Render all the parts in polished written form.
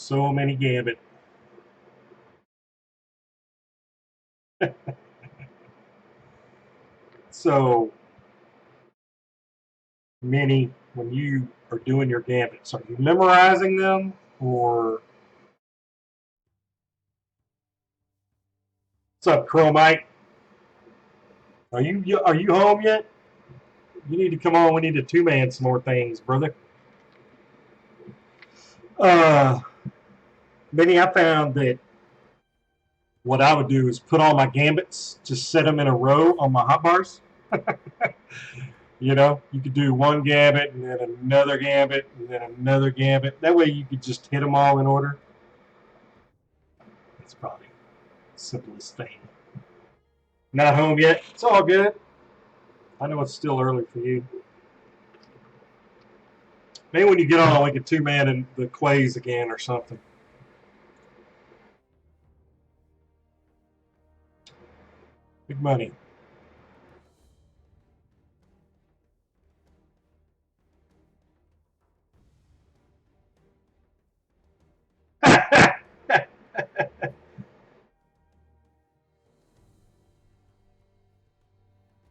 So many gambit. So many, when you are doing your gambits, are you memorizing them or what's up, Chromite? Are you home yet? You need to come on. We need to two-man some more things, brother. Uh, Benny, I found that what I would do is put all my gambits, just set them in a row on my hotbars. You know, you could do one gambit and then another gambit and then another gambit. That way you could just hit them all in order. That's probably the simplest thing. Not home yet? It's all good. I know it's still early for you. Maybe when you get on, we could two-man in the clays again or something. Big money.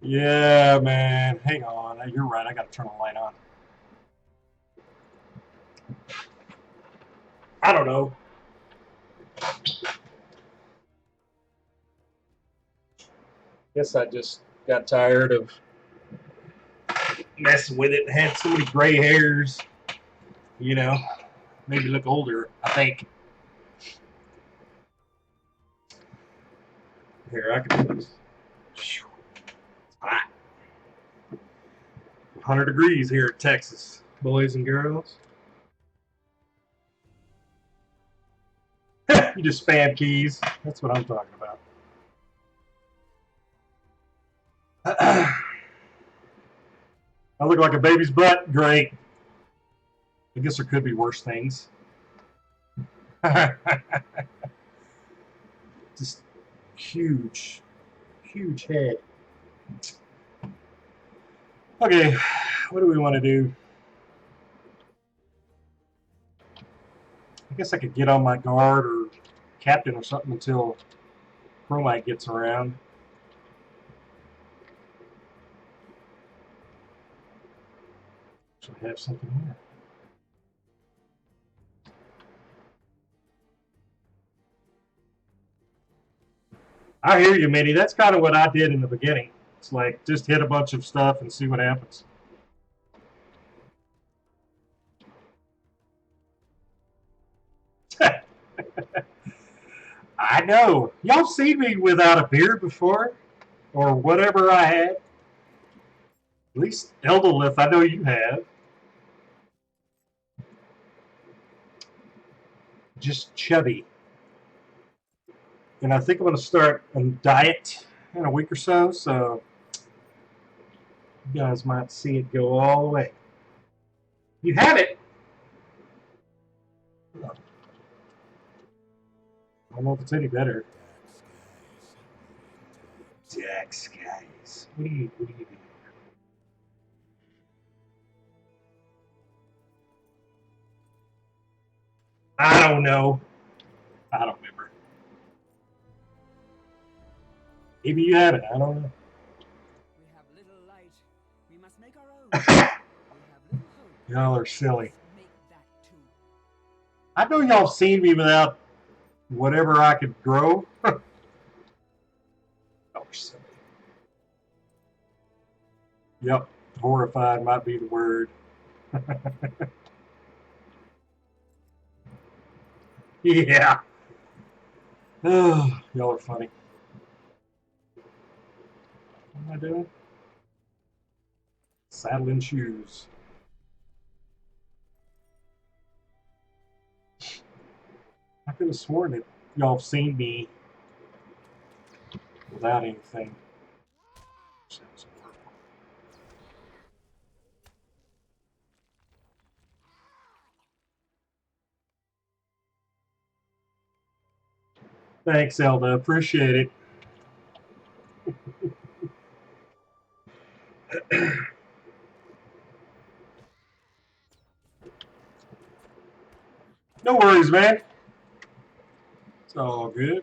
Yeah, man. Hang on. You're right. I got to turn the light on. I don't know. Guess I just got tired of messing with it. Had so many gray hairs. You know, made me look older, I think. Here, I can put this. It's hot. 100 degrees here in Texas, boys and girls. You just spam keys. That's what I'm talking about. I look like a baby's butt. Great. I guess there could be worse things. Just huge, huge head. Okay, what do we want to do? I guess I could get on my guard or captain or something until Chromite gets around. Actually have something here. I hear you, Minnie. That's kind of what I did in the beginning. It's like just hit a bunch of stuff and see what happens. I know. Y'all seen me without a beard before? Or whatever I had? At least Elderlith, I know you have. Just chubby. And I think I'm going to start a diet in a week or so, so you guys might see it go all the way. You have it! I don't know if it's any better. Dark skies. What do you do? I don't know. I don't remember. Maybe you have it. I don't know. We have little light. We must make our own. We have little hope. Y'all are silly. Make that too. I know y'all seen me without whatever I could grow. Oh, silly. Yep. Horrified might be the word. Yeah. Oh, y'all are funny. What am I doing? Saddling shoes. I could have sworn that y'all have seen me without anything. Thanks, Elda. Appreciate it. No worries, man. all good.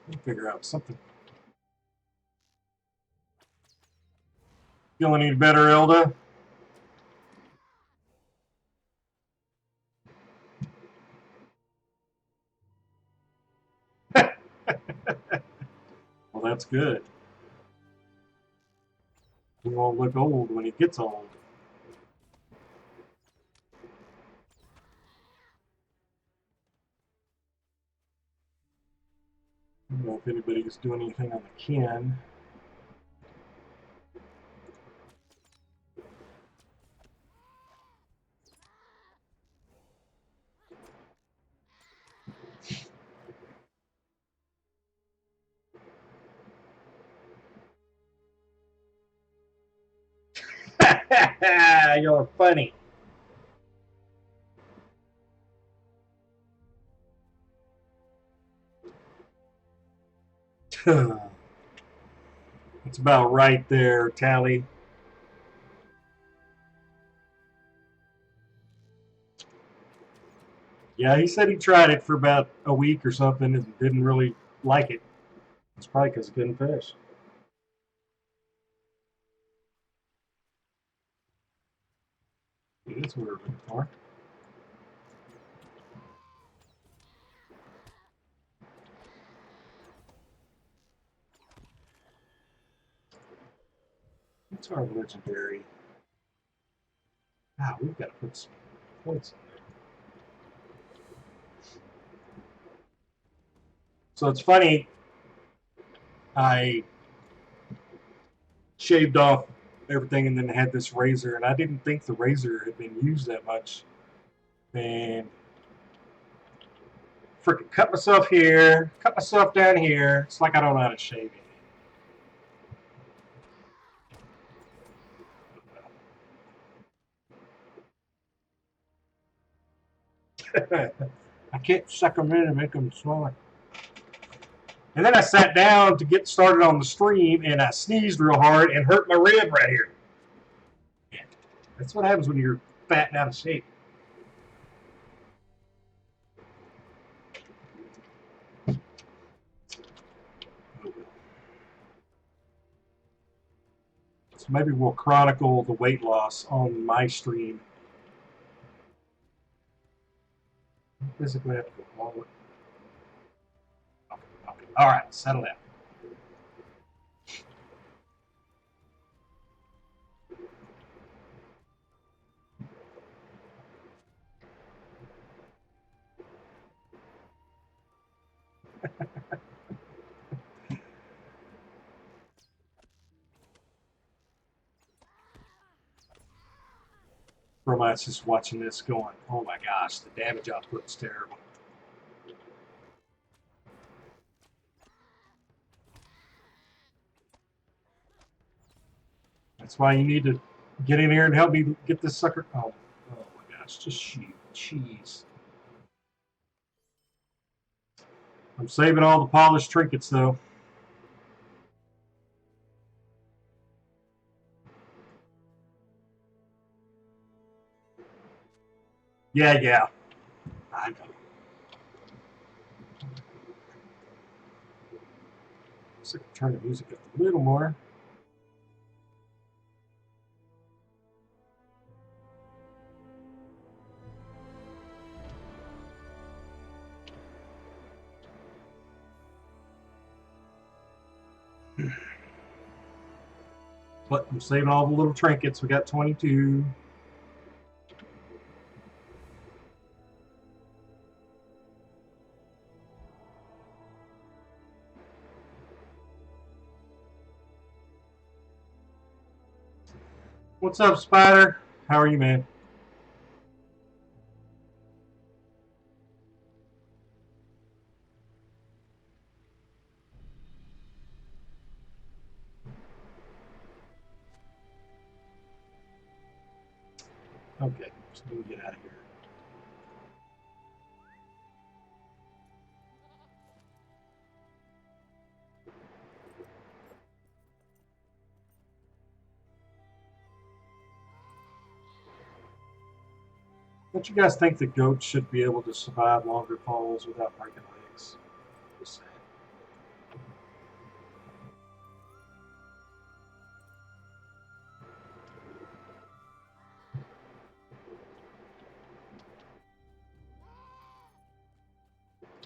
We'll figure out something. Feeling any better, Elda? Well, that's good. He won't look old when he gets old. I don't know if anybody's doing anything on the can. You're funny. It's about right there, Tally. Yeah, he said he tried it for about a week or something and didn't really like it. It's probably because he couldn't fish. That's what we're looking for. What's our legendary? Ah, we've got to put some points in there. So it's funny. I shaved off everything and then had this razor, and I didn't think the razor had been used that much. And freaking cut myself here, cut myself down here. It's like I don't know how to shave it. I can't suck them in and make them smaller. And then I sat down to get started on the stream, and I sneezed real hard and hurt my rib right here. That's what happens when you're fat and out of shape. So maybe we'll chronicle the weight loss on my stream. Physically have to go all the way. Okay. All right, settle down. Romine's just watching this going, oh my gosh, the damage output's terrible. That's why you need to get in here and help me get this sucker. Oh my gosh, just cheese. I'm saving all the polished trinkets though. Yeah. I know. So I can turn the music up a little more. But I'm saving all the little trinkets. We got 22. What's up, Spider? How are you, man? Okay, so we can get out of here. Don't you guys think the goats should be able to survive longer falls without breaking legs?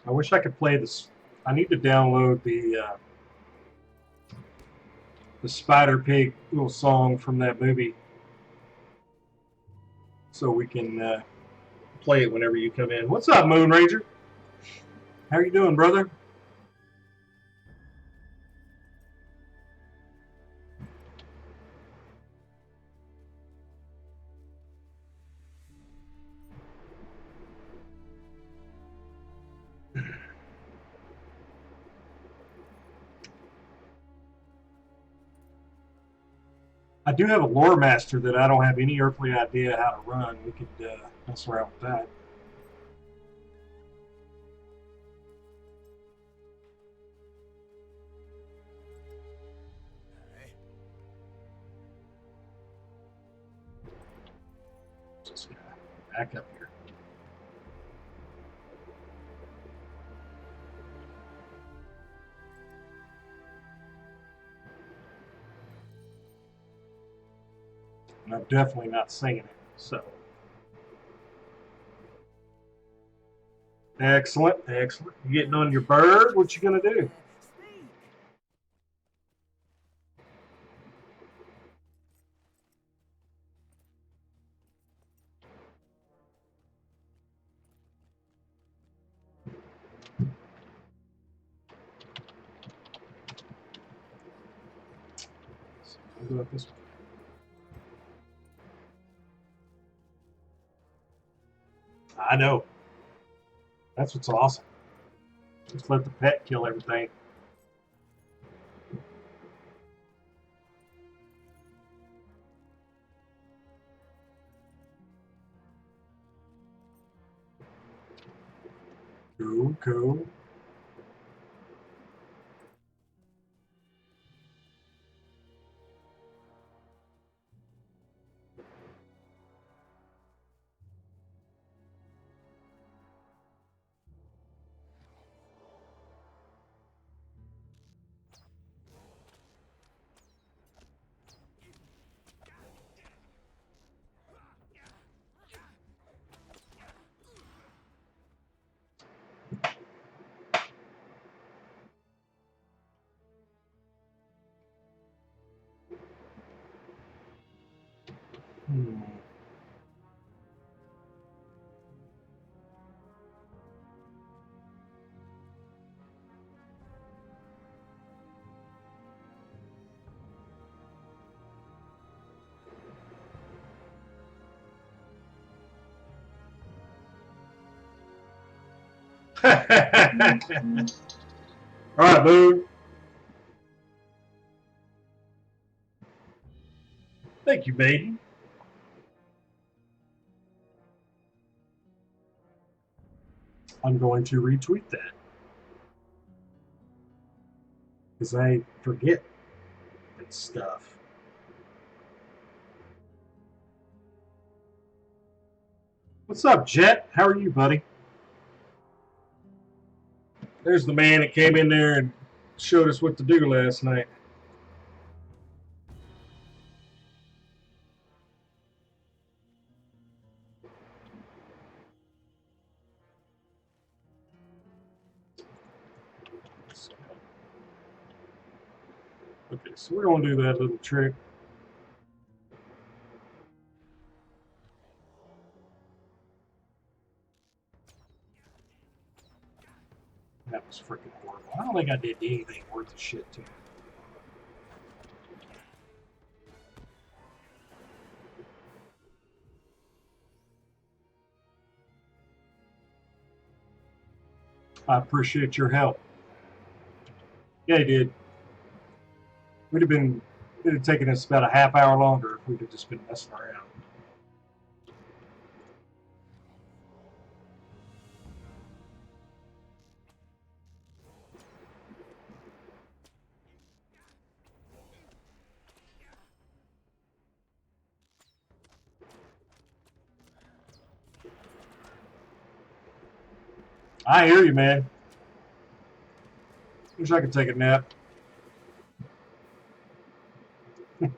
I wish I could play this. I need to download the Spider Pig little song from that movie so we can play it whenever you come in. What's up, Moon Ranger? How you doing, brother? I do have a lore master that I don't have any earthly idea how to run. We could mess around with that. This guy back up here. And I'm definitely not singing it. So excellent, excellent. You getting on your bird? What you gonna do? Speak. I'll go up this way. I know. That's what's awesome. Just let the pet kill everything. Cool, cool. Hmm. All right, Moon. Thank you, maiden. I'm going to retweet that because I forget that stuff. What's up, Jet? How are you, buddy? There's the man that came in there and showed us what to do last night. Okay, so we're going to do that little trick. That was freaking horrible. I don't think I did anything worth a shit to him. I appreciate your help. Yeah, he did. It'd have taken us about a half hour longer if we'd have just been messing around. I hear you, man. Wish I could take a nap. I'm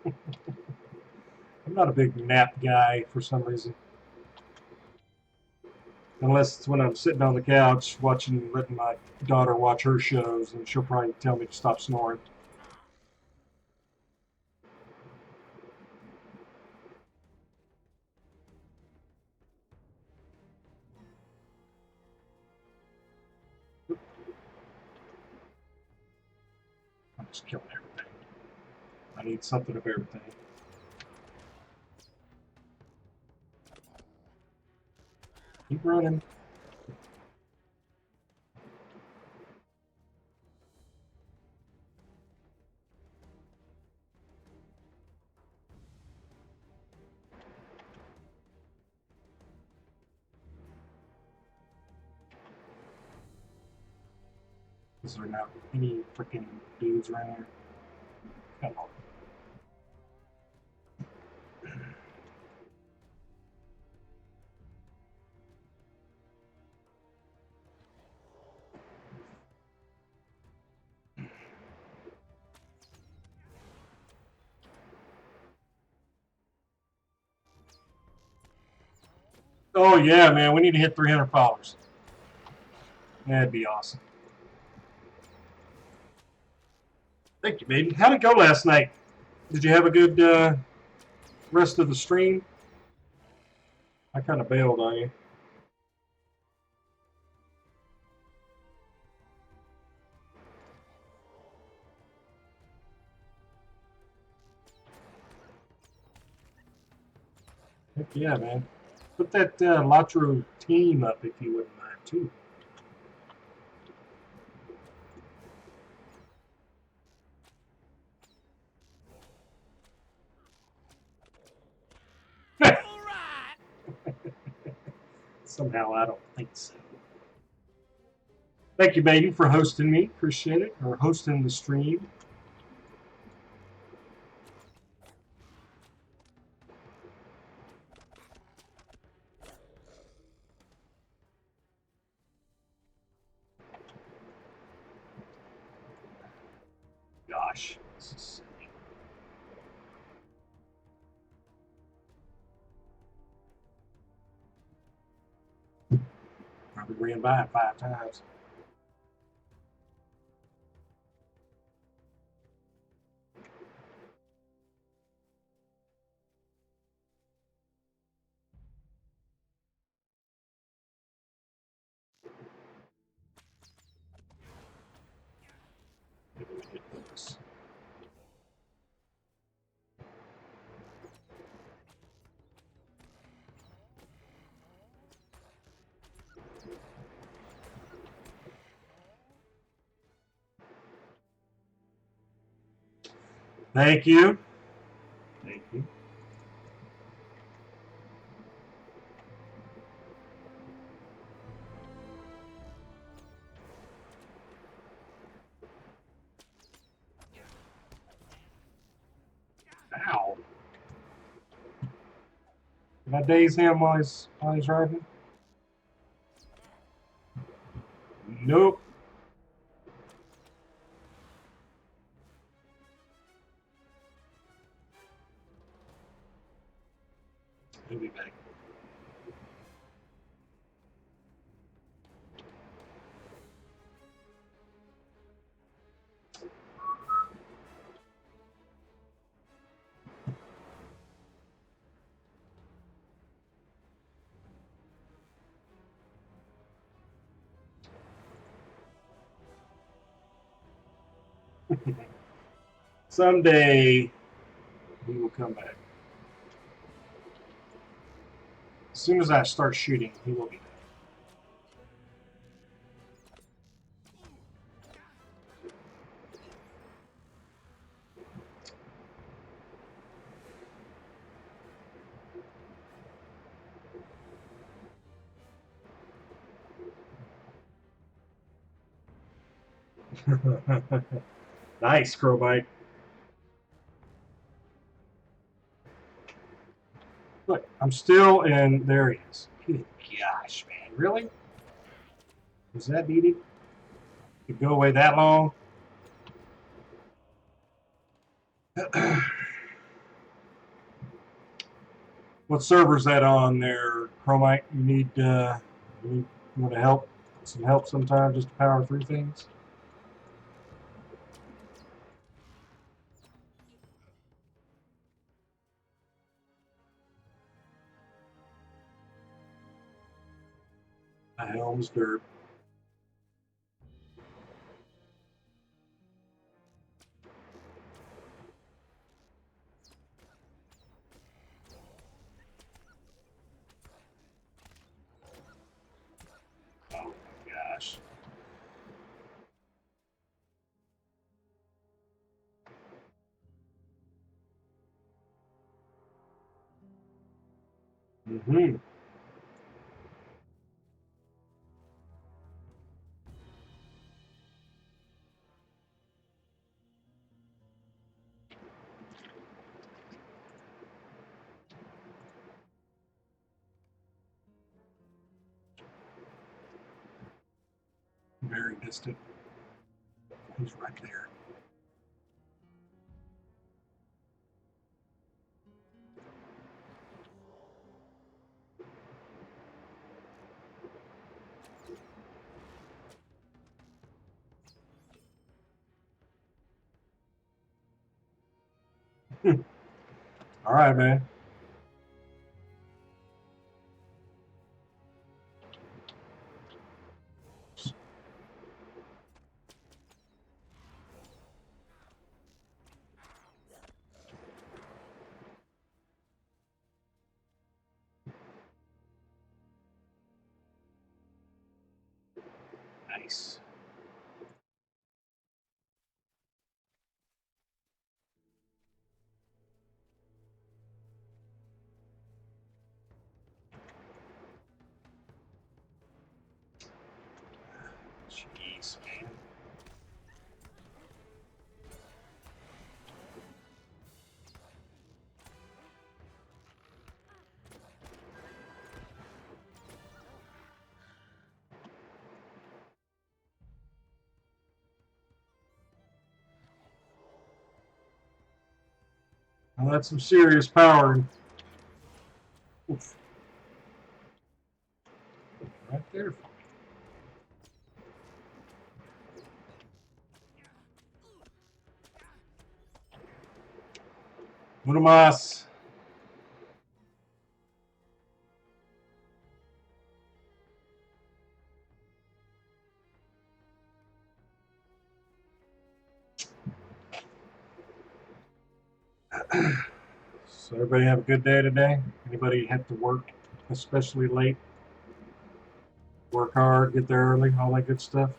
not a big nap guy for some reason. Unless it's when I'm sitting on the couch watching, letting my daughter watch her shows, and she'll probably tell me to stop snoring. I'm just killing everything. I need something of everything. Keep running. Is there not any freaking dudes around here? Come on. Oh yeah, man, we need to hit 300 followers. That'd be awesome. Thank you, baby. How'd it go last night? Did you have a good rest of the stream? I kind of bailed on you. Heck yeah, man. Put that LOTRO team up if you wouldn't mind, too. Somehow I don't think so. Thank you, baby, for hosting me. Appreciate it. Or hosting the stream. Gosh, this is silly. Probably ran by it 5 times. Maybe we could do this. Thank you. Thank you. Ow. Did I daze him while he's riding? Nope. He'll be back. Someday he will come back. As soon as I start shooting, he will be back. Nice, Crowbite. Look, I'm still in. There he is. Good gosh, man. Really? Was that needed? Could go away that long? What server's that on there, Chromite? You need You want to help? Some help sometimes just to power through things. A helm's dirt. Oh my gosh. Mm-hmm. Very distant. He's right there. All right, man. Nice. Jeez, man. Well, that's some serious power. Oof. Right there. Uno más. So everybody have a good day today? Anybody have to work especially late? Work hard, get there early, all that good stuff?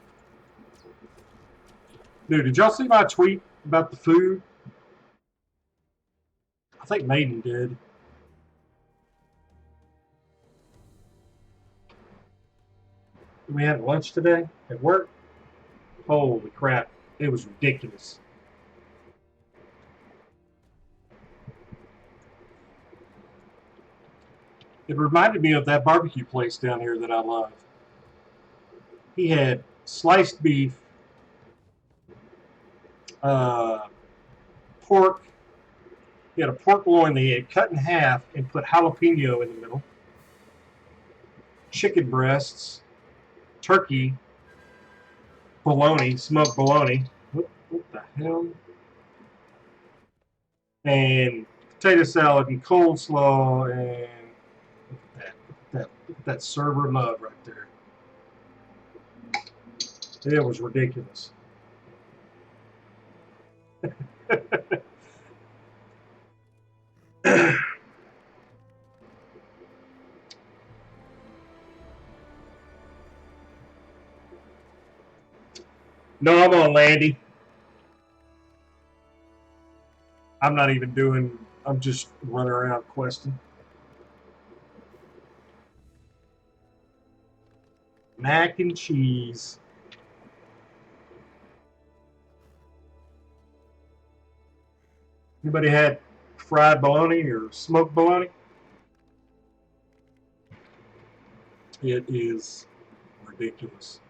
Dude, did y'all see my tweet about the food? I think Maiden did. We had lunch today at work. Holy crap. It was ridiculous. It reminded me of that barbecue place down here that I love. He had sliced beef, uh, pork. He had a pork loin that he had cut in half and put jalapeno in the middle, chicken breasts, turkey, bologna, smoked bologna. What the hell? And potato salad and coleslaw and that server love right there. It was ridiculous. No, I'm on Landy. I'm not even doing. I'm just running around questing. Mac and cheese. Anybody had fried bologna or smoked bologna? It is ridiculous.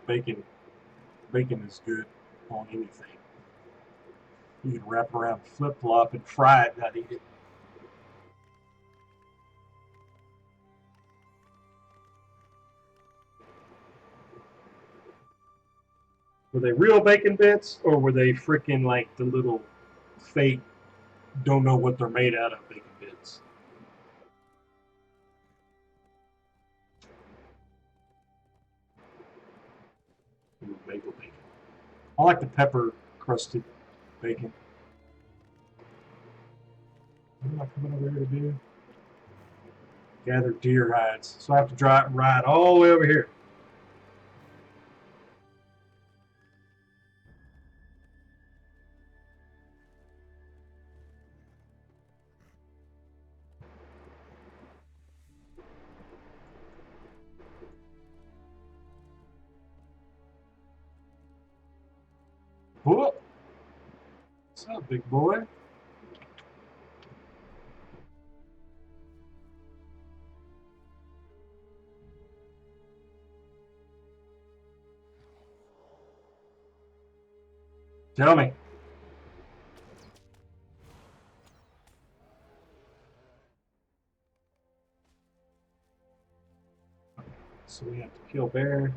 bacon is good on anything. You can wrap it around flip flop and fry it, not eat it. Were they real bacon bits, or were they freaking like the little fake, don't know what they're made out of bacon bits? Ooh, maple bacon. I like the pepper crusted bacon. What am I coming over here to do? Gather deer hides. So I have to ride all the way over here. Whoop. What's up, big boy? Tell me. So we have to kill bear.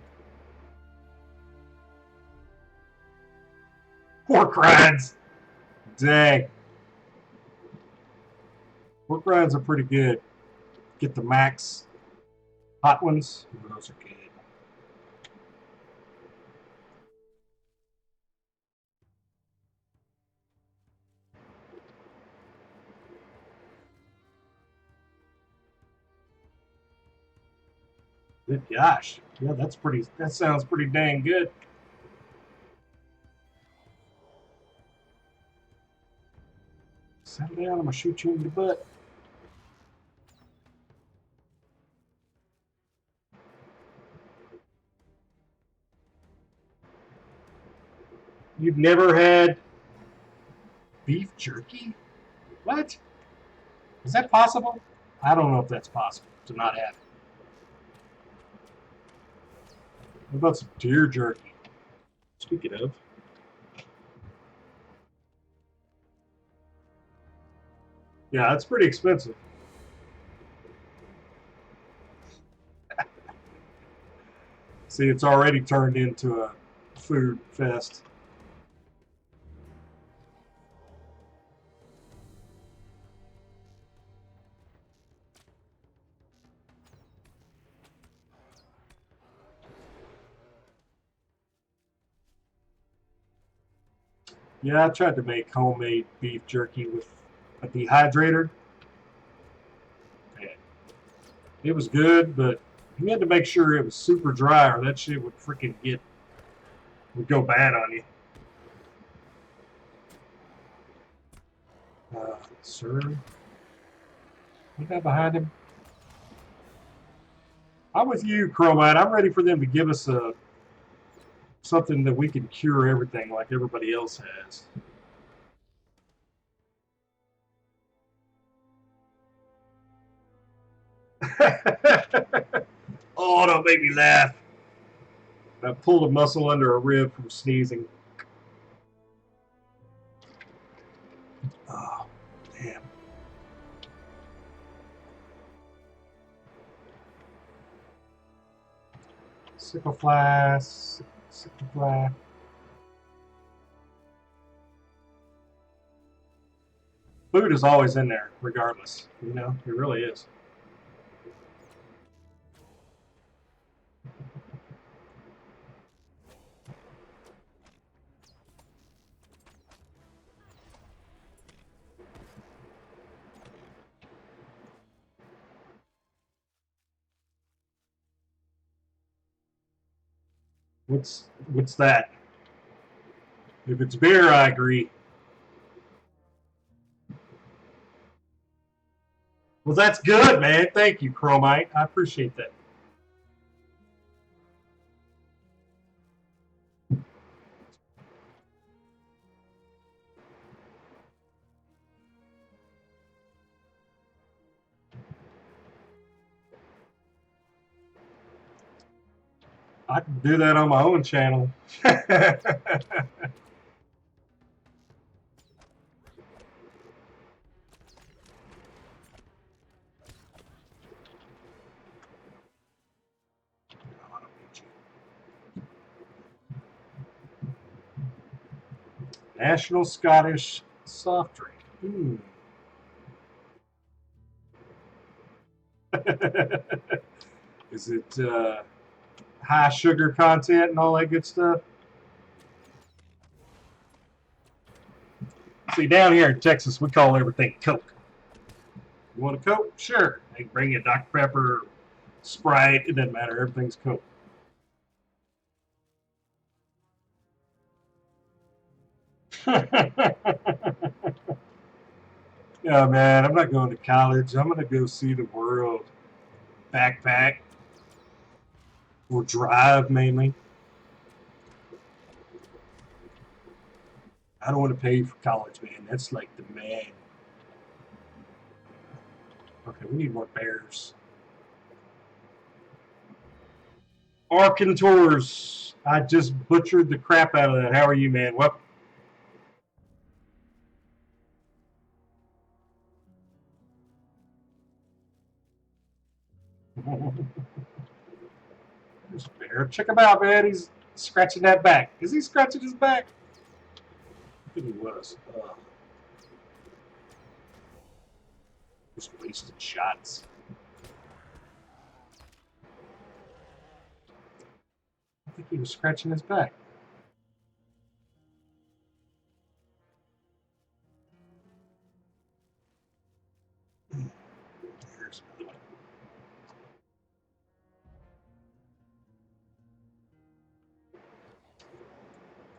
Pork rinds. Dang. Pork rinds are pretty good. Get the max hot ones. Ooh, those are good. Good gosh. Yeah, that sounds pretty dang good. Settle down, I'm gonna shoot you in the butt. You've never had beef jerky? What? Is that possible? I don't know if that's possible to not have it. What about some deer jerky? Speaking of. Yeah, that's pretty expensive. See, it's already turned into a food fest. Yeah, I tried to make homemade beef jerky with a dehydrator. And it was good, but you had to make sure it was super dry or that shit would freaking would go bad on you. Sir, you got behind him? I'm with you, Chromite. I'm ready for them to give us something that we can cure everything like everybody else has. Oh, don't make me laugh. I pulled a muscle under a rib from sneezing. Oh, damn. Sickle fly, sickle fly. Food is always in there, regardless. You know, it really is. What's that? If it's beer, I agree. Well, that's good, man. Thank you, Chromite. I appreciate that. I can do that on my own channel. National Scottish soft drink. Is it high sugar content and all that good stuff? See, down here in Texas, we call everything Coke. You want a Coke? Sure. They can bring you a Dr. Pepper, Sprite. It doesn't matter. Everything's Coke. Yeah, man, I'm not going to college. I'm going to go see the world. Backpack or drive mainly. I don't want to pay for college, man. That's like the man. Okay, we need more bears. Arcantors. I just butchered the crap out of that. How are you, man? Well, there's a bear. Check him out, man. He's scratching that back. Is he scratching his back? I think he was. Just wasted shots. I think he was scratching his back. Here's another one.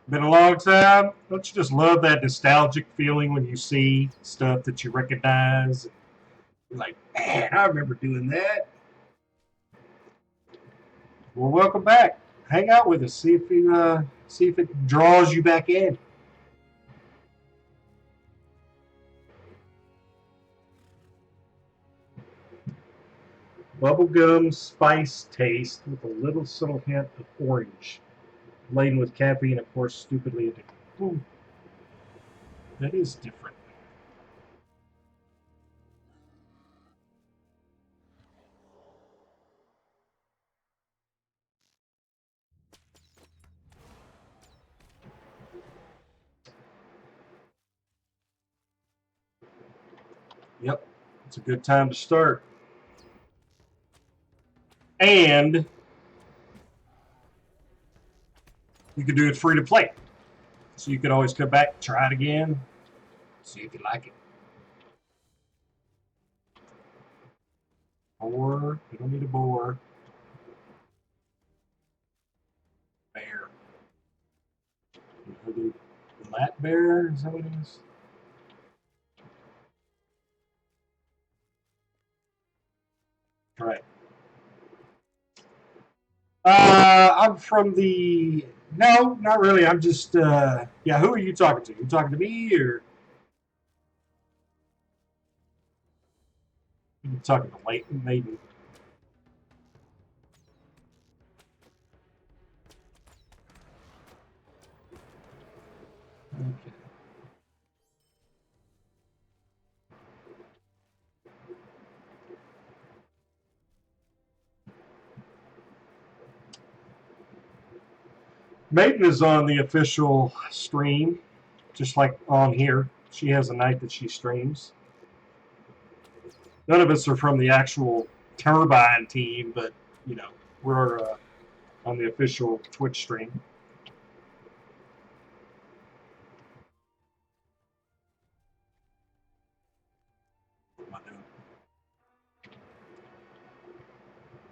Been a long time. Don't you just love that nostalgic feeling when you see stuff that you recognize? You're like, man, I remember doing that. Well, welcome back. Hang out with us. See if it draws you back in. Bubblegum spice taste with a little subtle hint of orange, laden with caffeine, of course, stupidly addictive. Ooh, that is different. Yep, it's a good time to start. And you can do it free to play. So you could always come back, try it again, see if you like it. Or you don't need a boar. Bear. Lat bear? Is that what it is? Right. I'm from the. No, not really. I'm just. Yeah, who are you talking to? You talking to me or you talking to Leighton? Maybe. Okay. Maiden is on the official stream, just like on here. She has a night that she streams. None of us are from the actual Turbine team, but you know we're on the official Twitch stream. What am I doing?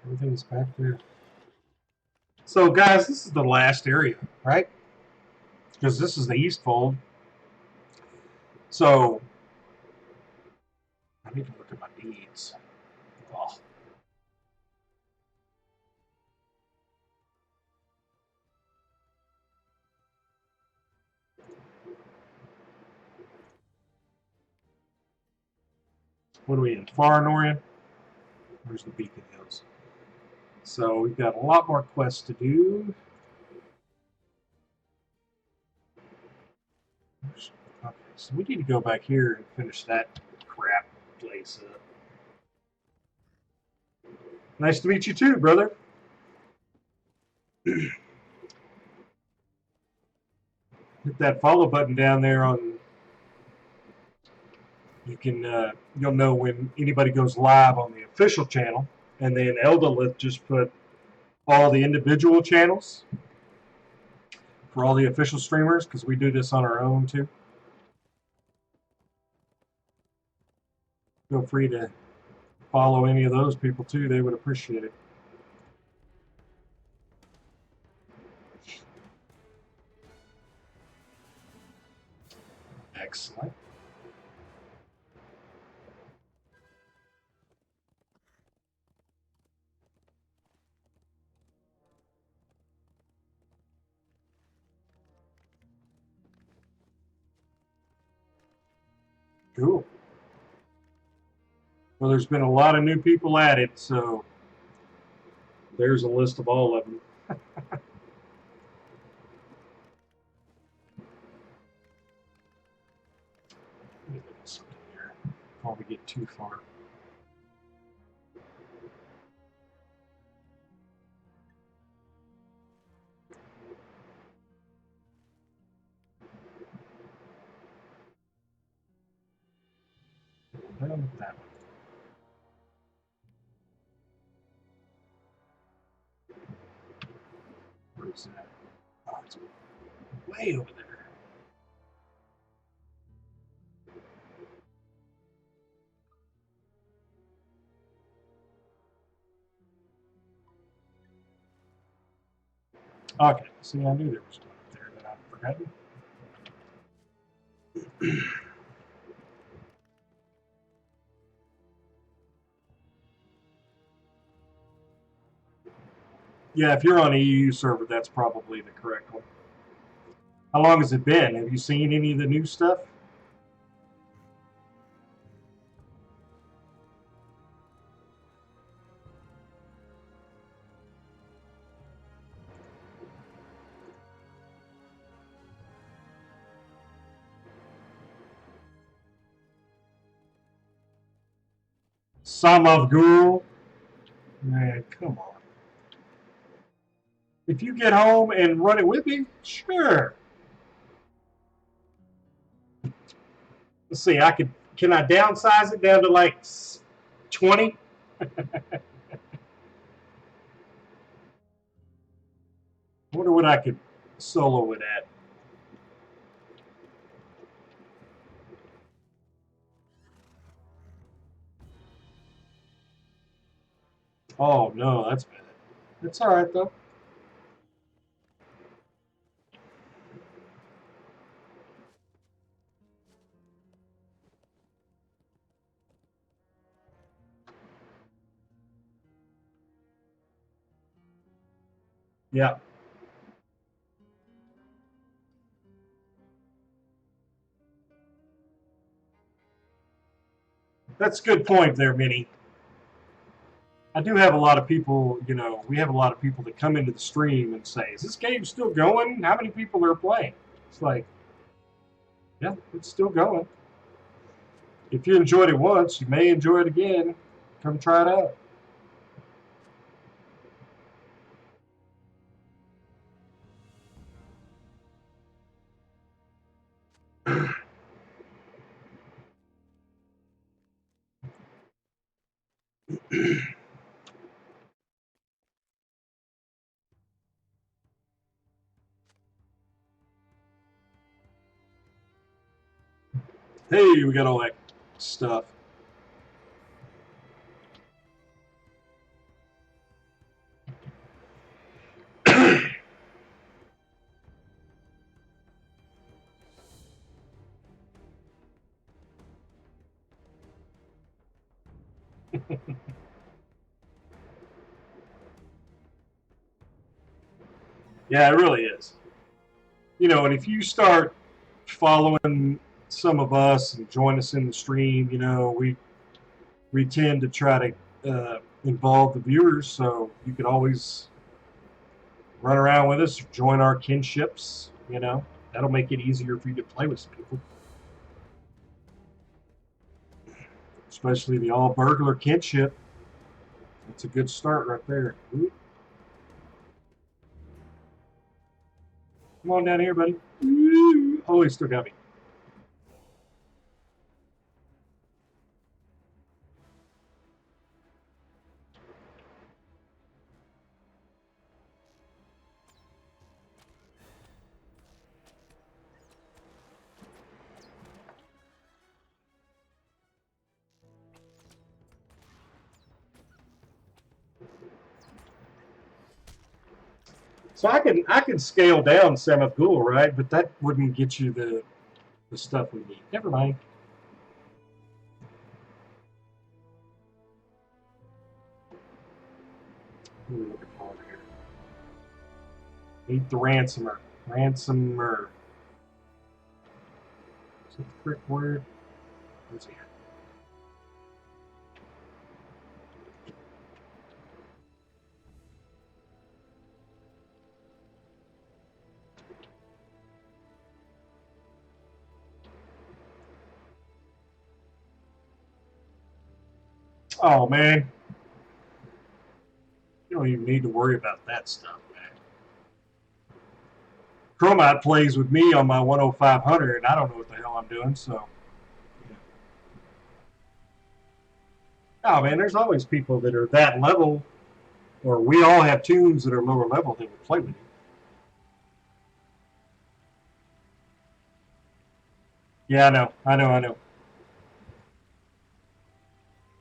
Everything's back there. So, guys, this is the last area, right? Because this is the East Fold. So, I need to look at my deeds. Oh. What are we in? Far Norian? Where's the Beacon Hills? So we've got a lot more quests to do. Okay, so we need to go back here and finish that crap place up. Nice to meet you too, brother. Hit that follow button down there on. You can you'll know when anybody goes live on the official channel, and then Eldalith just put all the individual channels for all the official streamers because we do this on our own too. Feel free to follow any of those people too; they would appreciate it. Excellent. Cool. Well, there's been a lot of new people added, so there's a list of all of them. Let me look at something here before we get too far. Down with that one. Where is that? Oh, it's way over there. Okay, see, I knew there was one up there that I'd forgotten. Yeah, if you're on an EU server, that's probably the correct one. How long has it been? Have you seen any of the new stuff? Some of Ghoul? Man, come on. If you get home and run it with me, sure. Let's see, can I downsize it down to like 20? I wonder what I could solo it at. Oh no, that's bad. It's all right though. Yeah. That's a good point there, Minnie. I do have a lot of people, we have a lot of people that come into the stream and say, is this game still going? How many people are playing? It's like, yeah, it's still going. If you enjoyed it once, you may enjoy it again. Come try it out. Hey, we got all that stuff. Yeah, it really is. And if you start following some of us and join us in the stream, we tend to try to involve the viewers, so you could always run around with us, join our kinships. You know, that'll make it easier for you to play with some people, especially the all burglar kinship. That's a good start right there. Ooh. Come on down here, buddy. Ooh. Oh, he still got me. So I can scale down Samagul, right? But that wouldn't get you the stuff we need. Never mind. What are we looking for here? Meet the ransomer. Ransomer. Is that the correct word? Where's he at? Oh man, you don't even need to worry about that stuff, man. Chromite plays with me on my 105 Hunter, and I don't know what the hell I'm doing. So, yeah. Oh man, there's always people that are that level, or we all have tunes that are lower level that will play with you. Yeah, I know.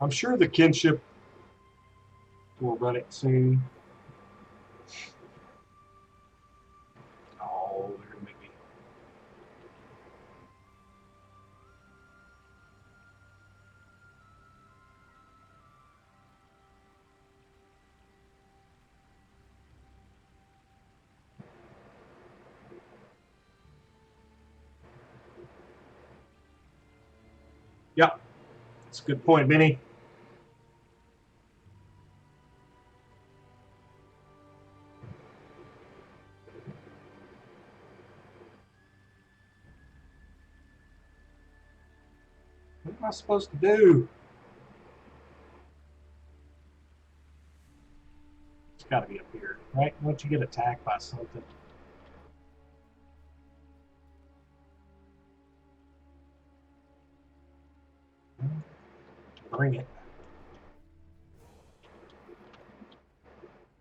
I'm sure the kinship will run it soon. Oh, they're gonna make me. Yeah, that's a good point, Benny. What am I supposed to do? It's got to be up here, right? Don't you get attacked by something? Bring it.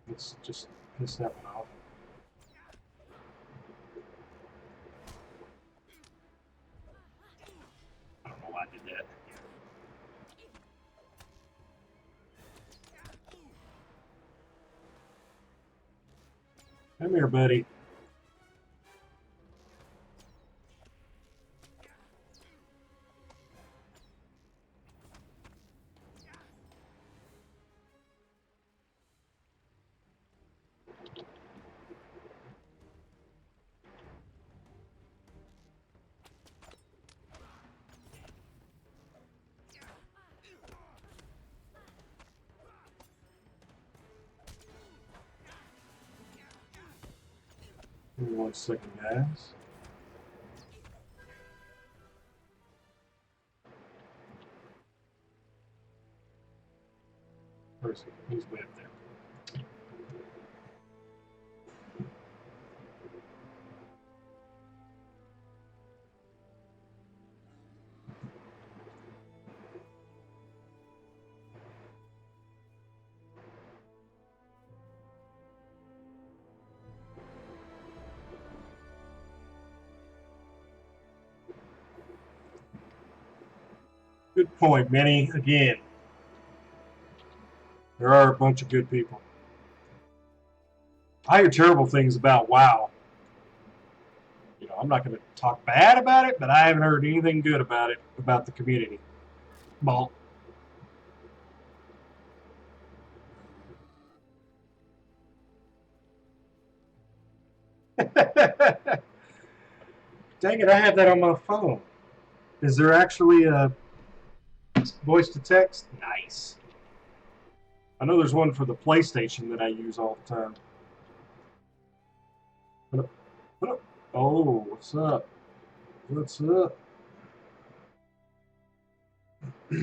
Let's just piss that one off. I don't know why I did that. Come here, buddy. Give me 1 second, guys. Where's he? He's way up there. Good point, Minnie. Again, there are a bunch of good people. I hear terrible things about WoW. You know, I'm not going to talk bad about it, but I haven't heard anything good about it, about the community. Well, dang it, I have that on my phone. Is there actually a voice to text? Nice. I know there's one for the PlayStation that I use all the time. What up? What up? Oh, what's up? What's up? What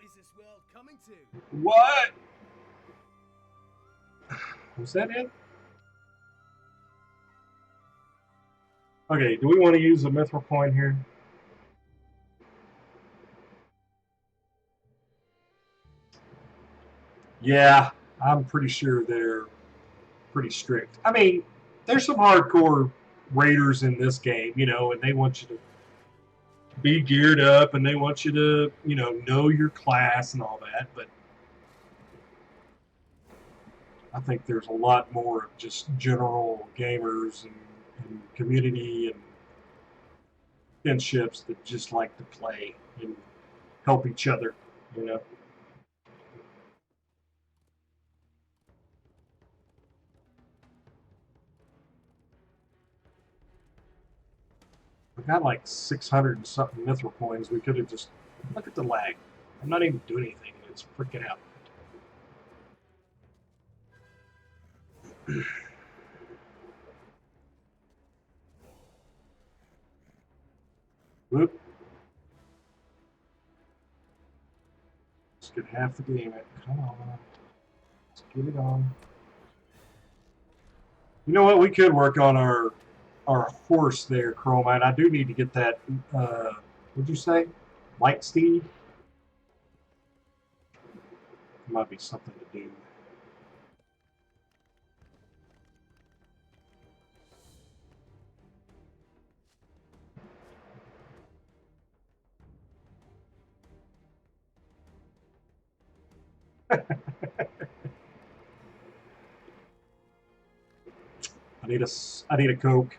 is this world coming to? What? Was that it? Okay, do we want to use the mithril coin here? Yeah, I'm pretty sure they're pretty strict. I mean, there's some hardcore raiders in this game, you know, and they want you to be geared up and they want you to, you know your class and all that, but I think there's a lot more of just general gamers and community and friendships that just like to play and help each other, you know. I got like 600 and something mithril coins. We could have just look at the lag. I'm not even doing anything. It's freaking out. Whoop. Let's get half the game in. Come on. Let's get it on. You know what? We could work on our horse there, Chromite. I do need to get that. What'd you say? Light steed? Might be something to do. I need a Coke.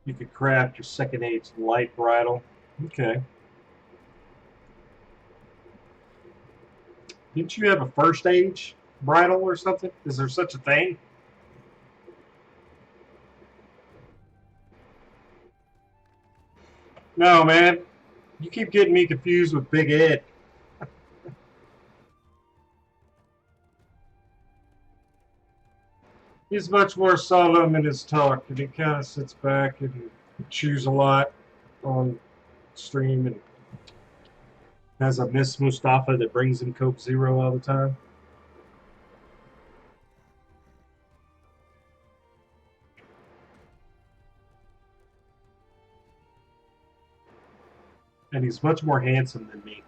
You could craft your second age light bridle. Okay. Didn't you have a first age bridle or something? Is there such a thing? No, man. You keep getting me confused with Big Ed. He's much more solemn in his talk, and he kind of sits back and chews a lot on stream and has a Miss Mustafa that brings him Coke Zero all the time. And he's much more handsome than me.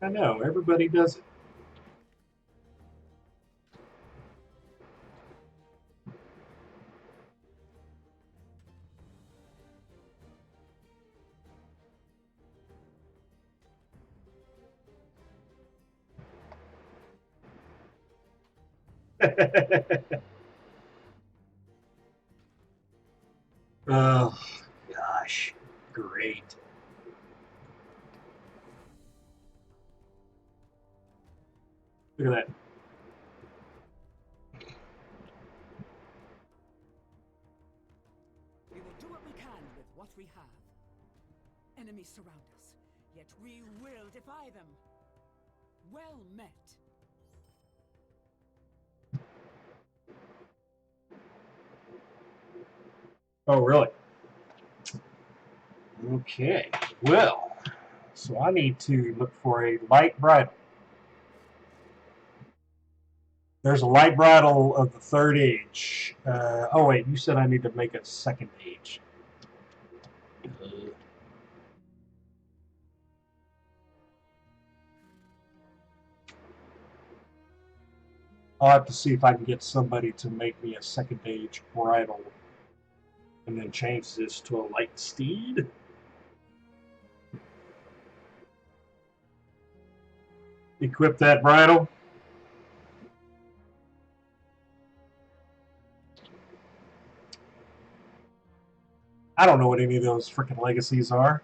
I know, everybody does it. Oh, gosh. Great. Look at that. We will do what we can with what we have. Enemies surround us, yet we will defy them. Well met. Oh, really? Okay. Well, so I need to look for a light bridle. There's a light bridle of the third age. Oh, wait, you said I need to make a second age. I'll have to see if I can get somebody to make me a second age bridle and then change this to a light steed. Equip that bridle. I don't know what any of those freaking legacies are.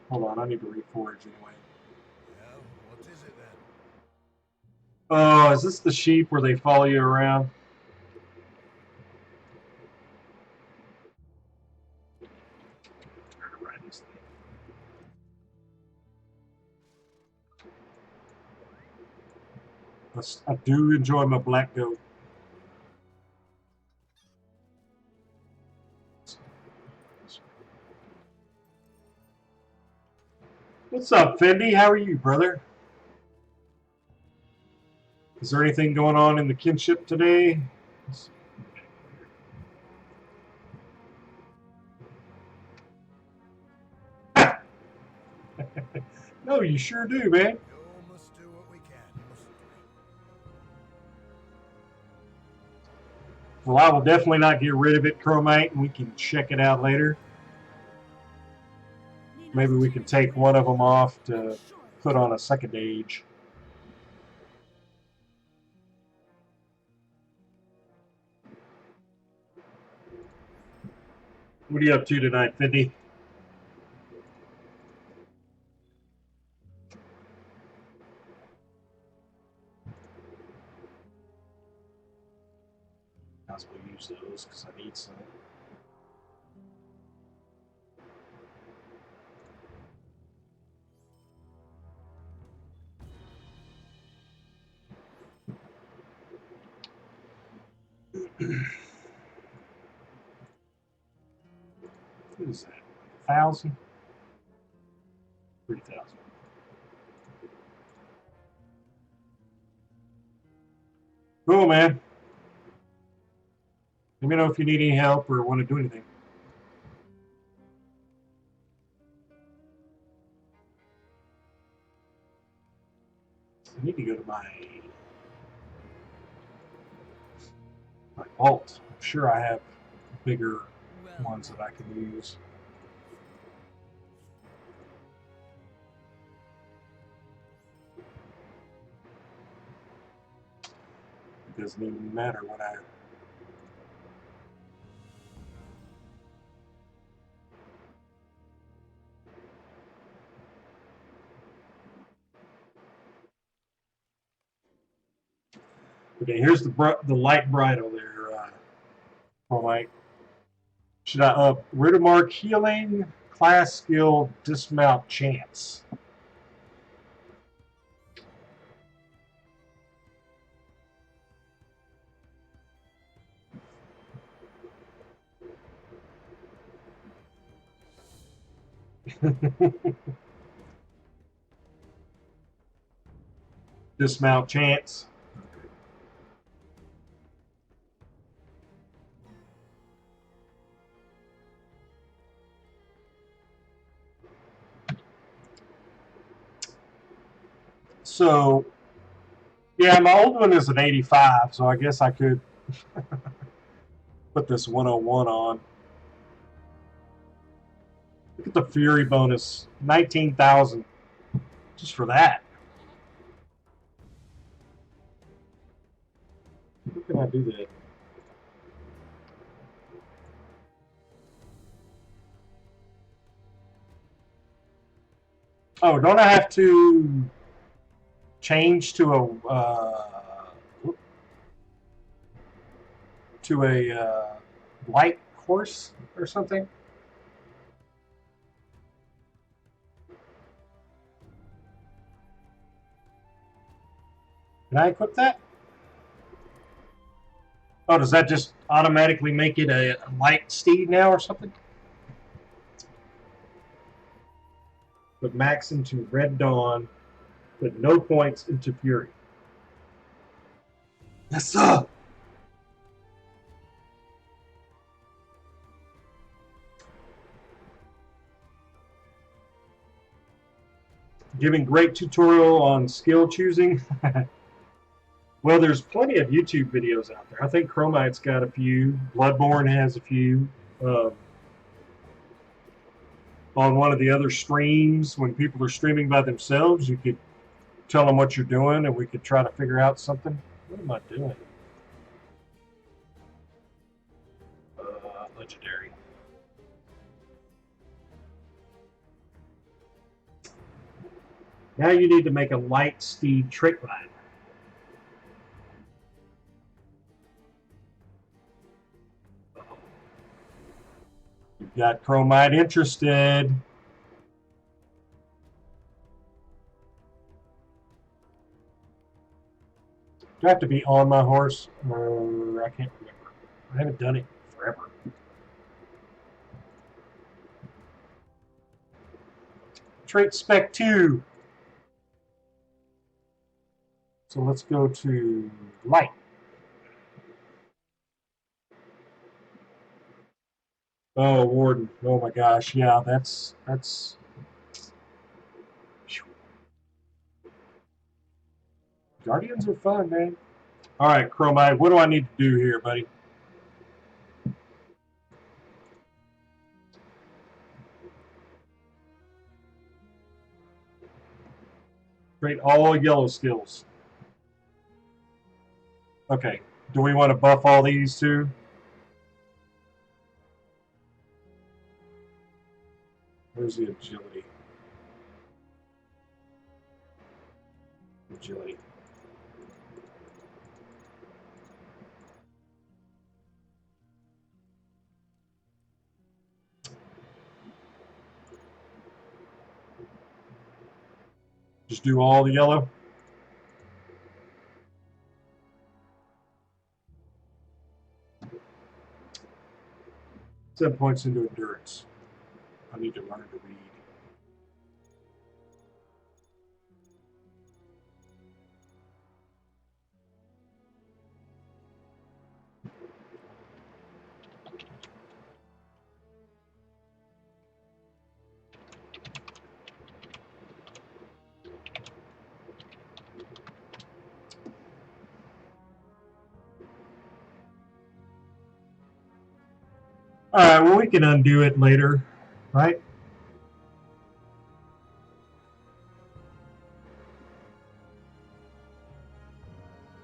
Hold on, I need to reforge anyway. Well, what is it then? Oh, is this the sheep where they follow you around? I do enjoy my black goat. What's up, Fendi? How are you, brother? Is there anything going on in the kinship today? No, you sure do, man. We all must do what we can, mustn't we? Well, I will definitely not get rid of it, Chromite, and we can check it out later. Maybe we can take one of them off to put on a second age. What are you up to tonight, Fendi? Possibly use those because I need some. What is that? 1,000? 3,000. Cool, man. Let me know if you need any help or want to do anything. I need to go to my vault. I'm sure I have bigger ones that I can use. It doesn't even matter what I... Okay, here's the light bridle there. Oh my! Should I Riddermark healing class skill dismount chance? Dismount chance. So, yeah, my old one is an 85, so I guess I could put this 101 on. Look at the Fury bonus, 19,000 just for that. How can I do that? Oh, don't I have to change to a light horse or something? Can I equip that? Oh, does that just automatically make it a light steed now or something? Put max into Red Dawn, put no points into Fury. Yes, sir! Giving great tutorial on skill choosing. Well, there's plenty of YouTube videos out there. I think Chromite's got a few. Bloodborne has a few. On one of the other streams, when people are streaming by themselves, you could tell them what you're doing, and we could try to figure out something. What am I doing? Legendary. Now you need to make a light steed trick line. You've got Chromite interested. Do I have to be on my horse? Or I can't remember. I haven't done it forever. Trait spec 2. So let's go to light. Oh, Warden. Oh my gosh. Yeah, that's Guardians are fun, man. All right, Chromite, what do I need to do here, buddy? Create all yellow skills. Okay. Do we want to buff all these too? Where's the agility? Agility. Just do all the yellow. 7 points into endurance. I need to learn to read. All right, well, we can undo it later, right?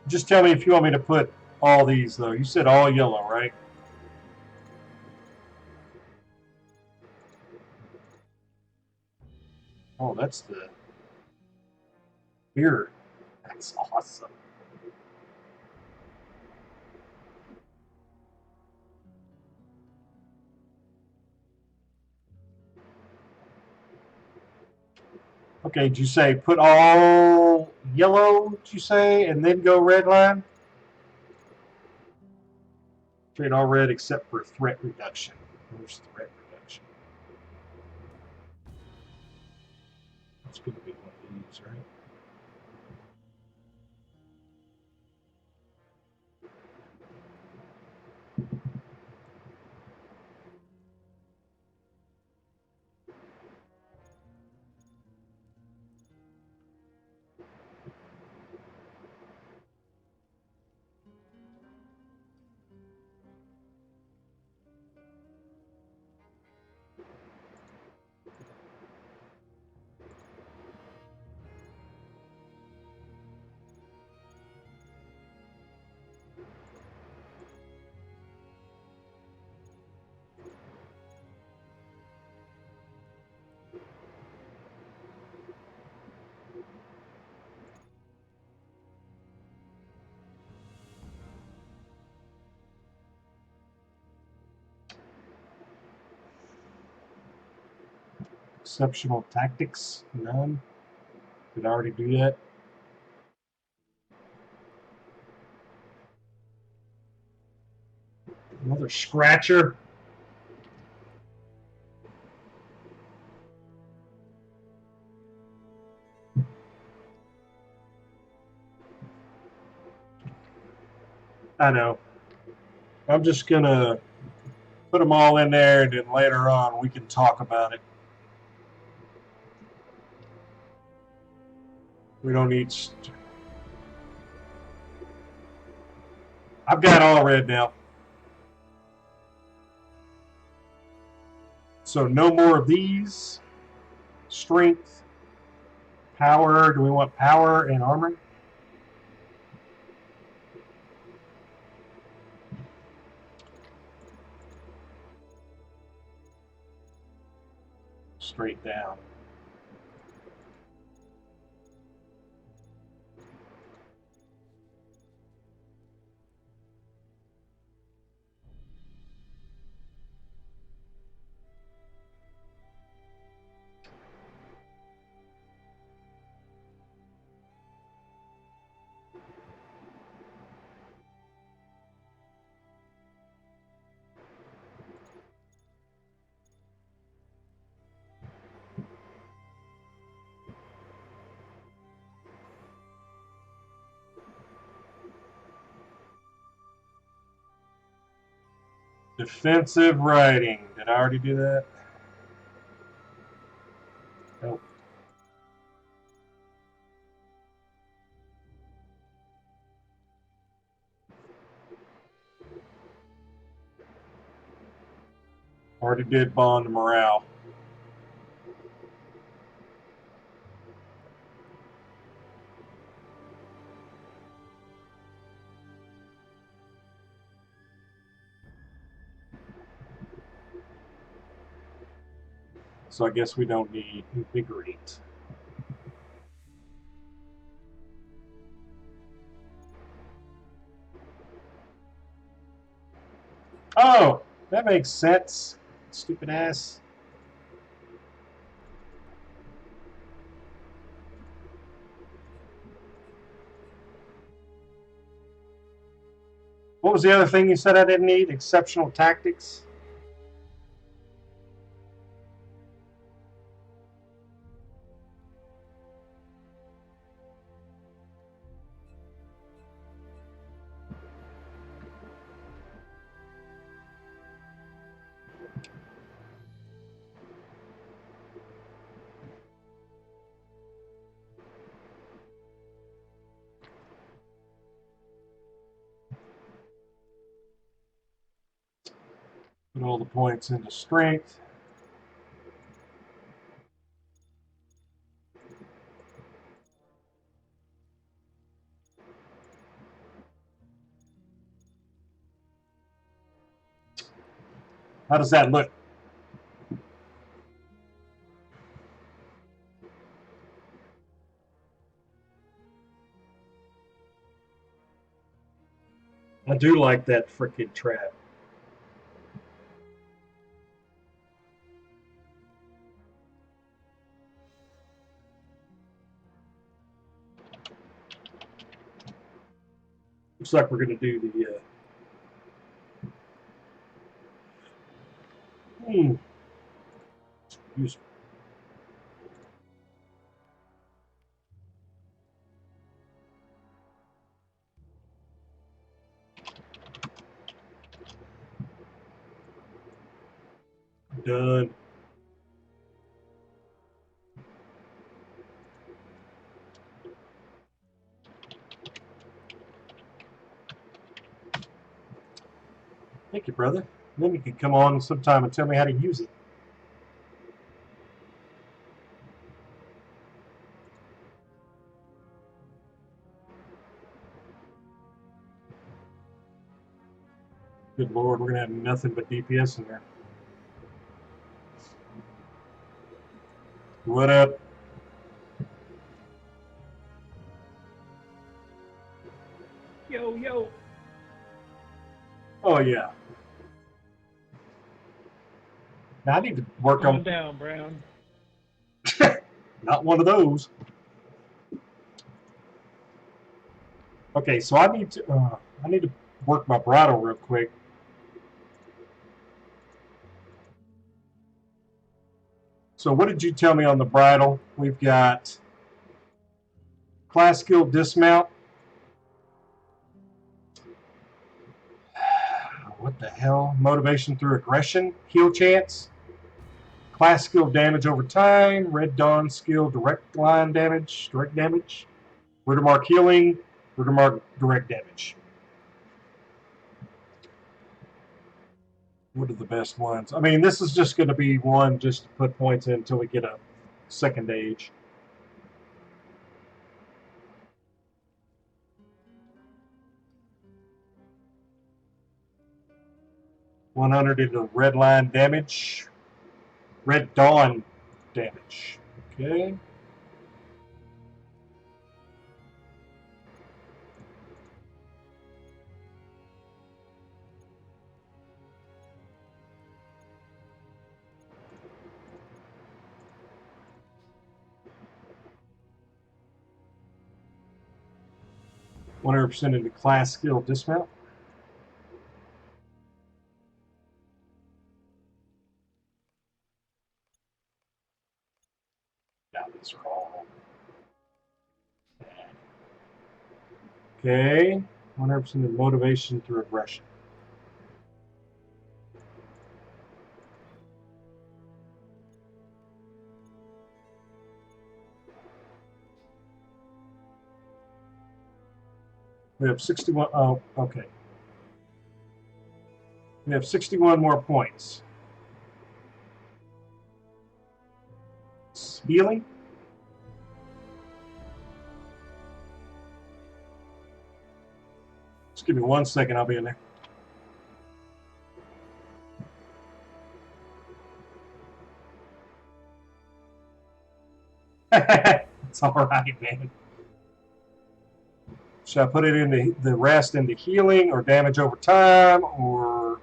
Just tell me if you want me to put all these, though. You said all yellow, right? Oh, that's the beard. That's awesome. Okay, did you say put all yellow, did you say, and then go red line? Trade all red except for threat reduction. Where's threat reduction? It's going to be one of these, right? Exceptional tactics, none. Did I already do that? Another scratcher. I know. I'm just going to put them all in there, and then later on we can talk about it. We don't need... I've got all red now. So no more of these. Strength. Power. Do we want power and armor? Straight down. Defensive writing. Did I already do that? Nope. Already did bond morale. So I guess we don't need invigorate. Oh, that makes sense. Stupid ass. What was the other thing you said I didn't need? Exceptional tactics? Put all the points into strength. How does that look? I do like that frickin' trap. Looks like we're going to do the... Use. Done. Thank you, brother. Then you could come on sometime and tell me how to use it. Good Lord, we're going to have nothing but DPS in there. What up? Yo, yo. Oh, yeah. Now I need to work Calm on... down, Brown. Not one of those. Okay, so I need to work my bridle real quick. So what did you tell me on the bridle? We've got class skill dismount. What the hell? Motivation through aggression. Heal chance. Class skill damage over time. Red Dawn skill direct line damage. Direct damage. Where to mark healing, where to mark direct damage. What are the best ones? I mean, this is just going to be one just to put points in until we get a second age. $100 into red line damage. Red Dawn damage. Okay. $100% into class skill dismount. Yeah, these are all bad. Okay. 100% in motivation through aggression. We have 61. Oh, okay. We have 61 more points. Healing. Just give me 1 second. I'll be in there. It's all right, man. Should I put it in the rest into healing or damage over time or?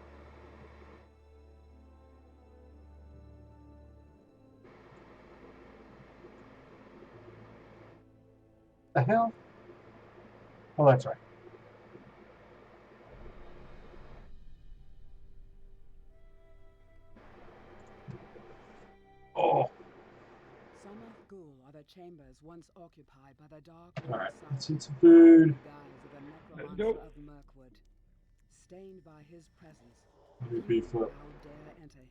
The hell? Oh, that's right. Oh. Some of Ghoul are the chambers once occupied by the dark. All right. Let's eat some food. Guise of the necromancer of Mirkwood. Stained by his presence, Maybe few beef up. now dare enter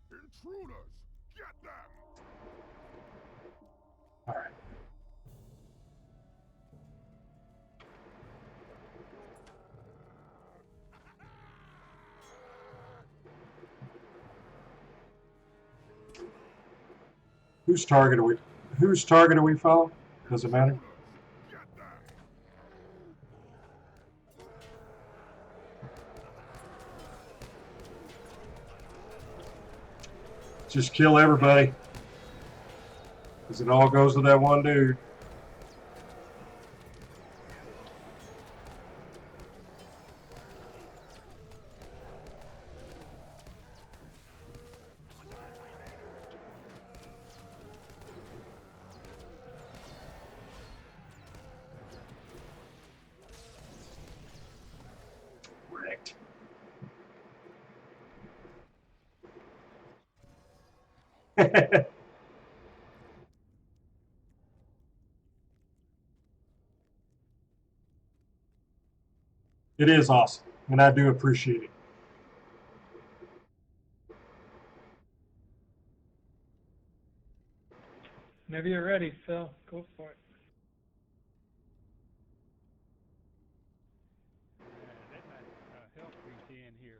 here. Intruders! Get them! All right. Whose target are we following? Does it matter? Get them! Just kill everybody. Because it all goes to that one dude. Wrecked. It is awesome, and I do appreciate it. Whenever you're ready, Phil, go for it. Let my help reach in here.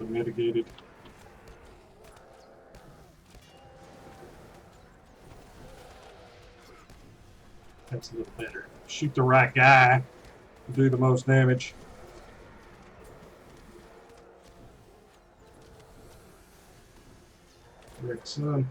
Mitigated. That's a little better. Shoot the right guy, do the most damage. Rick son.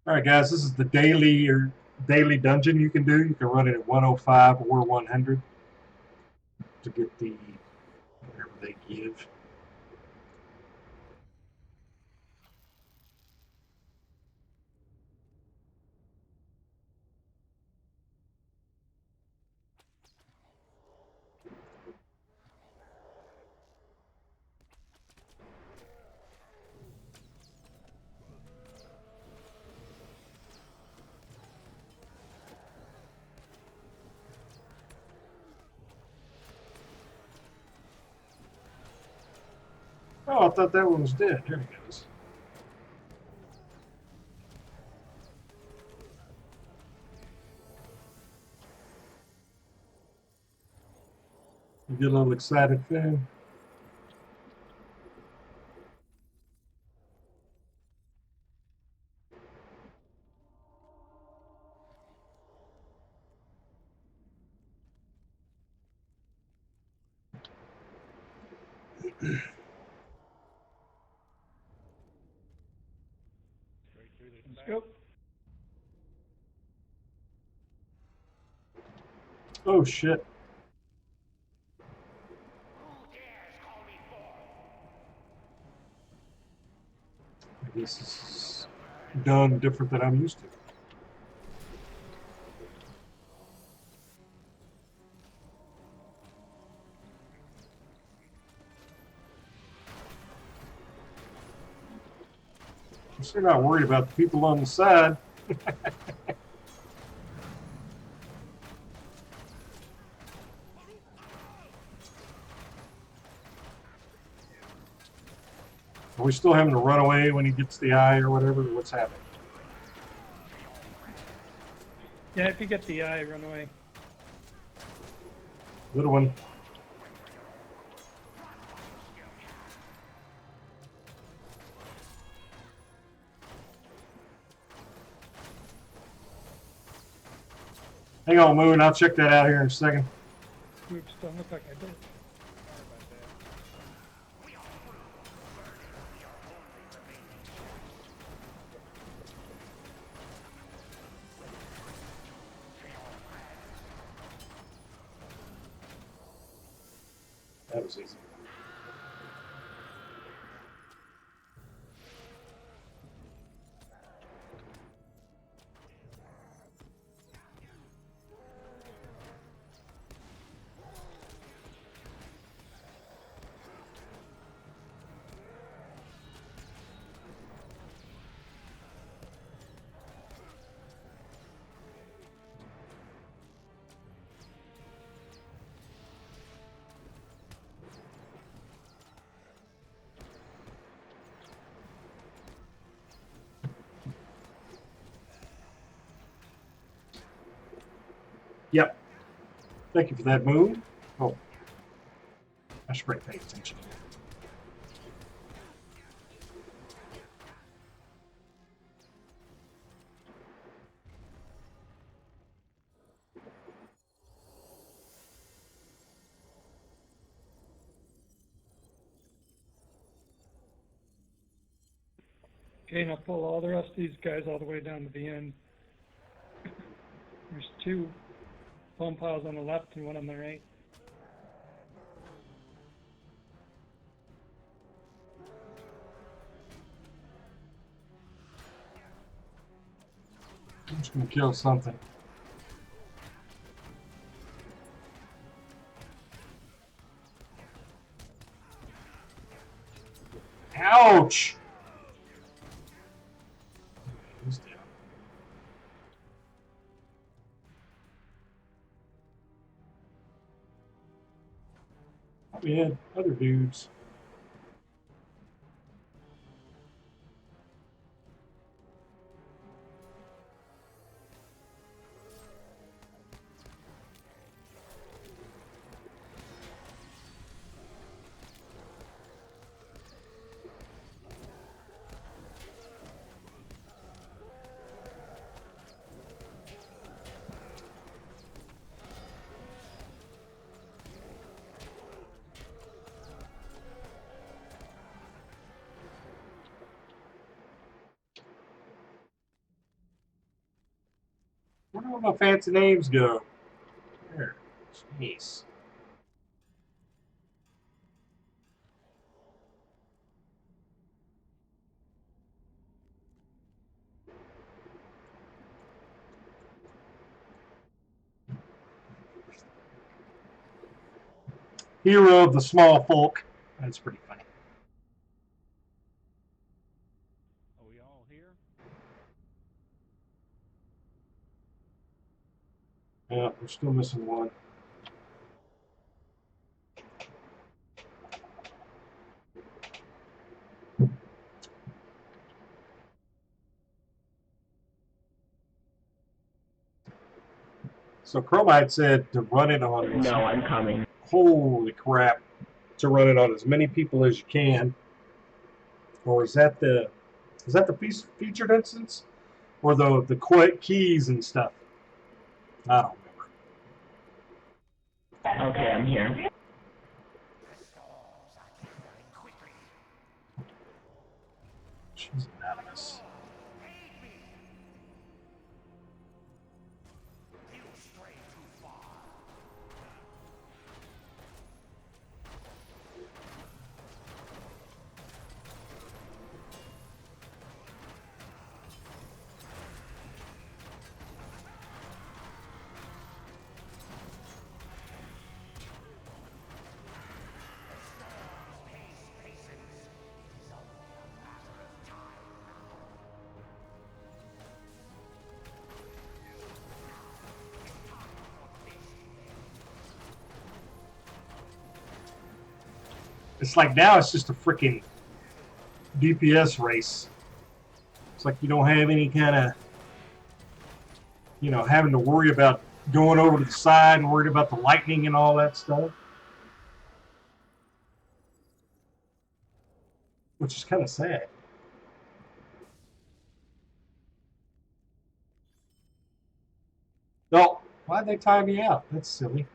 All right, guys, this is the daily or daily dungeon you can do. You can run it at 105 or 100 to get the whatever they give. Oh, I thought that one was dead. Here he goes. You get a little excited, Finn? Straight through this Let's back. go. Oh, shit. I guess this is done different than I'm used to. You're not worried about the people on the side. Are we still having to run away when he gets the eye or whatever? What's happening? Yeah, if you get the eye, run away. Little one. Hang on, Moon. I'll check that out here in a second. Oops, don't look like I did. Sorry about that. That was easy. Yep. Thank you for that, Moon. Oh, I should probably pay attention. Okay, now pull all the rest of these guys all the way down to the end. There's two bone piles on the left and one on the right. I'm just gonna kill something. Ouch! He's down. We had other dudes. Where do all my fancy names go? There. Jeez. Hero of the small folk. That's pretty funny. Are we all here? Yeah, we're still missing one. So Chromite said to run it on. No, I'm coming. Holy crap! To run it on as many people as you can. Or is that the featured instance, or the keys and stuff? I don't remember. Okay, I'm here. She's anonymous. It's like now it's just a freaking DPS race. It's like you don't have any kind of, having to worry about going over to the side and worried about the lightning and all that stuff. Which is kind of sad. No, why'd they tie me out? That's silly.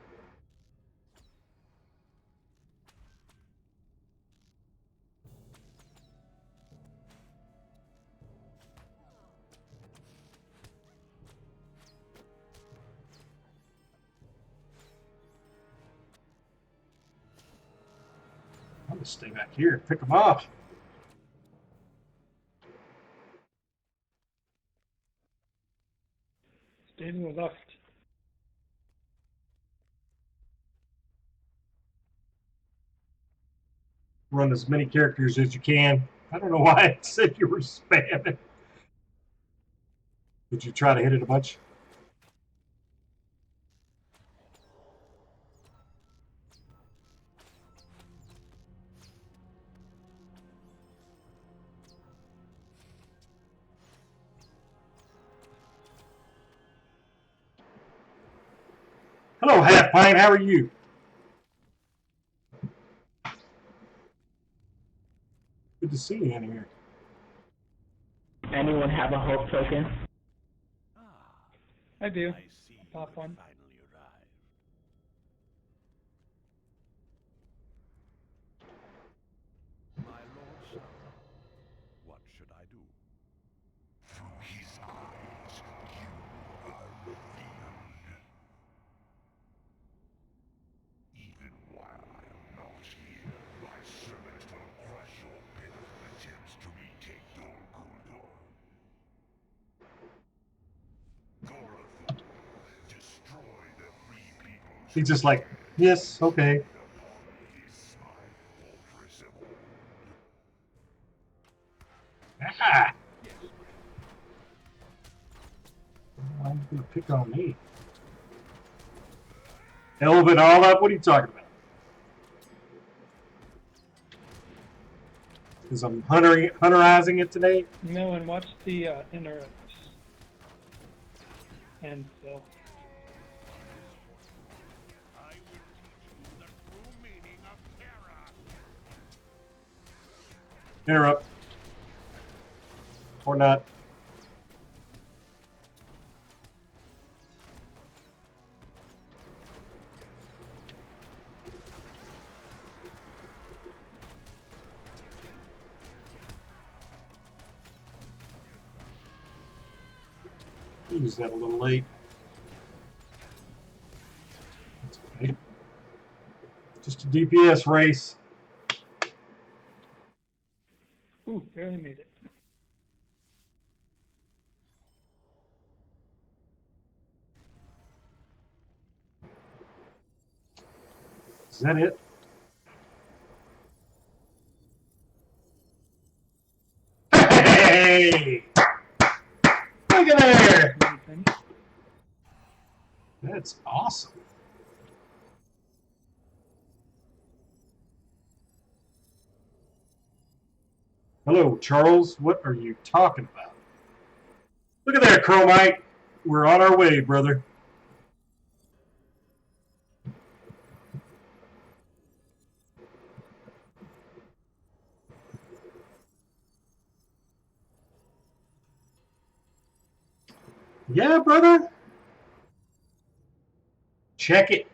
I'm gonna stay back here and pick them off. Stay to the left. Run as many characters as you can. I don't know why it said you were spamming. Did you try to hit it a bunch? Hello, Half Pint. How are you? Good to see you in here. Anyone have a hope token? I do. I see Pop you have one. finally arrived. My lord son, what should I do? Through his eyes, you are revealed. Even while I am not here, my servant will crush your pitiful attempts to retake Dol Guldur. Gorathul, destroy the free people. He's just like, yes, okay. Ah! Why are you gonna pick on me? Hell of it all up. What are you talking about? Because I'm hunterizing it today. No, and watch the inner and Phil. I will teach you the true meaning of terror. Interrupt. Or not. Use that a little late. Okay. Just a DPS race. Ooh, barely made it. Is that it? Hey! Look at there! Really finished. That's awesome. Hello, Charles. What are you talking about? Look at there, Chromite. We're on our way, brother. Yeah, brother. Check it.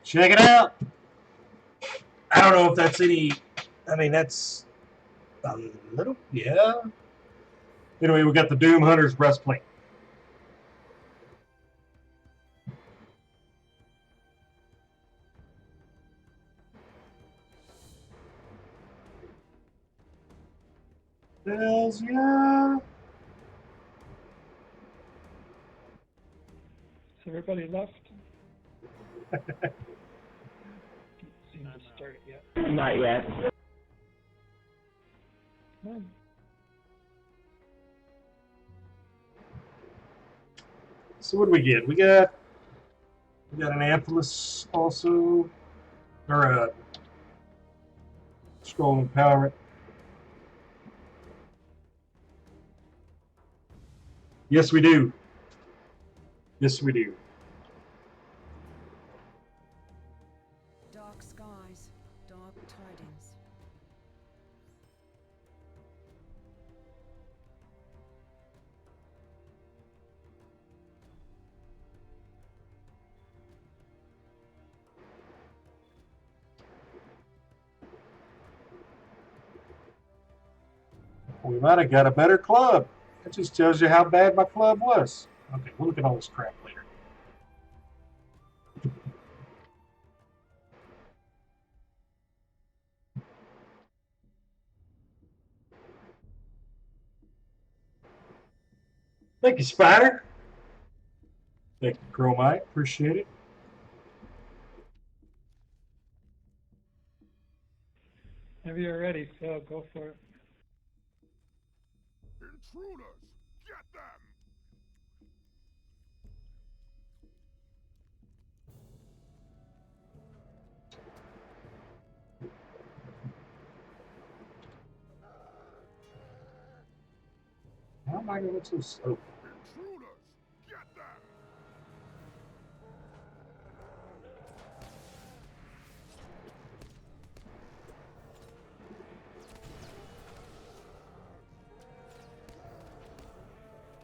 Check it out. I don't know if that's any. I mean, that's a little. Yeah. Anyway, we got the Doom Hunter's breastplate. Hells yeah. So everybody left. Seem to start it yet. Not yet. Come on. So what do we get? We got an Amphilis also, or a Scroll Empowerment. Yes, we do. Yes, we do. Dark skies, dark tidings. We might have got a better club. That just tells you how bad my club was. Okay, we'll look at all this crap later. Thank you, Spider. Thank you, Chromite. Appreciate it. Whenever you're ready, Phil, go for it. Intruders! Get them! How am I going to so slow? Intruders! Get them!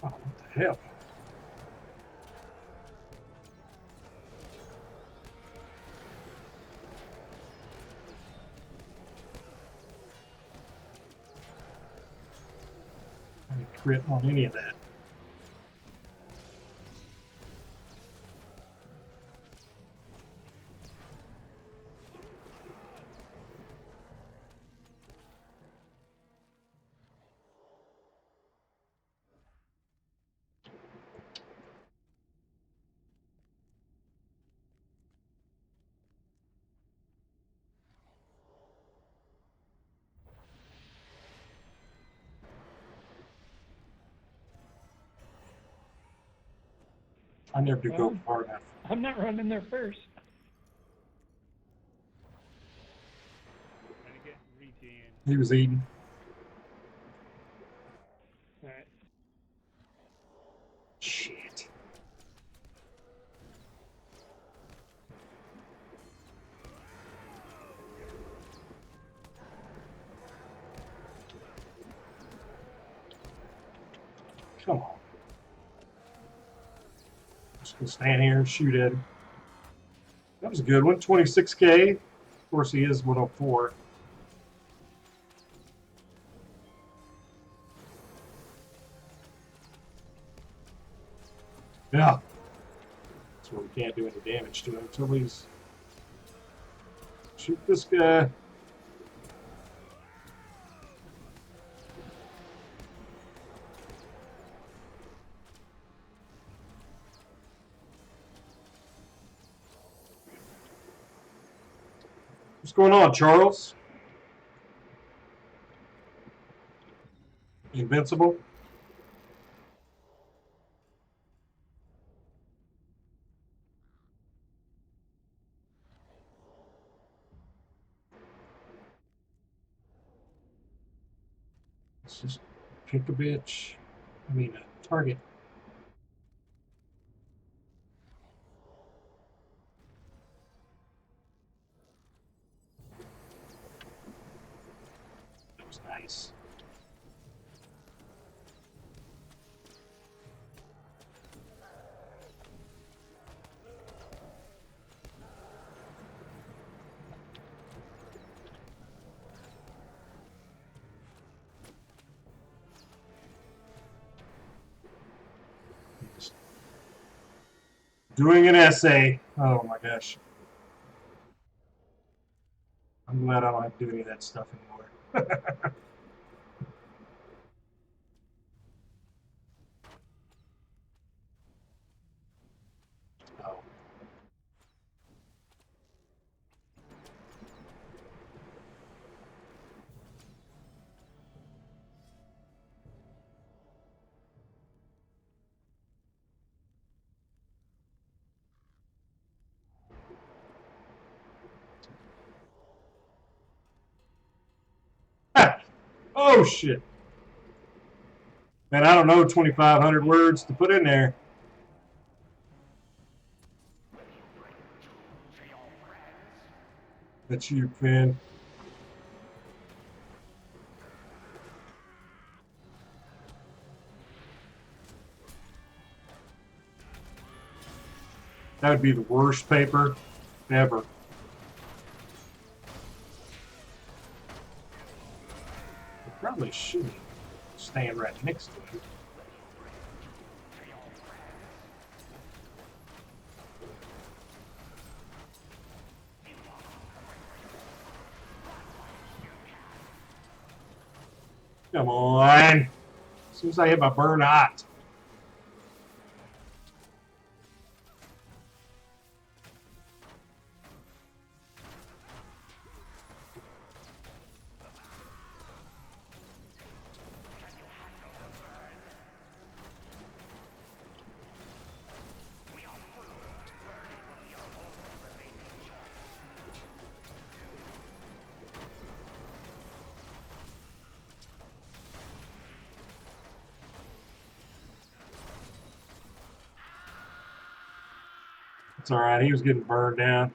Oh, what the hell? I didn't crit on any of that. I never do go far enough. I'm not running there first. Trying to get regen. He was eating. All right. Shit. Come on. Just gonna stand here and shoot at him. That was a good one. 26K. Of course, he is 104. Yeah. That's where we can't do any damage to him until he's... Shoot this guy. What's going on, Charles? Invincible? Let's just pick a bitch. I mean, a target. That was nice. Just doing an essay. Oh my gosh. I'm glad I don't have to do any of that stuff anymore. Oh. Ah! Oh shit. Man, I don't know 2,500 words to put in there. That's you, Finn. That would be the worst paper ever. I probably shouldn't stand right next to him. Come on. As soon as I hit my burn hot. It's all right. He was getting burned down.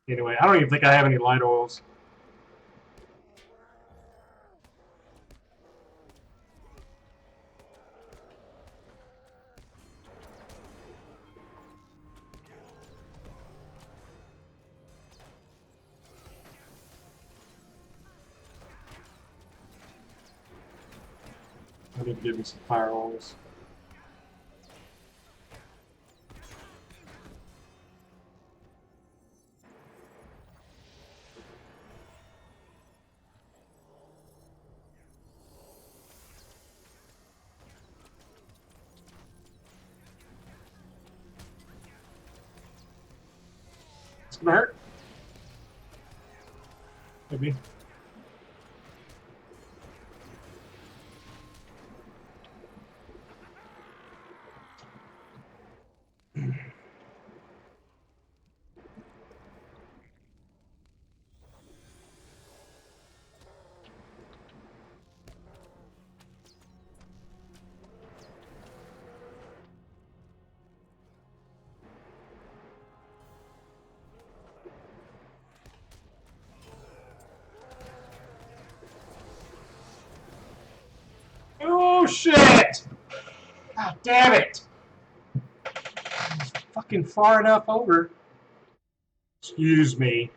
Anyway, I don't even think I have any light oils. I need to give me some fire oils. It's gonna hurt. Maybe. Oh shit! God damn it! It's fucking far enough over. Excuse me.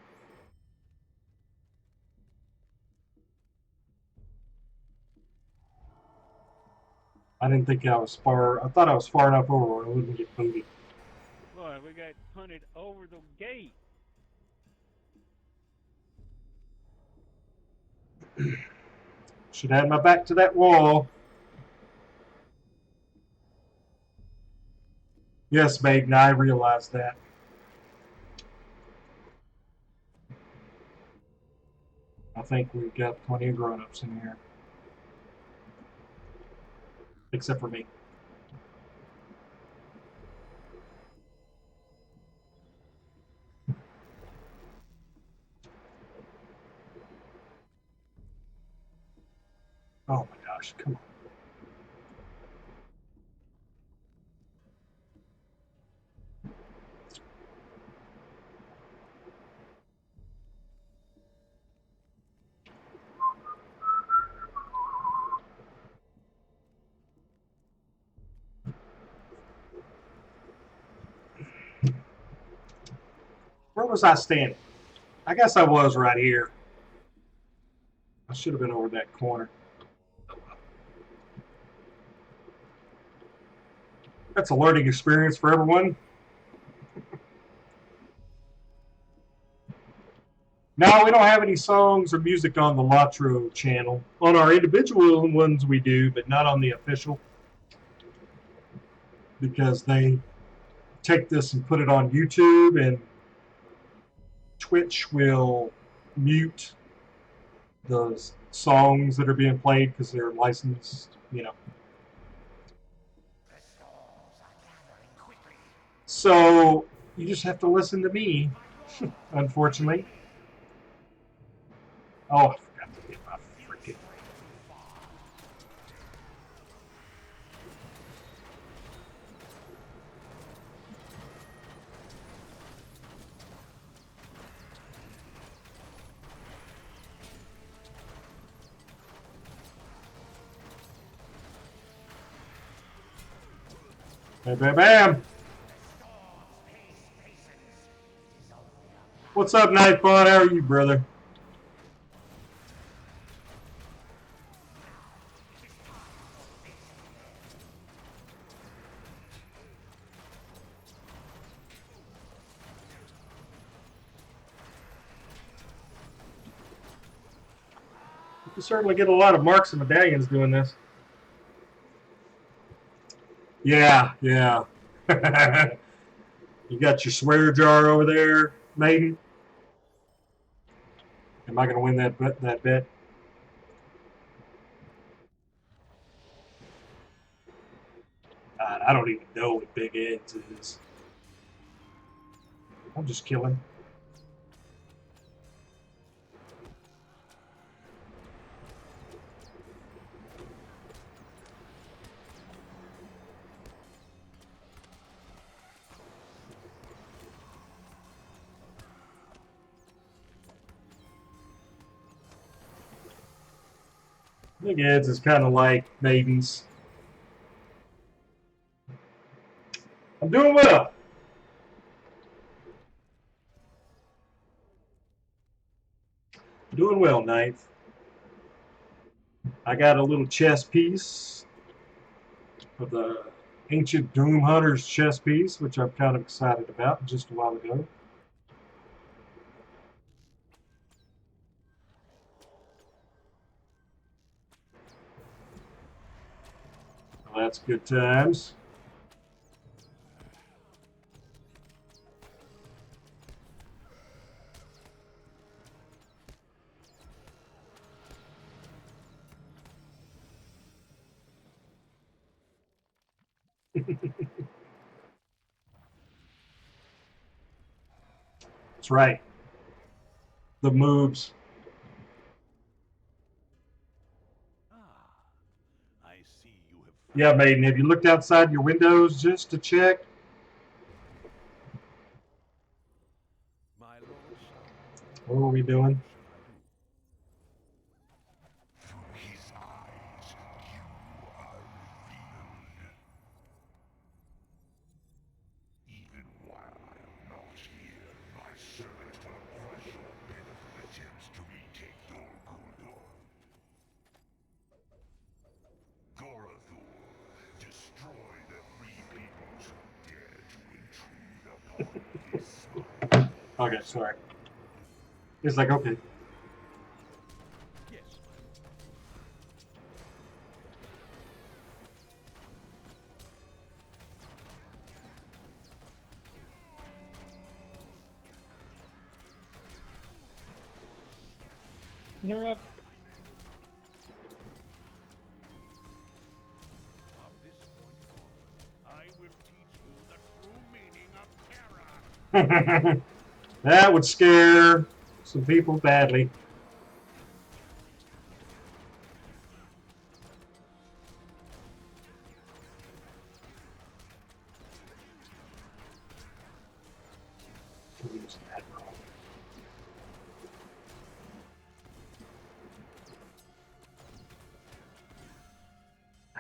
I didn't think I was far. I thought I was far enough over where I wouldn't get booted. Boy, we got punted over the gate. Should add my back to that wall. Yes, Megan, I realize that. I think we've got plenty of grown-ups in here. Except for me. Oh my gosh, come on. Where was I standing? I guess I was right here. I should have been over that corner. That's a learning experience for everyone. Now, we don't have any songs or music on the LOTRO channel. On our individual ones we do, but not on the official. Because they take this and put it on YouTube, and Twitch will mute the songs that are being played because they're licensed, you know. So you just have to listen to me, unfortunately. Oh, I forgot to get my freaking. Bam, bam, bam. What's up, Nightbot? How are you, brother? You can certainly get a lot of marks and medallions doing this. Yeah, yeah. You got your swear jar over there, Maiden. Am I going to win that bet? God, I don't even know what Big Ed's is. I'm just killing. Big Ed's is kind of like Maiden's. I'm doing well. Doing well, Ninth. I got a little chess piece of the Ancient Doom Hunters chess piece, which I'm kind of excited about just a while ago. Well, that's good times. That's right. The moves. I see you have. Yeah, Maiden, have you looked outside your windows just to check? My lord son. What are we doing? Through his eyes, you are revealed. Even while I am not here, my servant will crush your pitiful attempts to retake Dol Guldur. Gorathor Okay, sorry. He's like, okay. Yes. Interrupt. From this point forward, I will teach you the true meaning of terror. That would scare some people badly.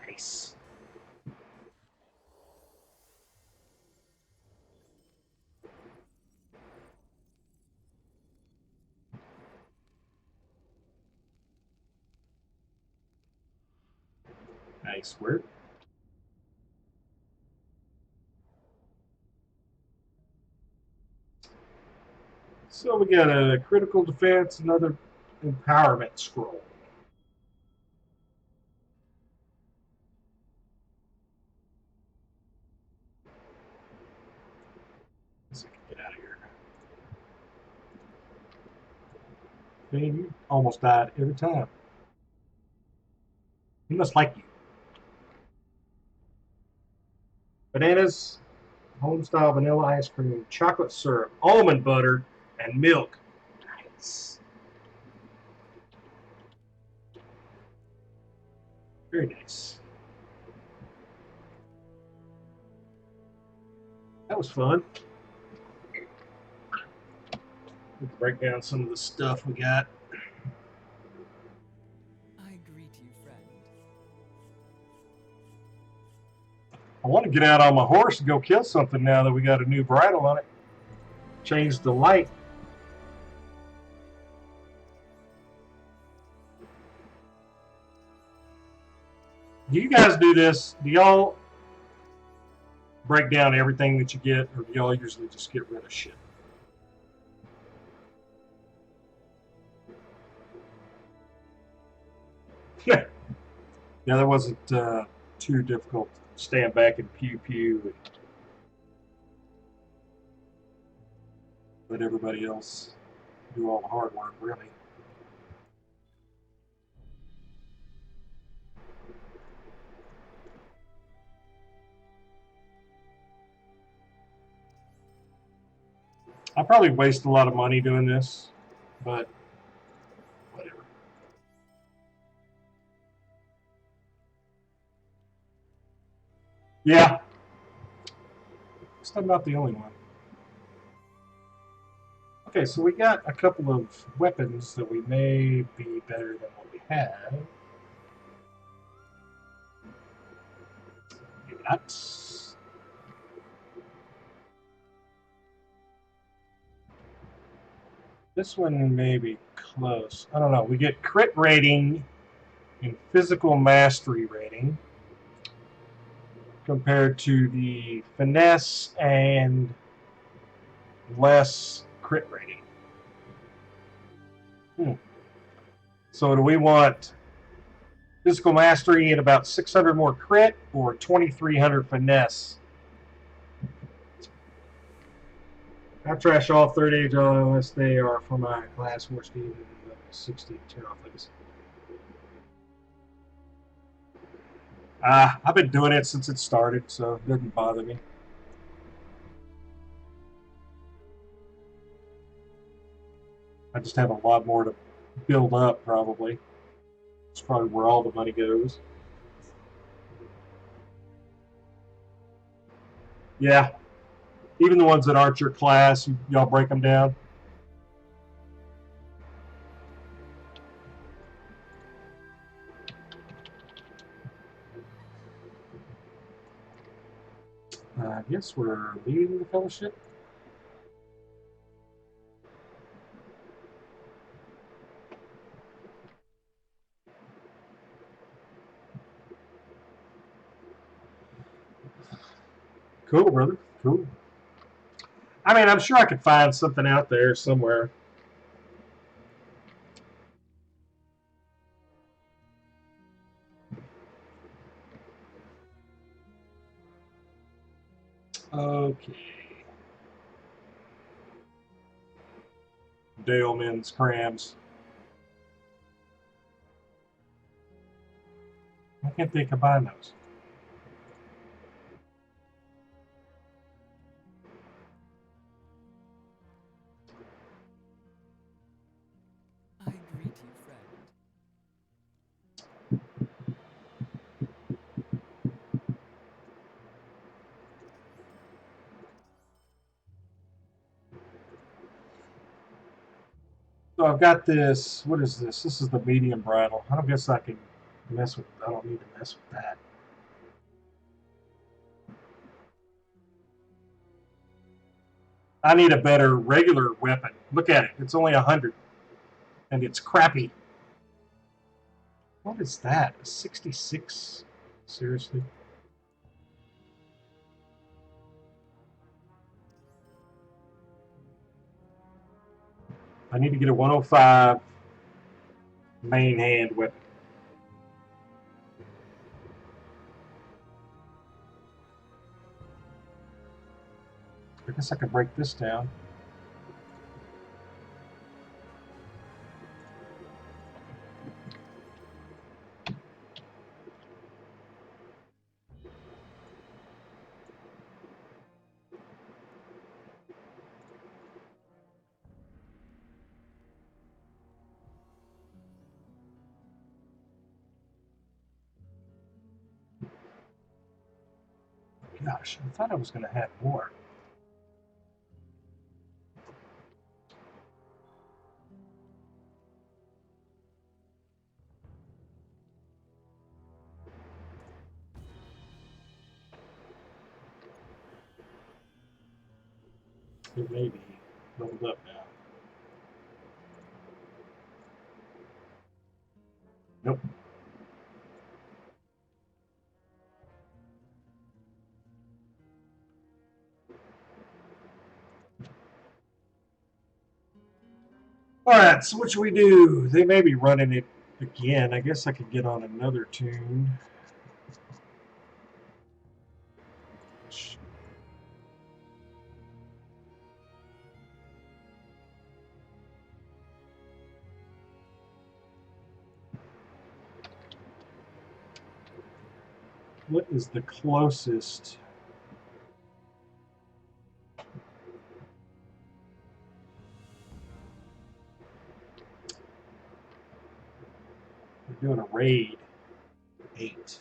Nice. Nice work. So we got a critical defense, another empowerment scroll. Let's see if we can get out of here. Man, you almost died every time. He must like you. Bananas, home-style vanilla ice cream, chocolate syrup, almond butter, and milk. Nice. Very nice. That was fun. Let's break down some of the stuff we got. I greet you, friend. I want to get out on my horse and go kill something now that we got a new bridle on it. Change the light. Do you guys do this? Do y'all break down everything that you get, or do y'all usually just get rid of shit? Yeah, that wasn't too difficult. Stand back and pew pew and let everybody else do all the hard work, really. I probably waste a lot of money doing this, but whatever. Yeah. At least I'm not the only one. Okay, so we got a couple of weapons that we may be better than what we have. Maybe not. This one may be close. I don't know. We get crit rating and physical mastery rating compared to the finesse and less crit rating. So do we want physical mastery and about 600 more crit or 2300 finesse? I trash all third age unless they are for my class 4 speed and 60 turn off legacy. I've been doing it since it started, so it doesn't bother me. I just have a lot more to build up, probably. It's probably where all the money goes. Yeah. Even the ones that aren't your class, y'all break them down. I guess we're leaving the fellowship. Cool, brother. Cool. I mean, I'm sure I could find something out there somewhere. Okay. Daleman's crams. I can't think of buying those. I greet you, friend. So I've got this. What is this? This is the medium bridle. I don't guess I can mess with. I don't need to mess with that. I need a better regular weapon. Look at it. It's only 100, and it's crappy. What is that? A 66? Seriously? I need to get a 105 main hand weapon. I guess I could break this down. Gosh, I thought I was going to have more. It may be leveled up now. Nope. All right, so what should we do? They may be running it again. I guess I could get on another tune. What is the closest? We're doing a raid 8.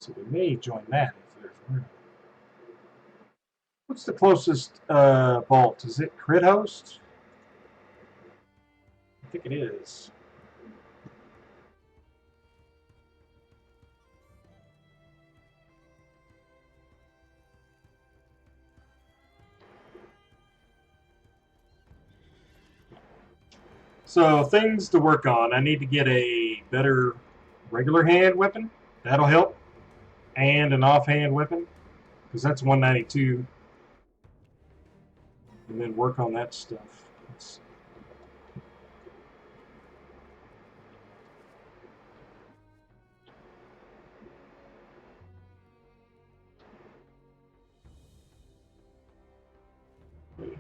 So we may join that if there's room. What's the closest vault? Is it Crit Host? I think it is. So things to work on. I need to get a better regular hand weapon. That'll help. And an offhand weapon. Because that's 192. And then work on that stuff. Let's see.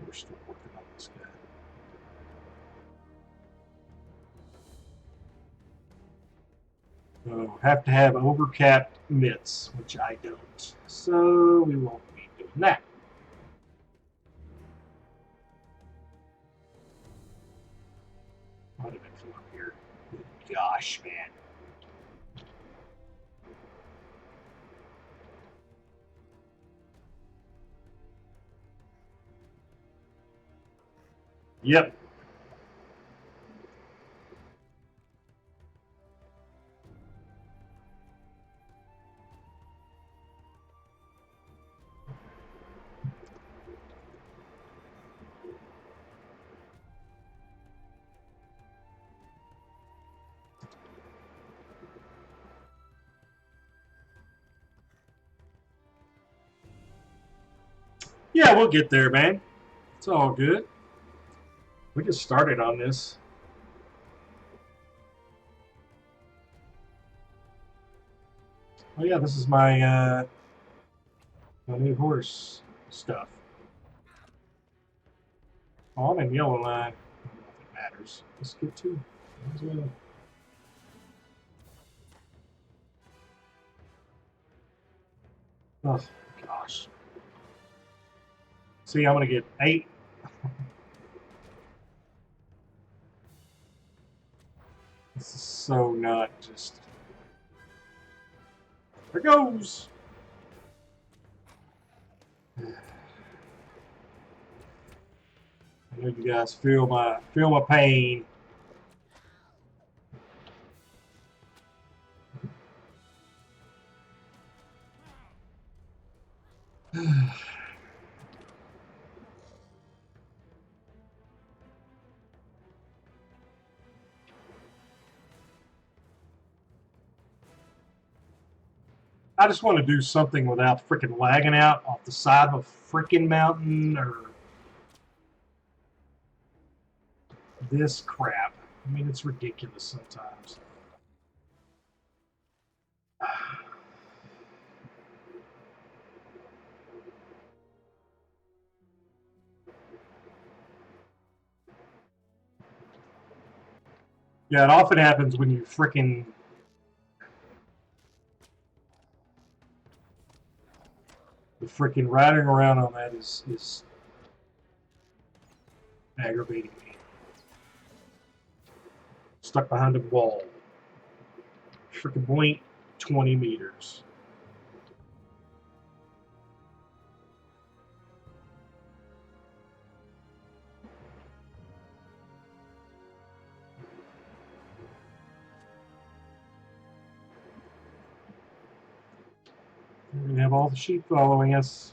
We're still working on this guy. So have to have overcapped mitts, which I don't. So we won't be doing that. Might have been from up here. Good gosh, man. Yep. Yeah, we'll get there, man. It's all good. We just started on this. Oh yeah, this is my my new horse stuff. Oh, I'm in yellow line. I don't know if it matters. Let's get to it. As well. Oh gosh. See, I'm gonna get 8. This is so not just. There goes. I know you guys feel my pain. I just want to do something without freaking lagging out off the side of a freaking mountain or this crap. I mean, it's ridiculous sometimes. Yeah, it often happens when you freaking the freaking riding around on that is aggravating me. Stuck behind a wall. Freaking blink 20 meters. We're going to have all the sheep following us.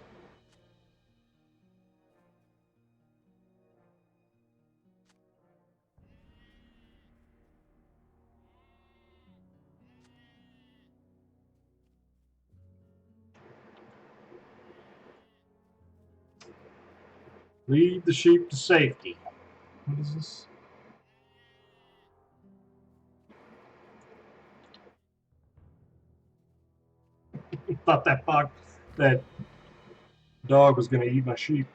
Lead the sheep to safety. What is this? Thought that dog was going to eat my sheep.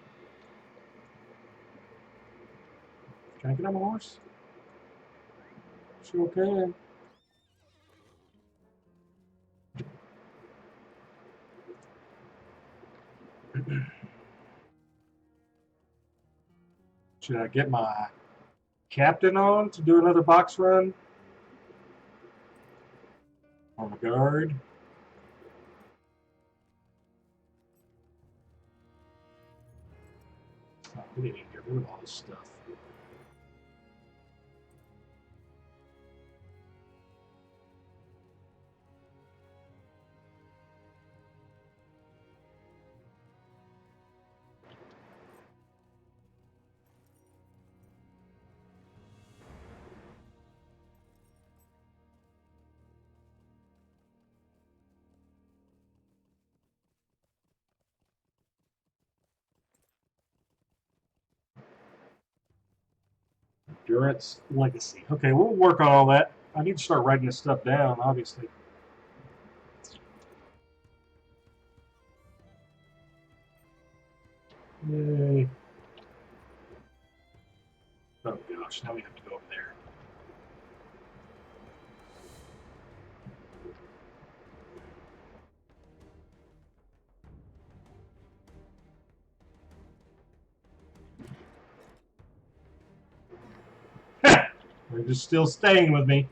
Can I get on my horse? Sure can. Should I get my captain on to do another box run? On the guard? Oh, we need to get rid of all this stuff. Endurance Legacy. Okay, we'll work on all that. I need to start writing this stuff down, obviously. Yay. Oh gosh, now we have to go over there. They're just still staying with me.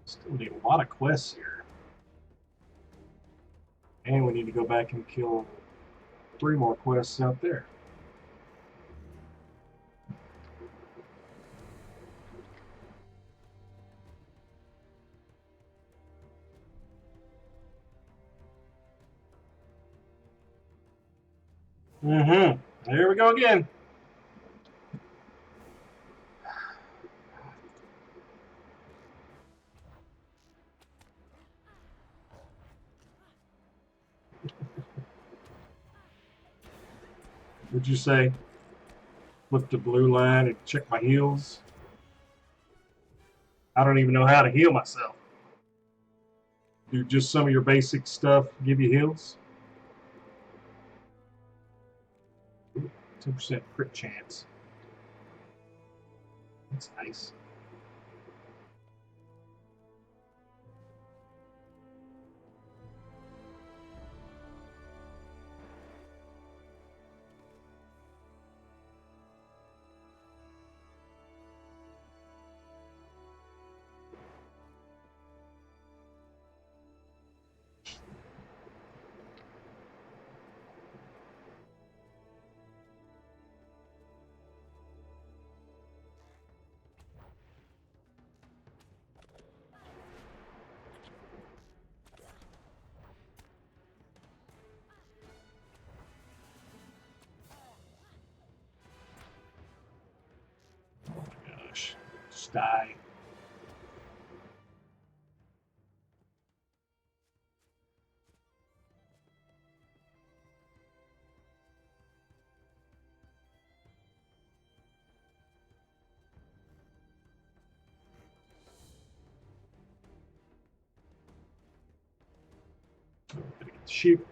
Still need a lot of quests here. And we need to go back and kill 3 more quests out there. Mm-hmm. There we go again. Would you say? Flip the blue line and check my heals. I don't even know how to heal myself. Do just some of your basic stuff give you heals? 10% crit chance. That's nice. Oh my gosh. Just die. Gotta get the sheep.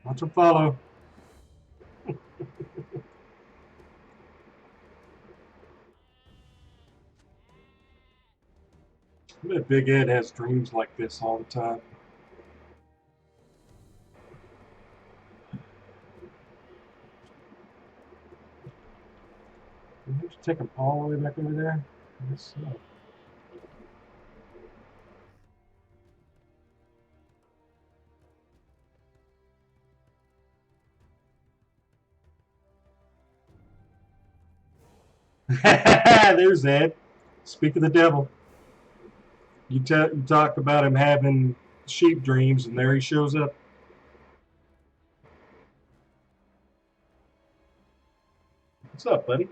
Watch them follow. I bet Big Ed has dreams like this all the time. Did you have to take them all the way back over there? I guess so. There's Ed. Speak of the devil. You talk about him having sheep dreams, and there he shows up. What's up, buddy?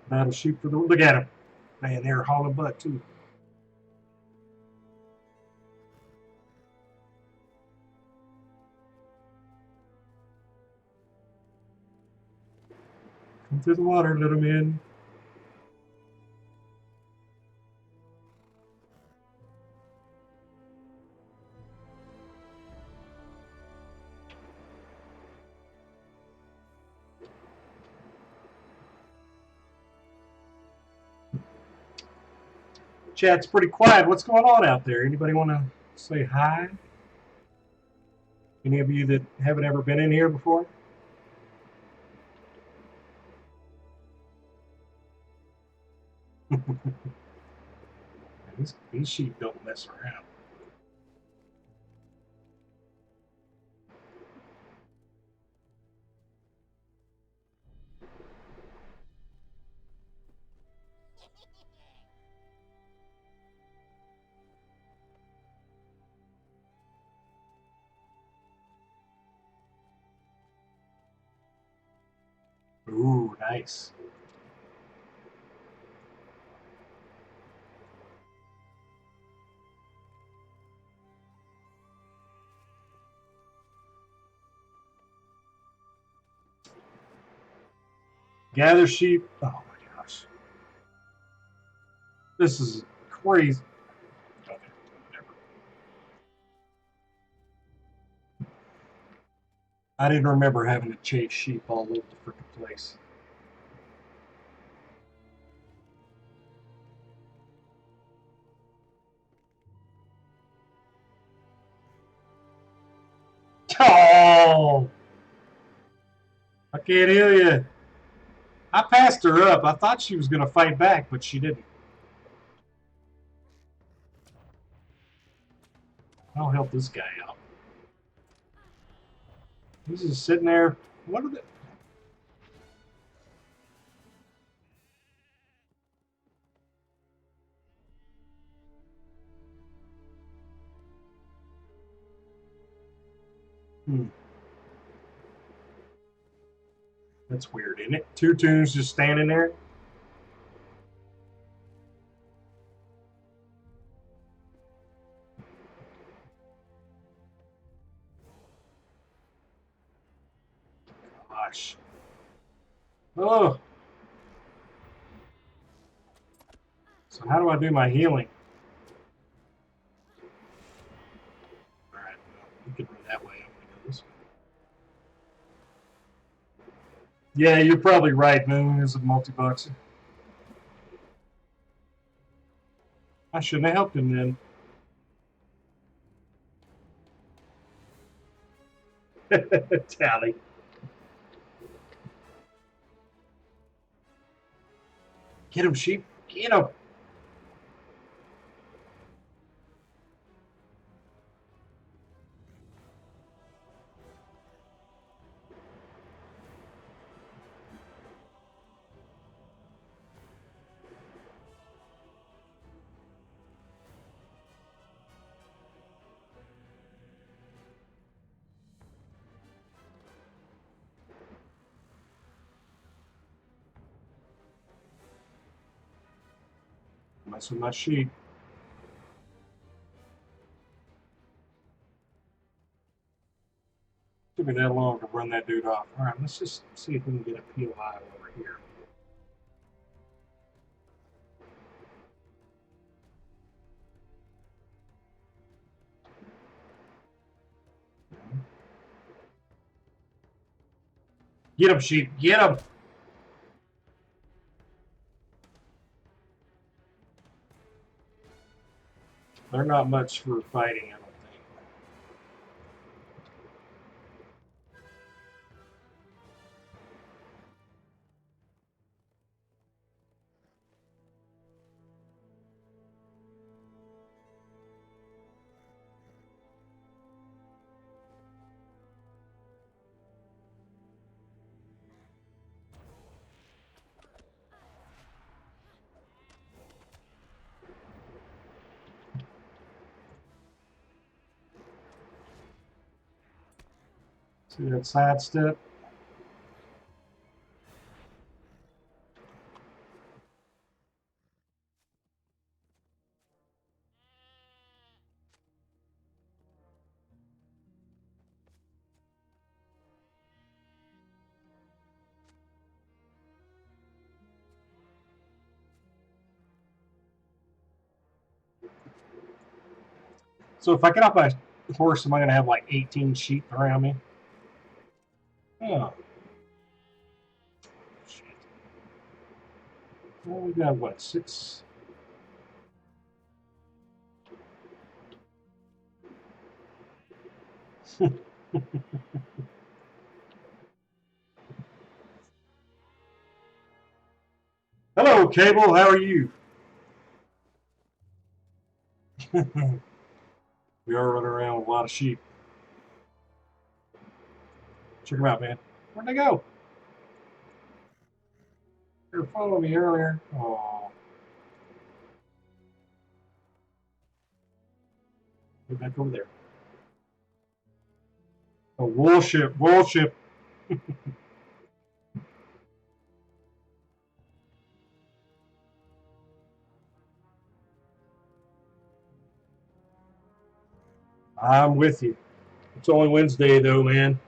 Battle sheep for the look at him. Man, they're hauling butt too. Come through the water, let him in. Chat's pretty quiet. What's going on out there? Anybody want to say hi? Any of you that haven't ever been in here before? These sheep don't mess around. Ooh, nice. Gather sheep. Oh my gosh. This is crazy. Okay, whatever. I didn't remember having to chase sheep all over the freaking place. Oh! I can't hear you. I passed her up. I thought she was going to fight back, but she didn't. I'll help this guy out. He's just sitting there. What are they? That's weird, isn't it? Two tunes just standing there. Gosh. Oh. So how do I do my healing? All right, well, we can run that way. I'm gonna go this way. Yeah, you're probably right, Moon is a multi-boxer. I shouldn't have helped him then. Tally. Get him, sheep. Get him. Mess with my sheep. Took me that long to run that dude off. All right, let's just see if we can get a POI over here. Get him, sheep. Get him. They're not much for fighting, I don't think. See that sidestep? So if I get off my horse, am I going to have like 18 sheep around me? Oh. Shit. Well, we got what, 6? Hello, Cable. How are you? We are running around with a lot of sheep. Check them out, man. Where'd they go? They were following me earlier. Oh. Get back over there. Oh, wool ship, wool ship. I'm with you. It's only Wednesday, though, man.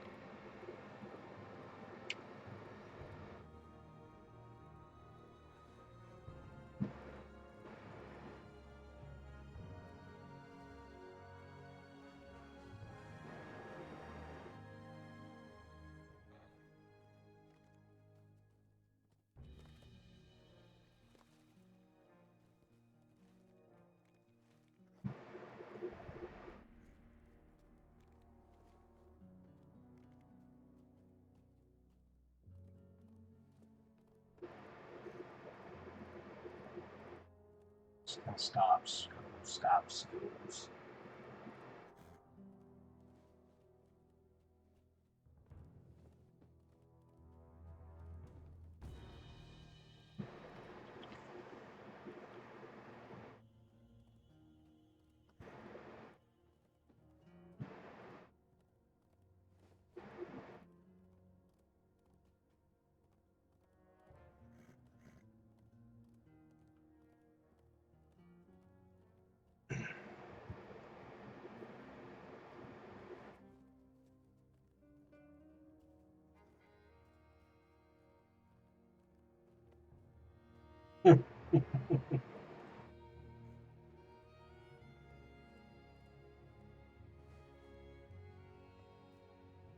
Just kind of stops, goes.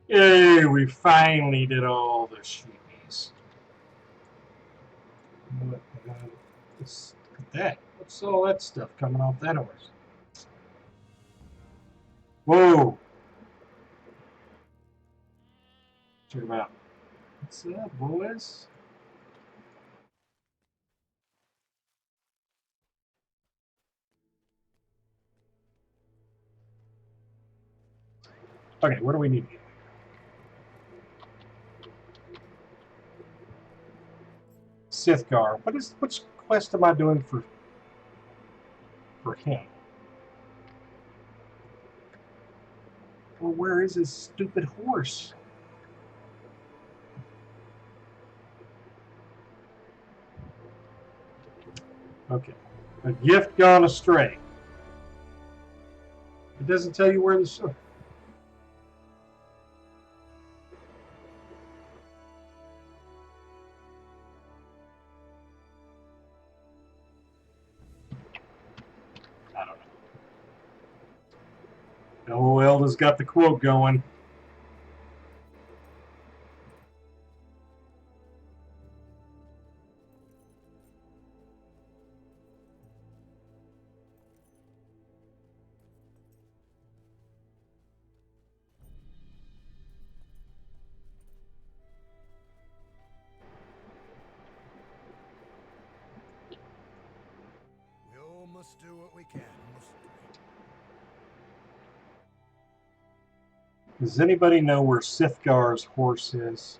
Yay, we finally did all the streamies. Look at that. What's all that stuff coming off that horse? Whoa! Check him out. What's up, boys? Okay, what do we need to get? Sithgar. Which quest am I doing for him? Well, where is his stupid horse? Okay. A gift gone astray. It doesn't tell you where the... I don't know. LOL has got the quote going. We all must do what we can, mustn't we? Does anybody know where Sithgar's horse is?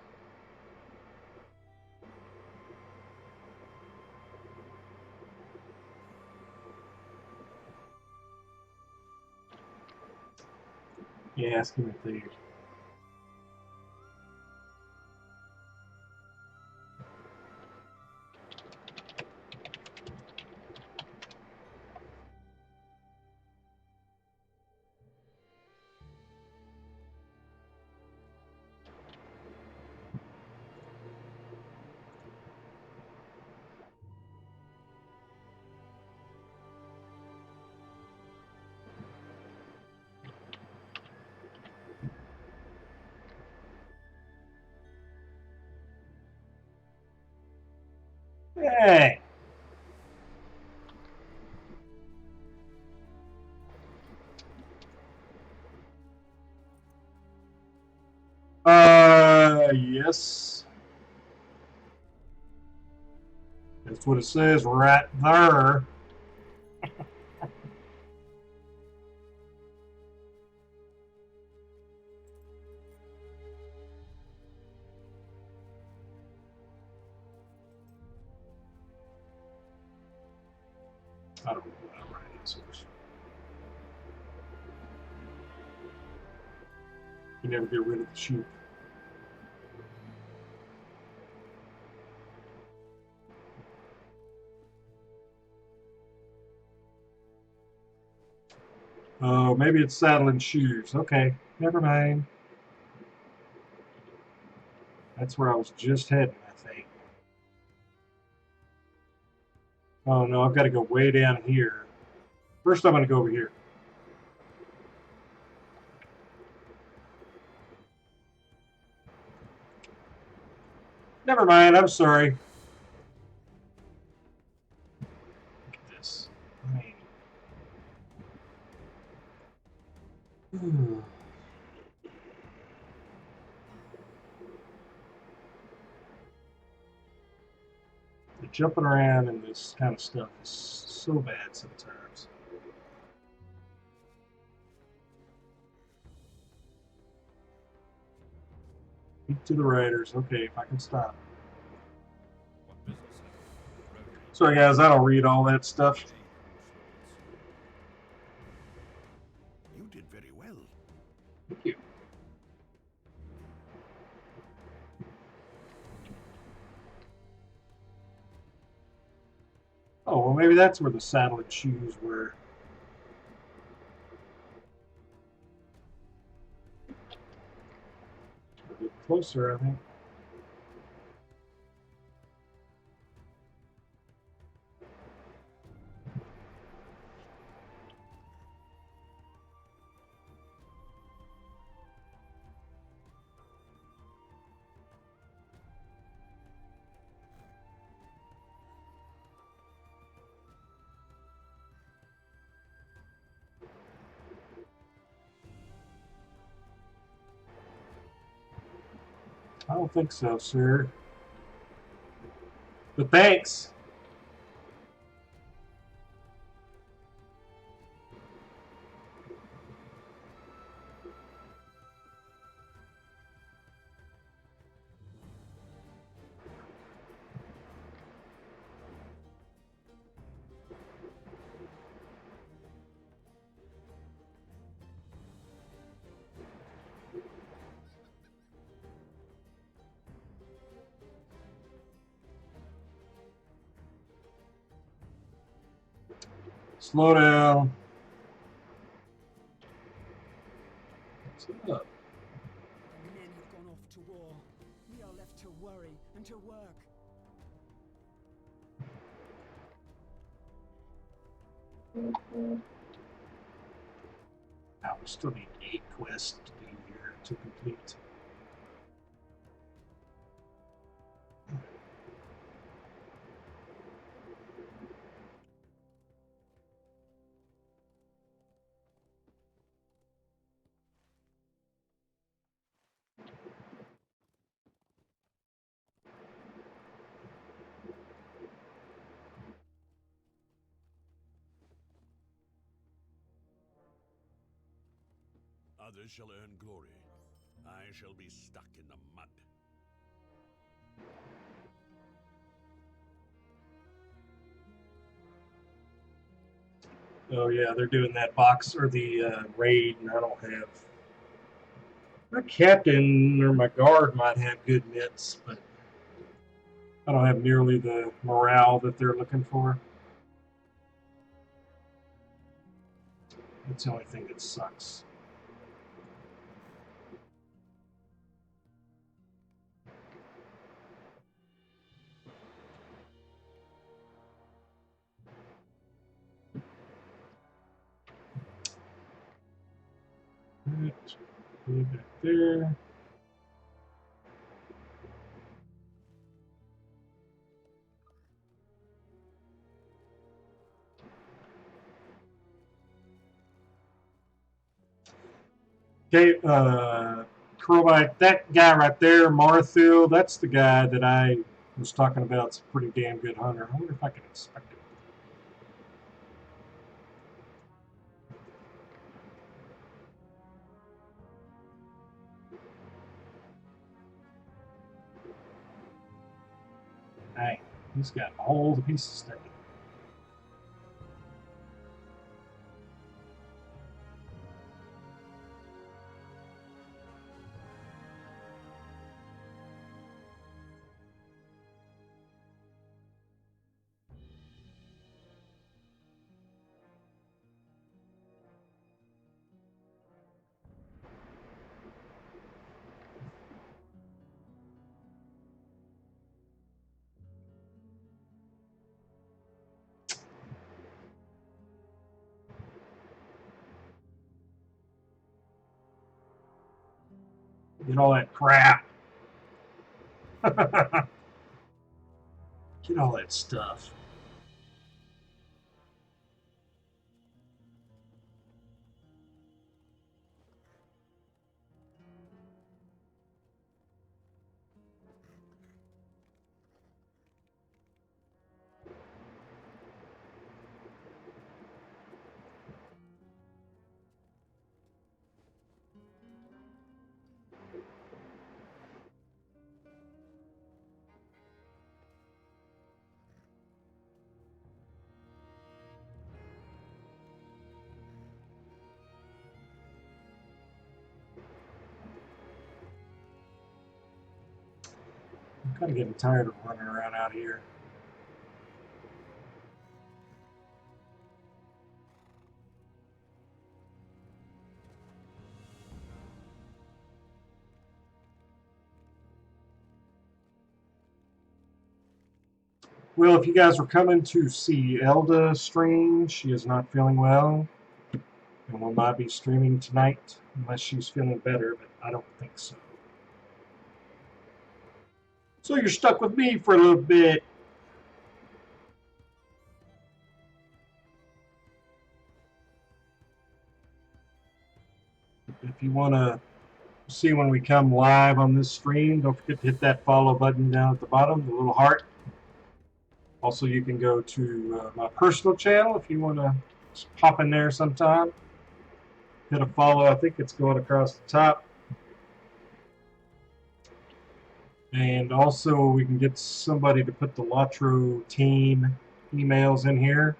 Yeah, ask him if they... Hey! Yes. That's what it says right there. I don't know how to write this horse. You never get rid of the sheep. Oh, maybe it's saddle and shoes. Okay, never mind. That's where I was just heading, I think. Oh no, I've got to go way down here. First, I'm going to go over here. Never mind, I'm sorry. Look at this. The jumping around and this kind of stuff is so bad sometimes. Speak to the writers. Okay, if I can stop. Sorry, guys, I don't read all that stuff. You did very well. Thank you. Oh, well, maybe that's where the saddle and shoes were. A bit closer, I think. I don't think so, sir. But thanks. Slow down. What's up? The men have gone off to war. We are left to worry and to work. Now we still need 8 quests to do here to complete. Others shall earn glory. I shall be stuck in the mud. Oh yeah, they're doing that box or the raid, and I don't have. My captain or my guard might have good mitts, but I don't have nearly the morale that they're looking for. That's the only thing that sucks. Right, way back there. Okay, Crowbite, that guy right there, Marthil, that's the guy that I was talking about. It's a pretty damn good hunter. I wonder if I can inspect him. Dang, he's got all the pieces there. Get all that crap. Get all that stuff. Kind of getting tired of running around out here. Well, if you guys were coming to see Elda stream, she is not feeling well and will not be streaming tonight unless she's feeling better, but I don't think so. So you're stuck with me for a little bit. If you want to see when we come live on this stream, don't forget to hit that follow button down at the bottom, the little heart. Also, you can go to my personal channel if you want to just pop in there sometime. Hit a follow. I think it's going across the top. And also, we can get somebody to put the LOTRO team emails in here,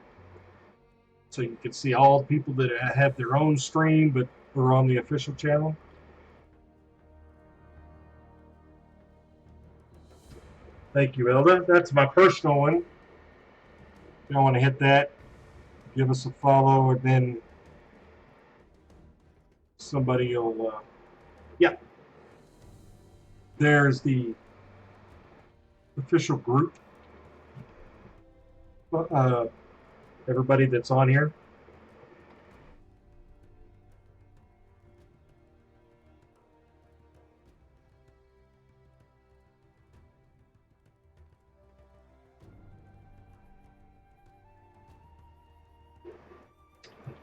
so you can see all the people that have their own stream but are on the official channel. Thank you, Elda. That's my personal one. If you don't want to hit that, give us a follow, and then somebody will, yeah. There's the official group. Everybody that's on here.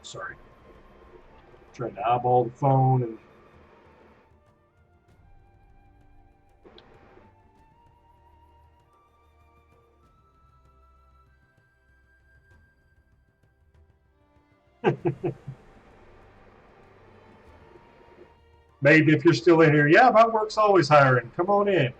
Sorry. Trying to eyeball the phone and maybe if you're still in here, yeah, my work's always hiring. Come on in.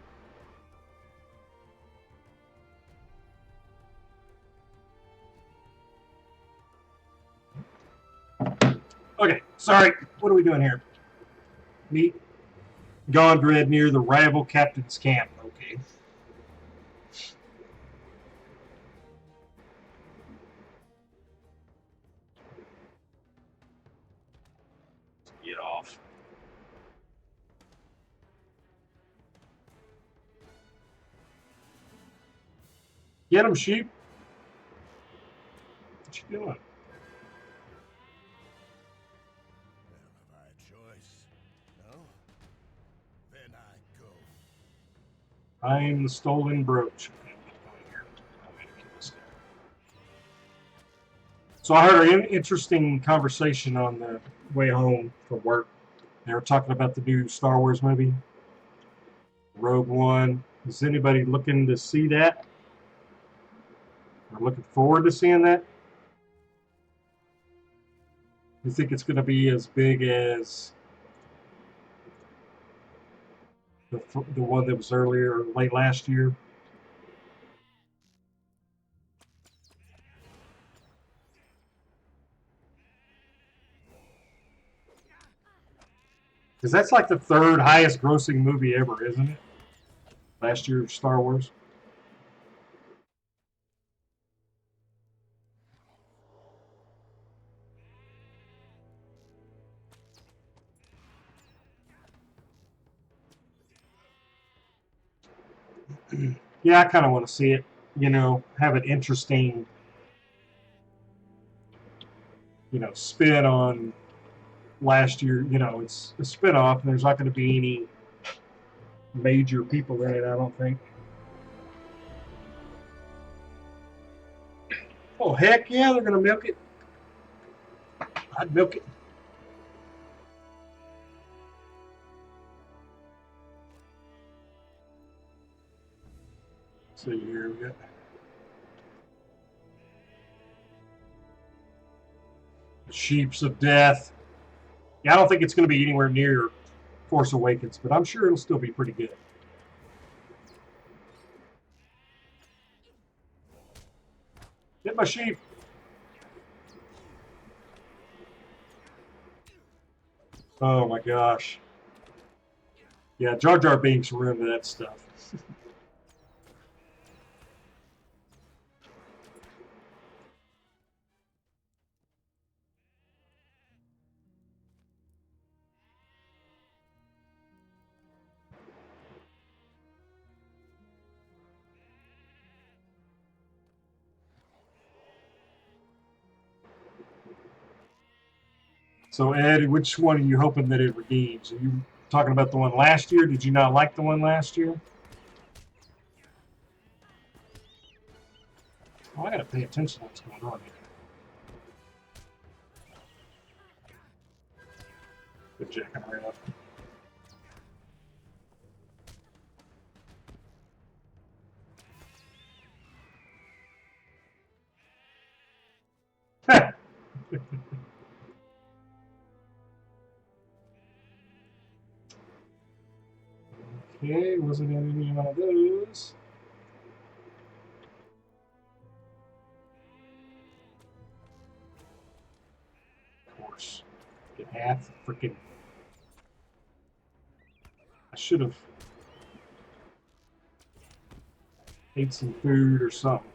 Okay, sorry. What are we doing here? Meet Gondred near the rival captain's camp. Okay. Get off. Get him, sheep. What you doing? Well, have I a choice? No? Then I go. I am the stolen brooch. So I heard an interesting conversation on the way home from work. They were talking about the new Star Wars movie, Rogue One. Is anybody looking to see that? Or looking forward to seeing that? You think it's going to be as big as the one that was earlier, late last year? Because that's like the third highest grossing movie ever, isn't it? Last year's Star Wars. Yeah, I kind of want to see it, you know, have an interesting, you know, spin on last year. You know, it's a spin-off, and there's not going to be any major people in it, I don't think. Oh, heck yeah, they're going to milk it. I'd milk it. Let's see here, we got the Sheeps of Death. Yeah, I don't think it's going to be anywhere near Force Awakens, but I'm sure it'll still be pretty good. Get my sheep. Oh my gosh. Yeah, Jar Jar Binks ruined that stuff. So Ed, which one are you hoping that it redeems? Are you talking about the one last year? Did you not like the one last year? Oh, I gotta pay attention to what's going on here. Good jacking around. Okay, wasn't in any one of those. Of course. Get half the freaking. I should have ate some food or something.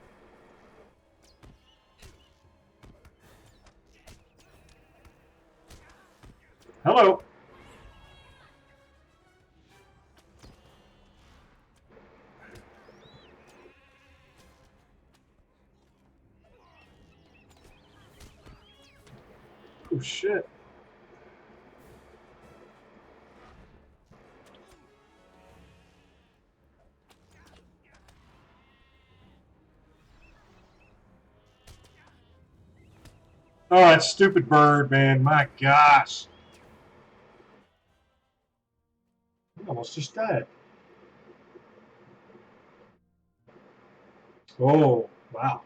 Hello. Oh shit. Oh, that stupid bird, man. My gosh. I almost just died. Oh, wow.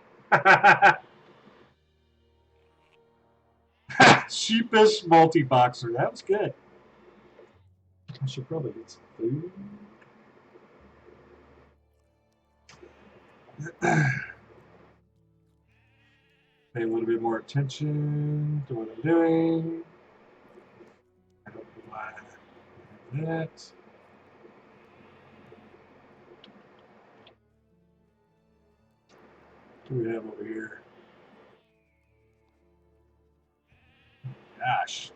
Sheepish multi-boxer. That was good. I should probably get some food. Pay a little bit more attention to what I'm doing. I don't know why I have that. What do we have over here? Gosh.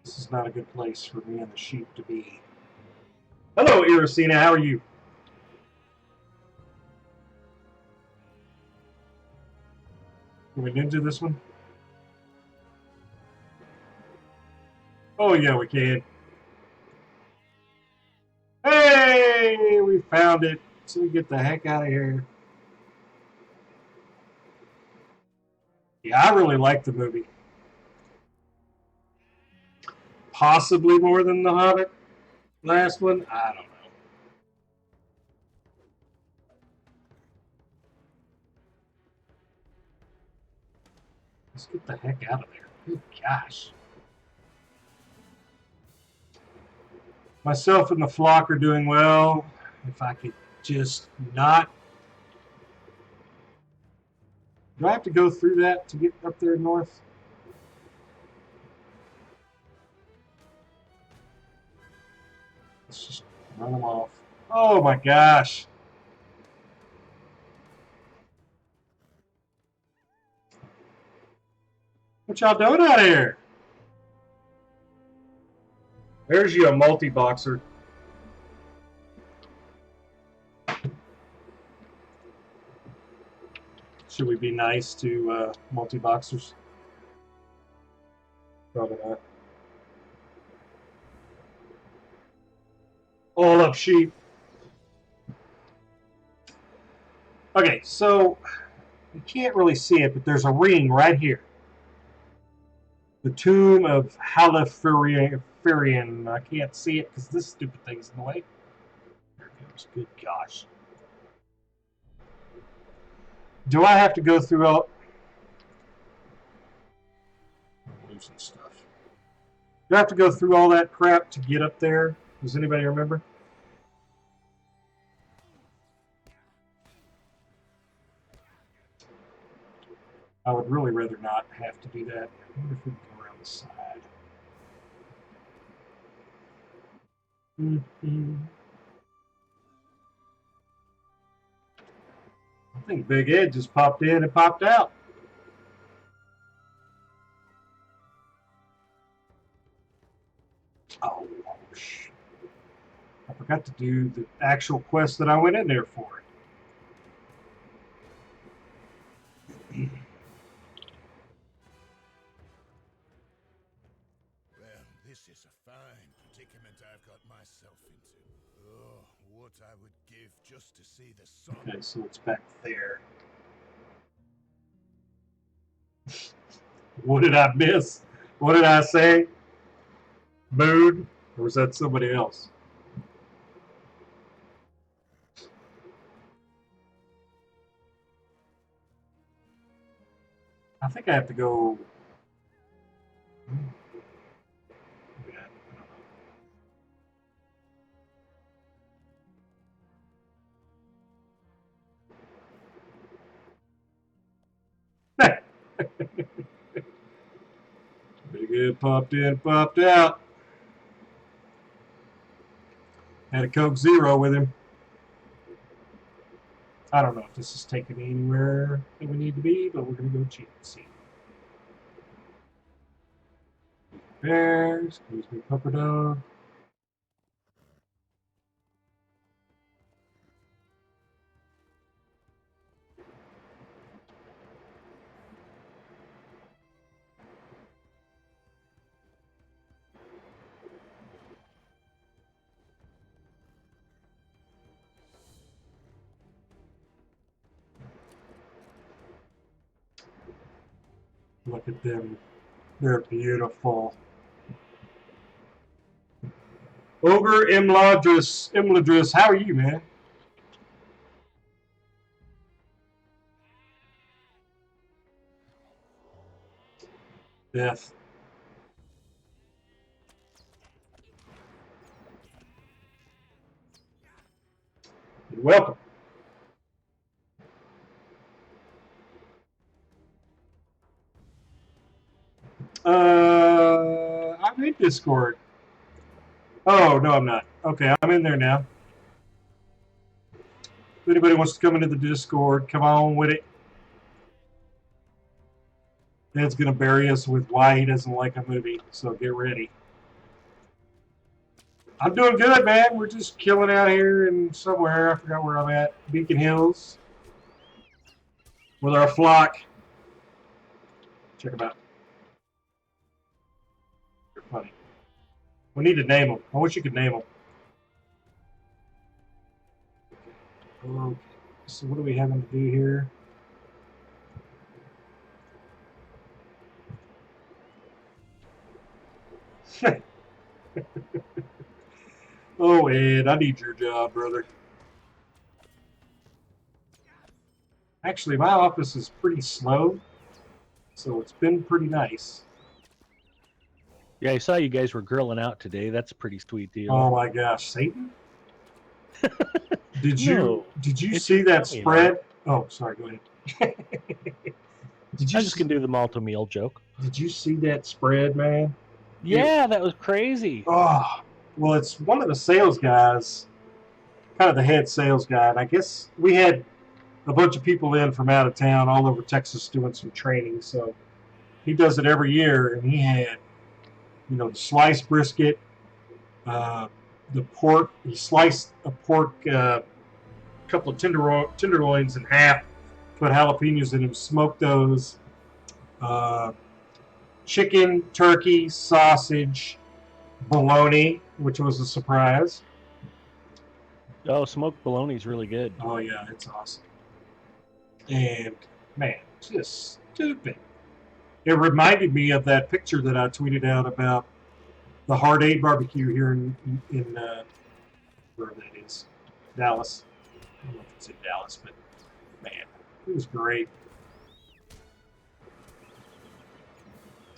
This is not a good place for me and the sheep to be. Hello, Iracina. How are you? Can we ninja this one? Oh, yeah, we can. Hey, we found it. So we get the heck out of here. Yeah, I really like the movie. Possibly more than The Hobbit. Last one? I don't know. Let's get the heck out of there. Good gosh. Myself and the flock are doing well. If I could just not. Do I have to go through that to get up there north? Let's just run them off. Oh my gosh. What y'all doing out here? There's you, a multi-boxer. Should we be nice to multi-boxers? Probably not. All up sheep. Okay, so you can't really see it, but there's a ring right here. The tomb of Halifarin. I can't see it because this stupid thing's in the way. There it goes. Good gosh. Do I have to go through all... I'm losing stuff. Do I have to go through all that crap to get up there? Does anybody remember? I would really rather not have to do that. I wonder if we can go around the side. I think Big Ed just popped in and popped out. Oh, shit. I forgot to do the actual quest that I went in there for. just to see the sun. Okay, so it's back there. What did I miss? What did I say? Mood? Or was that somebody else? I think I have to go. Yeah, I don't know. Pretty good. Popped in, popped out. Had a Coke Zero with him. I don't know if this is taking me anywhere that we need to be, but we're going to go check and see. Bear, excuse me, Pupper Dog. Look at them. They're beautiful. Ogre Imladris, how are you, man? Death. You're welcome. I'm in Discord. Oh, no, I'm not. Okay, I'm in there now. If anybody wants to come into the Discord, come on with it. Ed's going to bury us with why he doesn't like a movie, so get ready. I'm doing good, man. We're just killing out here in somewhere. I forgot where I'm at. Beacon Hills. With our flock. Check them out. They're funny. We need to name them. I wish you could name them. Okay. So what are we having to do here? Oh, Ed, I need your job, brother. Actually, my office is pretty slow, so it's been pretty nice. Yeah, I saw you guys were grilling out today. That's a pretty sweet deal. Oh my gosh, Satan! Did No, you it's see that yummy, spread? man. Oh, sorry. Go ahead. Did I you was just gonna do the Malta meal joke. Did you see that spread, man? Yeah, that was crazy. Oh, well, it's one of the sales guys, kind of the head sales guy, and I guess we had a bunch of people in from out of town, all over Texas, doing some training. So he does it every year, and he had, the sliced brisket, the pork. He sliced a pork, couple of tenderloins in half, put jalapenos in them, smoked those. Chicken, turkey, sausage, bologna, which was a surprise. Oh, smoked bologna's really good. Oh yeah, it's awesome. And man, just stupid. It reminded me of that picture that I tweeted out about the Hard Eight barbecue here in wherever that is, Dallas. I don't know if it's in Dallas, but man, it was great.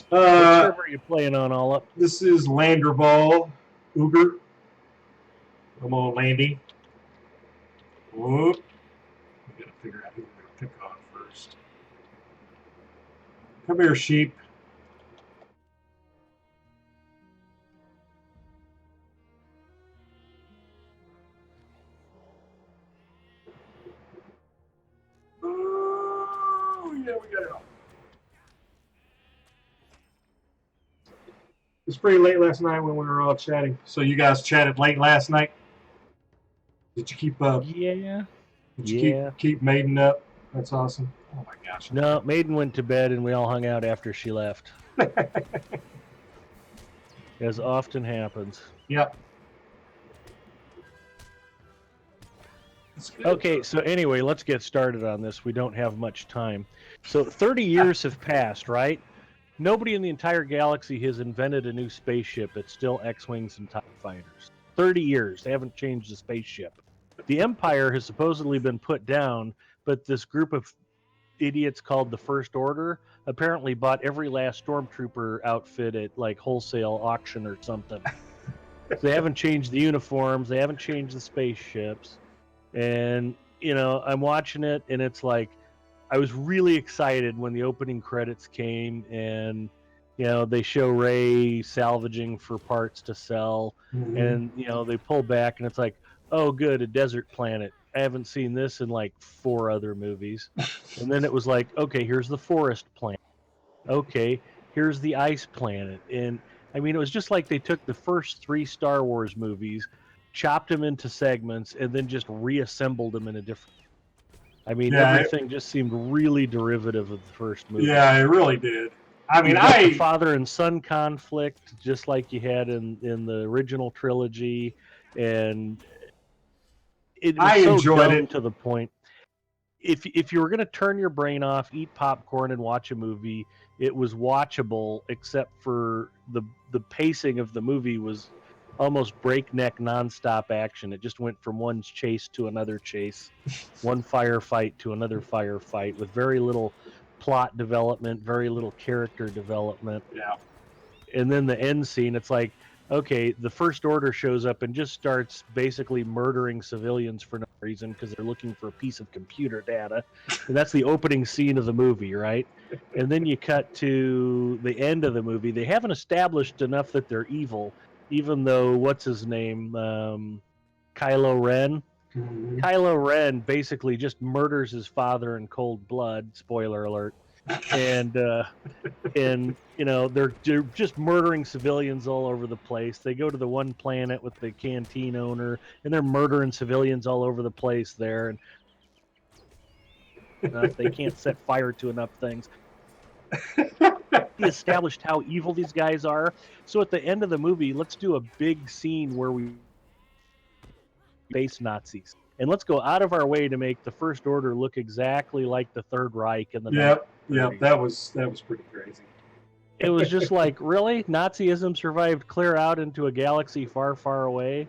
What server are you playing on, all up? This is Landerball, Uber. Come on, Landy. Whoop. We gotta figure out who we're gonna pick on first. Come here, sheep. Oh, yeah, we got it all. It was pretty late last night when we were all chatting. So you guys chatted late last night? Did you keep Yeah. Did you keep Maiden up? That's awesome. Oh my gosh. No, Maiden went to bed and we all hung out after she left. As often happens. Yep. Okay, so anyway, let's get started on this. We don't have much time. So 30 years have passed, right? Nobody in the entire galaxy has invented a new spaceship. It's still X-Wings and TIE fighters. 30 years. They haven't changed the spaceship. The Empire has supposedly been put down, but this group of idiots called the First Order apparently bought every last Stormtrooper outfit at like wholesale auction or something. So they haven't changed the uniforms. They haven't changed the spaceships. And, I'm watching it and it's like, I was really excited when the opening credits came and, they show Ray salvaging for parts to sell. And, they pull back and it's like, oh, good, a desert planet. I haven't seen this in like 4 other movies. And then it was like, okay, here's the forest planet. Okay, here's the ice planet. And I mean, it was just like they took the first 3 Star Wars movies, chopped them into segments, and then just reassembled them in a different. I mean, Yeah, everything just seemed really derivative of the first movie. Yeah, it really did. I mean, You got the father and son conflict, just like you had in the original trilogy, and it was I so enjoyed dumb it. to the point. If you were going to turn your brain off, eat popcorn, and watch a movie, it was watchable, except for the pacing of the movie was almost breakneck, nonstop action. It just went from one chase to another chase, one firefight to another firefight, with very little plot development, very little character development. Yeah. And then the end scene, it's like, okay, the First Order shows up and just starts basically murdering civilians for no reason because they're looking for a piece of computer data. And that's the opening scene of the movie, right? And then you cut to the end of the movie. They haven't established enough that they're evil, even though, what's his name? Kylo Ren. Kylo Ren basically just murders his father in cold blood. Spoiler alert. And they're just murdering civilians all over the place. They go to the one planet with the canteen owner, and they're murdering civilians all over the place there. And they can't set fire to enough things. He established how evil these guys are. So at the end of the movie, let's do a big scene where we face Nazis. And let's go out of our way to make the First Order look exactly like the Third Reich in the 1930s. That was pretty crazy. It was just like, really? Nazism survived clear out into a galaxy far, far away?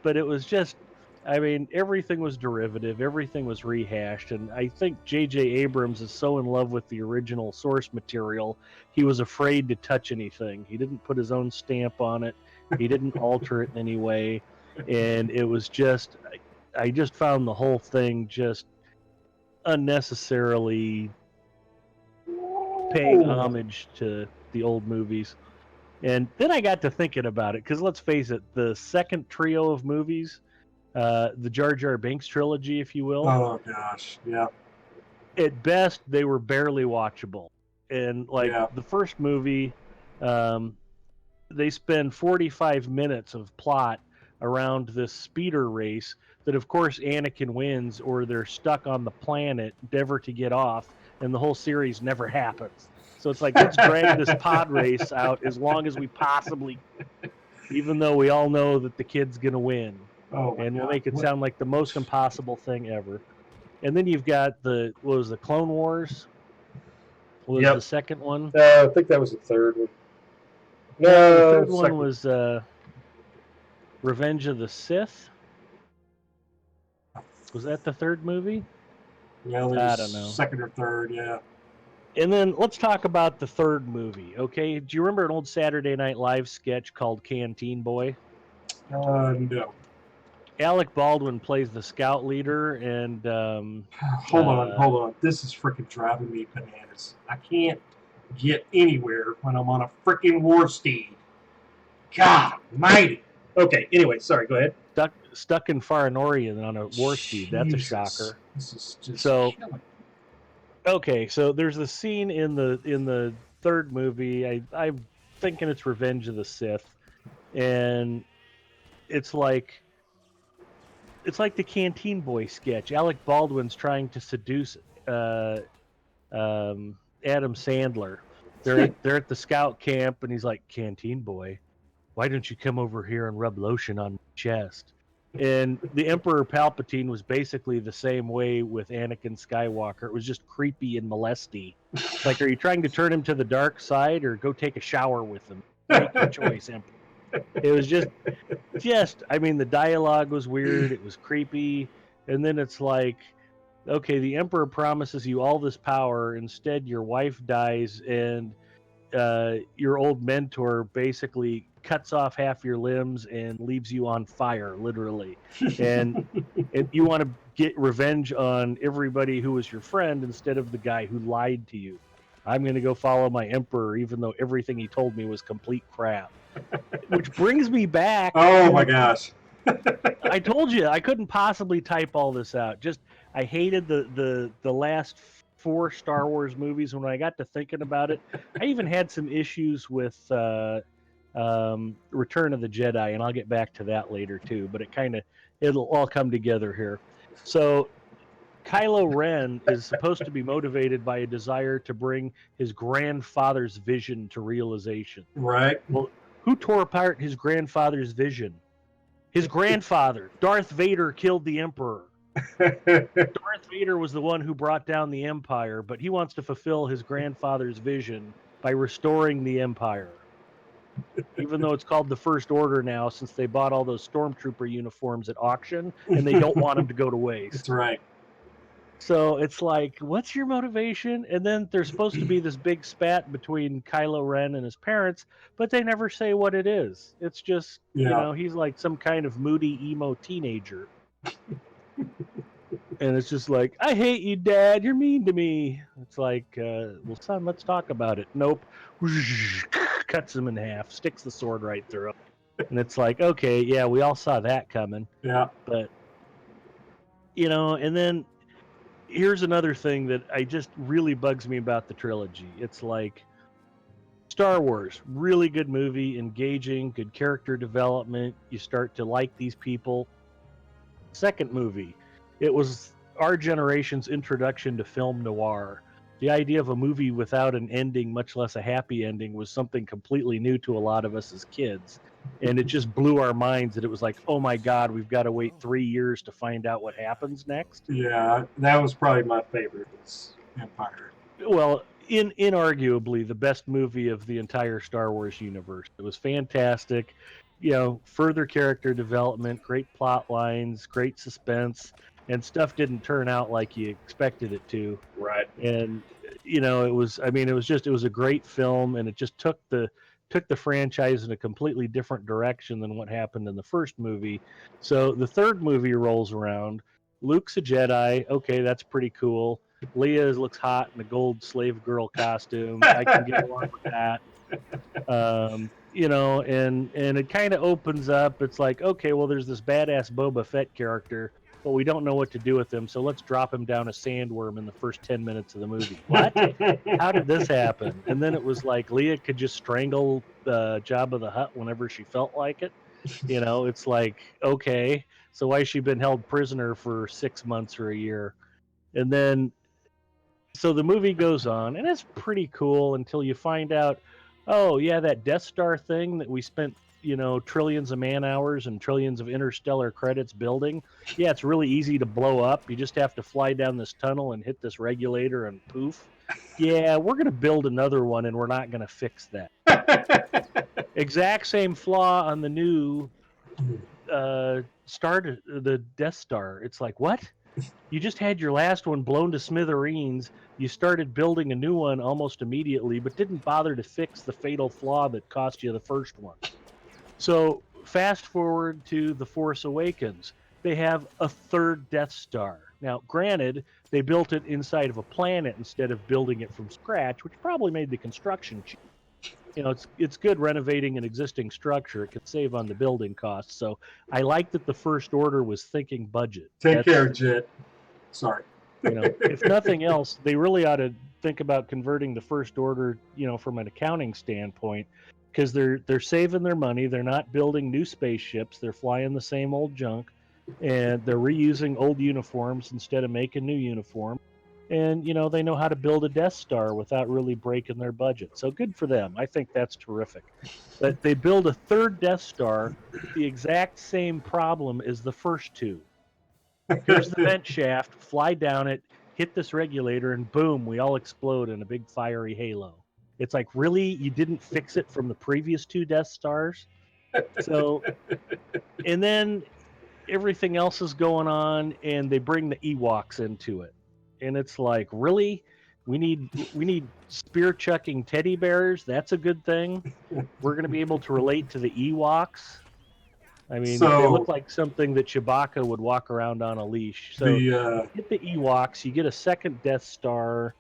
But it was just, I mean, everything was derivative. Everything was rehashed. And I think J.J. Abrams is so in love with the original source material, he was afraid to touch anything. He didn't put his own stamp on it. He didn't alter it in any way. And it was just, I just found the whole thing just unnecessarily paying homage to the old movies. And then I got to thinking about it, because let's face it, the second trio of movies, the Jar Jar Binks trilogy, if you will. Oh gosh, yeah. At best, they were barely watchable. And the first movie, they spend 45 minutes of plot around this speeder race that, of course, Anakin wins, or they're stuck on the planet, never to get off, and the whole series never happens. So it's like, let's drag this pod race out as long as we possibly, even though we all know that the kid's going to win. And we'll make it sound like the most impossible thing ever. And then you've got what was the Clone Wars? Was the second one? I think that was the third one. No, the third one was Revenge of the Sith. Was that the third movie? Yeah, I don't know. Second or third, yeah. And then let's talk about the third movie, okay? Do you remember an old Saturday Night Live sketch called Canteen Boy? No. Alec Baldwin plays the scout leader, and hold on. This is freaking driving me bananas. I can't get anywhere when I'm on a freaking war steed. God mighty. Okay, anyway, sorry, go ahead. Stuck in Farinorian on a war steed. That's a shocker. This is just killing. Okay, so there's a scene in the third movie. I'm thinking it's Revenge of the Sith, and it's like the Canteen Boy sketch. Alec Baldwin's trying to seduce Adam Sandler. They're at the scout camp, and he's like, "Canteen Boy, why don't you come over here and rub lotion on my chest?" And the Emperor Palpatine was basically the same way with Anakin Skywalker. It was just creepy and molesty. It's like, are you trying to turn him to the dark side or go take a shower with him? Make your choice, Emperor. It was just, I mean, the dialogue was weird. It was creepy. And then it's like, okay, the Emperor promises you all this power. Instead, your wife dies and your old mentor basically cuts off half your limbs and leaves you on fire, literally. And you want to get revenge on everybody who was your friend instead of the guy who lied to you. I'm going to go follow my emperor, even though everything he told me was complete crap. Which brings me back. Oh my gosh. I told you I couldn't possibly type all this out. Just I hated the last 4 Star Wars movies. When I got to thinking about it, I even had some issues with Return of the Jedi, and I'll get back to that later too. But it'll all come together here. So Kylo Ren is supposed to be motivated by a desire to bring his grandfather's vision to realization. Right. Well, who tore apart his grandfather's vision? His grandfather, Darth Vader, killed the Emperor. Darth Vader was the one who brought down the Empire, but he wants to fulfill his grandfather's vision by restoring the Empire. Even though it's called the First Order now, since they bought all those Stormtrooper uniforms at auction, and they don't want them to go to waste. That's right. So it's like, what's your motivation? And then there's supposed to be this big spat between Kylo Ren and his parents, but they never say what it is. It's just, he's like some kind of moody, emo teenager. And it's just like, I hate you, Dad. You're mean to me. It's like, well, son, let's talk about it. Nope. Cuts him in half, sticks the sword right through him. And it's like, okay, yeah, we all saw that coming. Yeah. But, and then here's another thing that I just really bugs me about the trilogy. It's like Star Wars, really good movie, engaging, good character development. You start to like these people. Second movie, it was our generation's introduction to film noir. The idea of a movie without an ending, much less a happy ending, was something completely new to a lot of us as kids. And it just blew our minds that it was like, oh my God, we've got to wait 3 years to find out what happens next. Yeah, that was probably my favorite, was Empire. Well, inarguably the best movie of the entire Star Wars universe. It was fantastic. Further character development, great plot lines, great suspense, and stuff didn't turn out like you expected it to. Right. And it was a great film, and it just took the franchise in a completely different direction than what happened in the first movie. So the third movie rolls around. Luke's a Jedi. Okay, that's pretty cool. Leia looks hot in a gold slave girl costume. I can get along with that. And it kind of opens up. It's like, okay, well, there's this badass Boba Fett character, but we don't know what to do with him, so let's drop him down a sandworm in the first 10 minutes of the movie. What? How did this happen? And then it was like Leia could just strangle Jabba the Hutt whenever she felt like it. It's like, okay, so why has she been held prisoner for 6 months or a year? And then, so the movie goes on, and it's pretty cool until you find out, oh, yeah, that Death Star thing that we spent trillions of man hours and trillions of interstellar credits building. Yeah, it's really easy to blow up. You just have to fly down this tunnel and hit this regulator and poof. Yeah, we're going to build another one and we're not going to fix that. Exact same flaw on the new the Death Star. It's like, what? You just had your last one blown to smithereens. You started building a new one almost immediately, but didn't bother to fix the fatal flaw that cost you the first one. So fast forward to The Force Awakens. They have a third Death Star. Now, granted, they built it inside of a planet instead of building it from scratch, which probably made the construction cheap. It's good renovating an existing structure. It can save on the building costs. So I like that the First Order was thinking budget. Take care, Jet. Sorry. If nothing else, they really ought to think about converting the First Order, from an accounting standpoint, because they're saving their money. They're not building new spaceships. They're flying the same old junk, and they're reusing old uniforms instead of making new uniforms. and they know how to build a Death Star without really breaking their budget. So good for them. I think that's terrific. But they build a third Death Star with the exact same problem as the first two. Here's the vent shaft, fly down it, hit this regulator, and boom, we all explode in a big fiery halo. It's like, really? You didn't fix it from the previous two Death Stars? So, and then everything else is going on, and they bring the Ewoks into it. And it's like, really? We need spear chucking teddy bears? That's a good thing. We're going to be able to relate to the Ewoks. I mean, they So look like something that Chewbacca would walk around on a leash. So the you get the Ewoks, you get a second Death Star.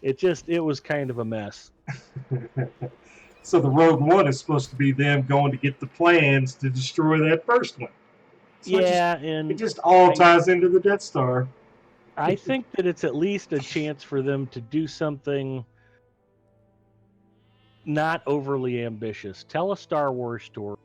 It was kind of a mess. so the Rogue One is supposed to be them going to get the plans to destroy that first one. So Yeah, it and just all ties into the Death Star. I think that it's at least a chance for them to do something not overly ambitious. Tell a Star Wars story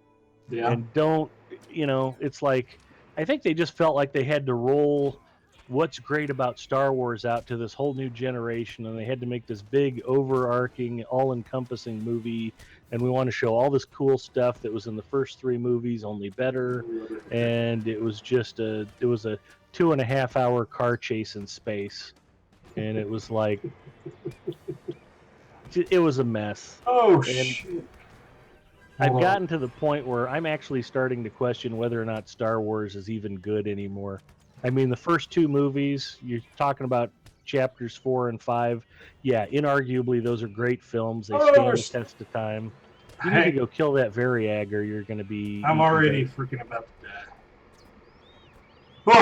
Yeah. and don't, it's like, I think they just felt like they had to roll what's great about Star Wars out to this whole new generation, and they had to make this big, overarching, all-encompassing movie, and we want to show all this cool stuff that was in the first three movies, only better. And it was just a 2.5-hour car chase in space, and it was like, it was a mess. Oh And shit! I've Hold on. gotten to the point where I'm actually starting to question whether or not Star Wars is even good anymore. I mean, the first two movies, you're talking about chapters 4 and 5. Yeah, inarguably, those are great films. They Oh, stand the there's- test of time. You need to go kill that Variag, or you're going to be. I'm eaten already bait. freaking about to die.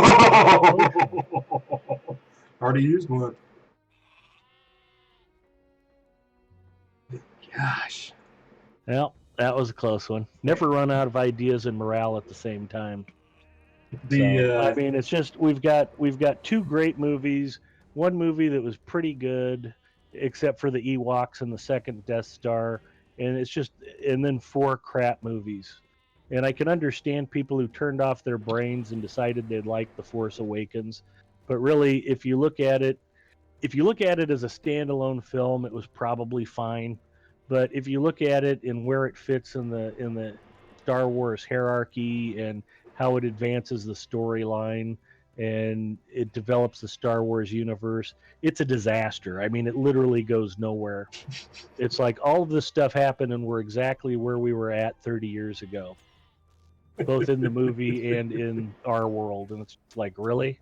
Already used one. Gosh. Well, that was a close one. Never run out of ideas and morale at the same time. I mean, it's just we've got two great movies. One movie that was pretty good, except for the Ewoks and the second Death Star, and then 4 crap movies. And I can understand people who turned off their brains and decided they'd like The Force Awakens, but really, if you look at it as a standalone film, it was probably fine. But if you look at it and where it fits in the Star Wars hierarchy and how it advances the storyline and it develops the Star Wars universe, it's a disaster. I mean, it literally goes nowhere. It's like all of this stuff happened and we're exactly where we were at 30 years ago, both in the movie and in our world. And it's like, really?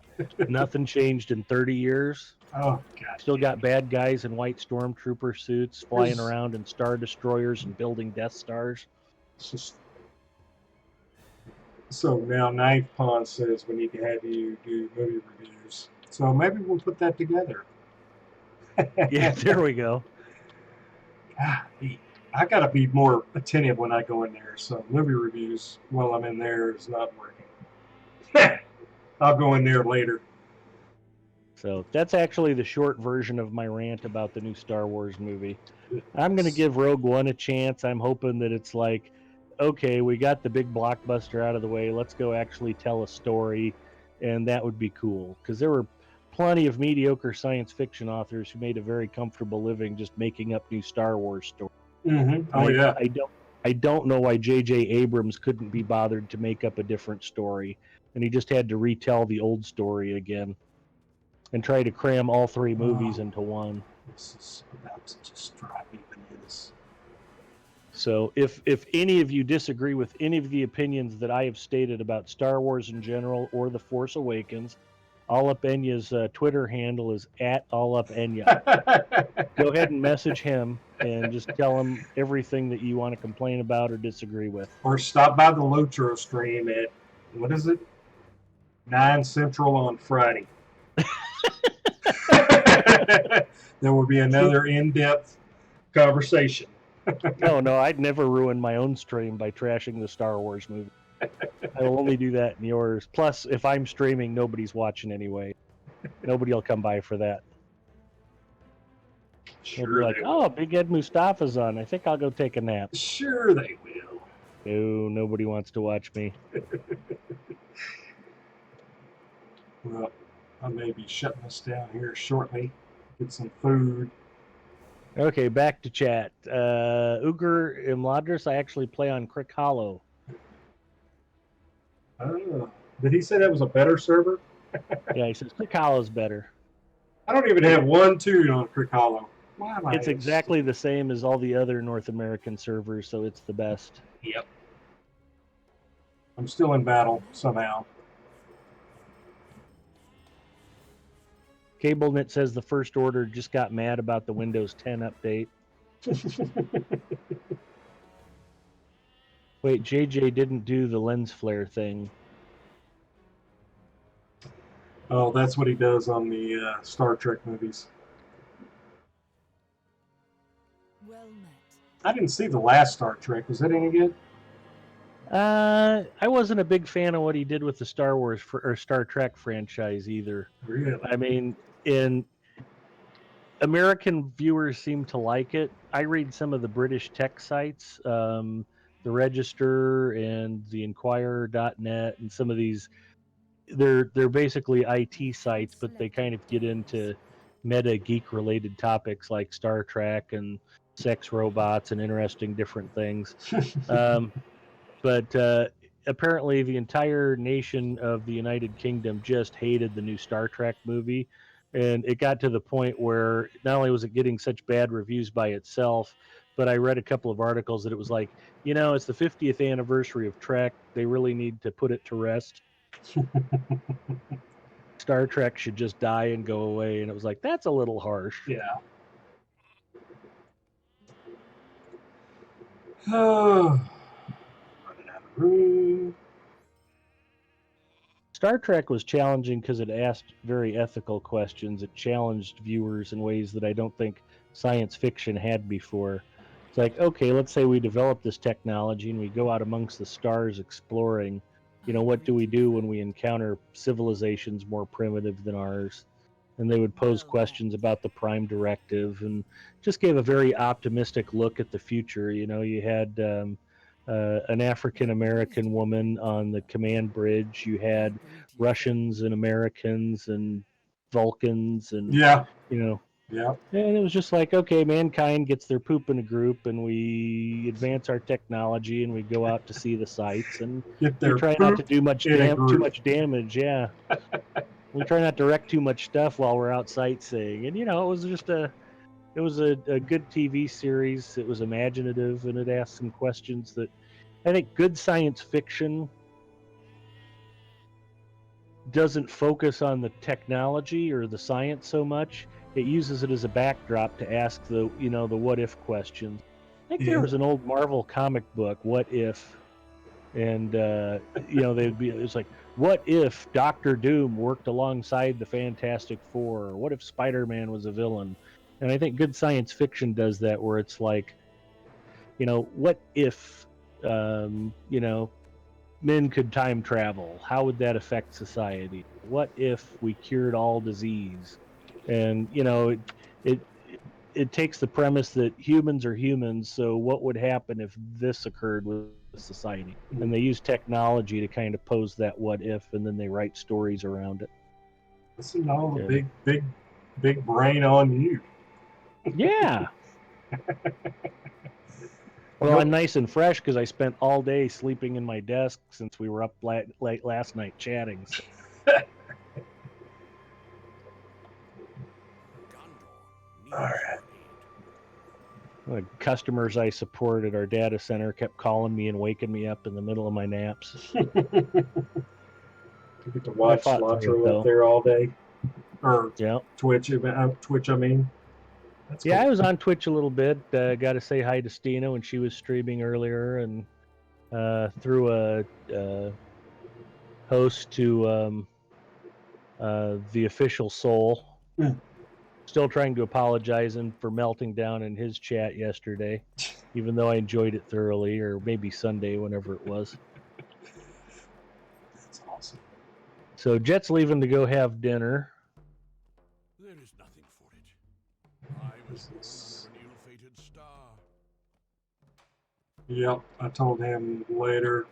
Nothing changed in 30 years? Oh god. Still got bad guys in white stormtrooper suits flying There's- around in Star Destroyers and building Death Stars. It's just... So now Ninth Pond says we need to have you do movie reviews. So maybe we'll put that together. Yeah, there we go. God, I gotta be more attentive when I go in there. So movie reviews while I'm in there is not working. I'll go in there later. So that's actually the short version of my rant about the new Star Wars movie. I'm going to give Rogue One a chance. I'm hoping that it's like, okay, we got the big blockbuster out of the way. Let's go actually tell a story, and that would be cool. Because there were plenty of mediocre science fiction authors who made a very comfortable living just making up new Star Wars stories. Mm-hmm. Oh yeah. I don't know why J.J. Abrams couldn't be bothered to make up a different story, and he just had to retell the old story again and try to cram all 3 movies into one. This is about to just drive me bananas. So if any of you disagree with any of the opinions that I have stated about Star Wars in general or The Force Awakens, AllupEnya's Twitter handle is @AllupEnya. Go ahead and message him and just tell him everything that you want to complain about or disagree with. Or stop by the LOTRO stream at, what is it? 9 Central on Friday. There will be another in-depth conversation. No, I'd never ruin my own stream by trashing the Star Wars movie. I will only do that in yours. Plus, if I'm streaming, nobody's watching anyway. Nobody will come by for that. They'll be like, oh, Big Ed Mustafa's on. I think I'll go take a nap. Sure they will. No, nobody wants to watch me. Well, I may be shutting this down here shortly. Get some food. Okay, back to chat. Uger Imladris, I actually play on Crick Hollow. Did he say that was a better server? Yeah, he says Crick Hollow's better. I don't even have 1 2 on Crick Hollow. Why am I? It's exactly the same as all the other North American servers, so it's the best. Yep. I'm still in battle somehow. CableNet says the First Order just got mad about the Windows 10 update. Wait, JJ didn't do the lens flare thing. Oh, that's what he does on the Star Trek movies. Well met. I didn't see the last Star Trek. Was that any good? I wasn't a big fan of what he did with the Star Wars or Star Trek franchise either. Really? I mean, American viewers seem to like it. I read some of the British tech sites, the Register and the Inquirer.net, and some of these. They're basically IT sites, but they kind of get into meta geek related topics like Star Trek and sex robots and interesting different things. But apparently, the entire nation of the United Kingdom just hated the new Star Trek movie. And it got to the point where not only was it getting such bad reviews by itself, but I read a couple of articles that it was like, it's the 50th anniversary of Trek. They really need to put it to rest. Star Trek should just die and go away. And it was like, that's a little harsh. Yeah. Running out of room. Star Trek was challenging because it asked very ethical questions. It challenged viewers in ways that I don't think science fiction had before. It's like, okay, let's say we develop this technology and we go out amongst the stars exploring. What do we do when we encounter civilizations more primitive than ours? And they would pose questions about the Prime Directive and just gave a very optimistic look at the future. You had an African American woman on the command bridge. You had Russians and Americans and Vulcans and Yeah. Yeah. And it was just like, okay, mankind gets their poop in a group, and we advance our technology, and we go out to see the sights, and Get we their try not to poop do in a too group. much damage. Yeah. We try not to wreck too much stuff while we're out sightseeing, and it was just a good TV series. It was imaginative, and it asked some questions that I think good science fiction doesn't focus on the technology or the science so much. It uses it as a backdrop to ask the what if questions. I think there was an old Marvel comic book, What If, and it's like, what if Doctor Doom worked alongside the Fantastic Four? Or what if Spider-Man was a villain? And I think good science fiction does that, where it's like, what if men could time travel? How would that affect society? What if we cured all disease? And it takes the premise that humans are humans, so what would happen if this occurred with society? And they use technology to kind of pose that what if, and then they write stories around it. Listen to all the big brain on you. Yeah. Well, I'm nice and fresh because I spent all day sleeping in my desk since we were up late last night chatting. So. All right. The customers I support at our data center kept calling me and waking me up in the middle of my naps. You get to watch LOTRO up there all day, or Twitch. I mean. That's cool. I was on Twitch a little bit. Got to say hi to Stina when she was streaming earlier, and threw a host to the official Soul. Still trying to apologize him for melting down in his chat yesterday, even though I enjoyed it thoroughly, or maybe Sunday, whenever it was. That's awesome. So Jet's leaving to go have dinner. There is nothing for it. I was born under an ill-fated star. Yep, I told him later.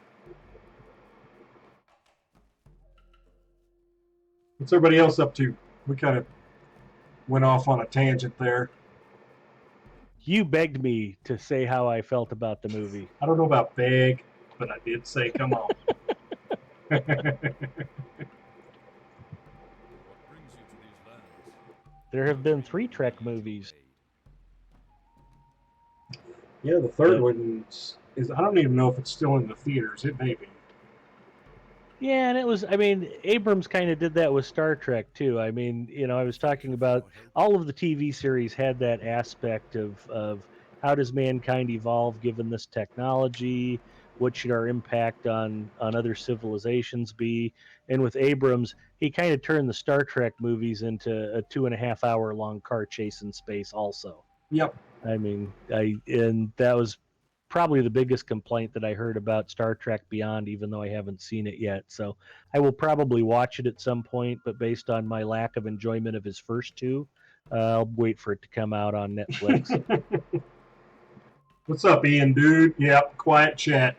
What's everybody else up to? We kind of went off on a tangent there. You begged me to say how I felt about the movie. I don't know about beg, but I did say, come on. What brings you to these lands? There have been 3 Trek movies. Yeah, the third one is, I don't even know if it's still in the theaters. It may be. Yeah, and it was, I mean, Abrams kind of did that with Star Trek too. I mean, I was talking about all of the TV series had that aspect of how does mankind evolve given this technology? What should our impact on other civilizations be? And with Abrams, he kind of turned the Star Trek movies into a 2.5 hour long car chase in space also. Yep. I mean, and that was probably the biggest complaint that I heard about Star Trek Beyond, even though I haven't seen it yet. So I will probably watch it at some point, but based on my lack of enjoyment of his first 2, I'll wait for it to come out on Netflix. What's up, Ian, dude? Yep, quiet chat.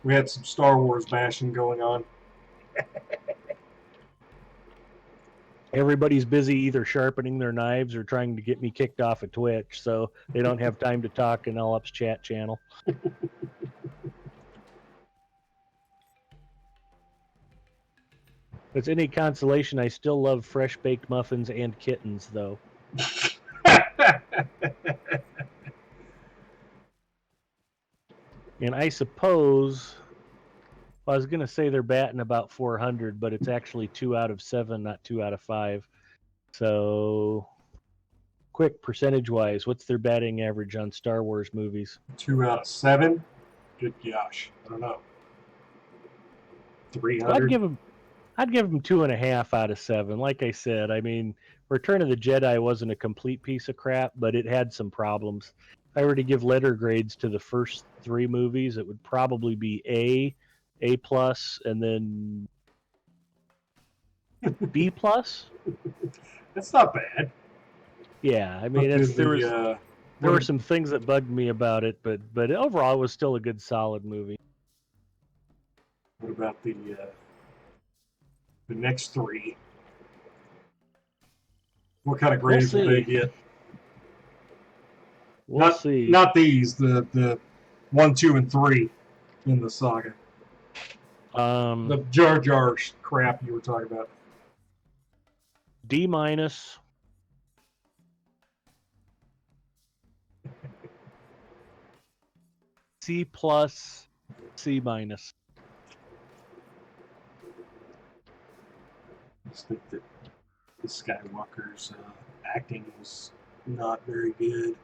We had some Star Wars bashing going on. Everybody's busy either sharpening their knives or trying to get me kicked off of Twitch, so they don't have time to talk in Allup's chat channel. If it's any consolation, I still love fresh baked muffins and kittens, though. And I suppose I was going to say they're batting about 400, but it's actually 2 out of 7, not 2 out of 5. So, quick percentage-wise, what's their batting average on Star Wars movies? 2 out of 7? Good gosh. I don't know. 300? I'd give them 2.5 out of 7. Like I said, I mean, Return of the Jedi wasn't a complete piece of crap, but it had some problems. If I were to give letter grades to the first 3 movies, it would probably be A+, and then B+. That's not bad. Yeah, I mean, there were some things that bugged me about it, but overall, it was still a good, solid movie. What about the next 3? What kind of grades will they get? We'll see. Not these. The 1, 2, and 3 in the saga. The Jar Jar crap you were talking about. D-. C+, C-. I just think that the Skywalker's acting was not very good.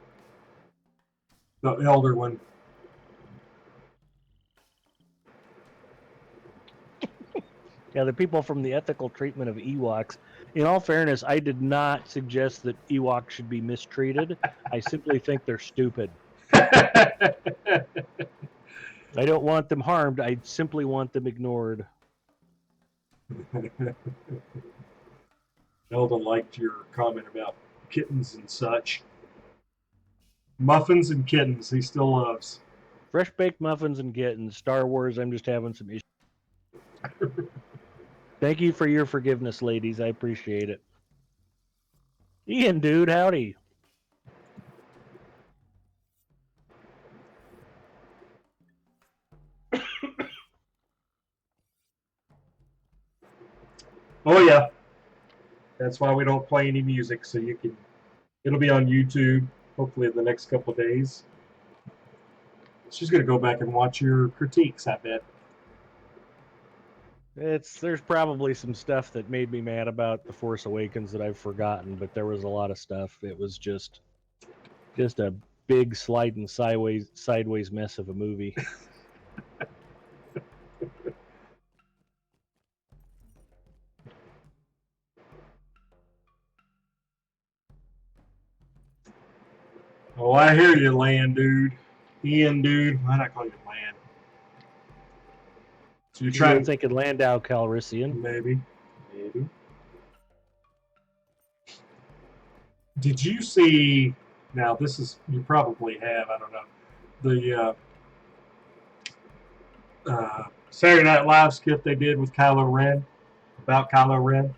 The elder one. Yeah, the people from the ethical treatment of Ewoks. In all fairness, I did not suggest that Ewoks should be mistreated. I simply think they're stupid. I don't want them harmed. I simply want them ignored. Eldon liked your comment about kittens and such. Muffins and kittens, he still loves. Fresh baked muffins and kittens. Star Wars, I'm just having some issues. Thank you for your forgiveness, ladies. I appreciate it. Ian, dude, howdy. Oh yeah. That's why we don't play any music, so it'll be on YouTube hopefully in the next couple of days. She's gonna go back and watch your critiques, I bet. There's probably some stuff that made me mad about The Force Awakens that I've forgotten, but there was a lot of stuff. It was just a big sliding sideways mess of a movie. Oh, I hear you, Land Dude. Ian Dude. Why not call you Land? So you're trying thinking Landau Calrissian. Maybe. Did you see, now this is, you probably have, I don't know, the Saturday Night Live skit they did with Kylo Ren, about Kylo Ren?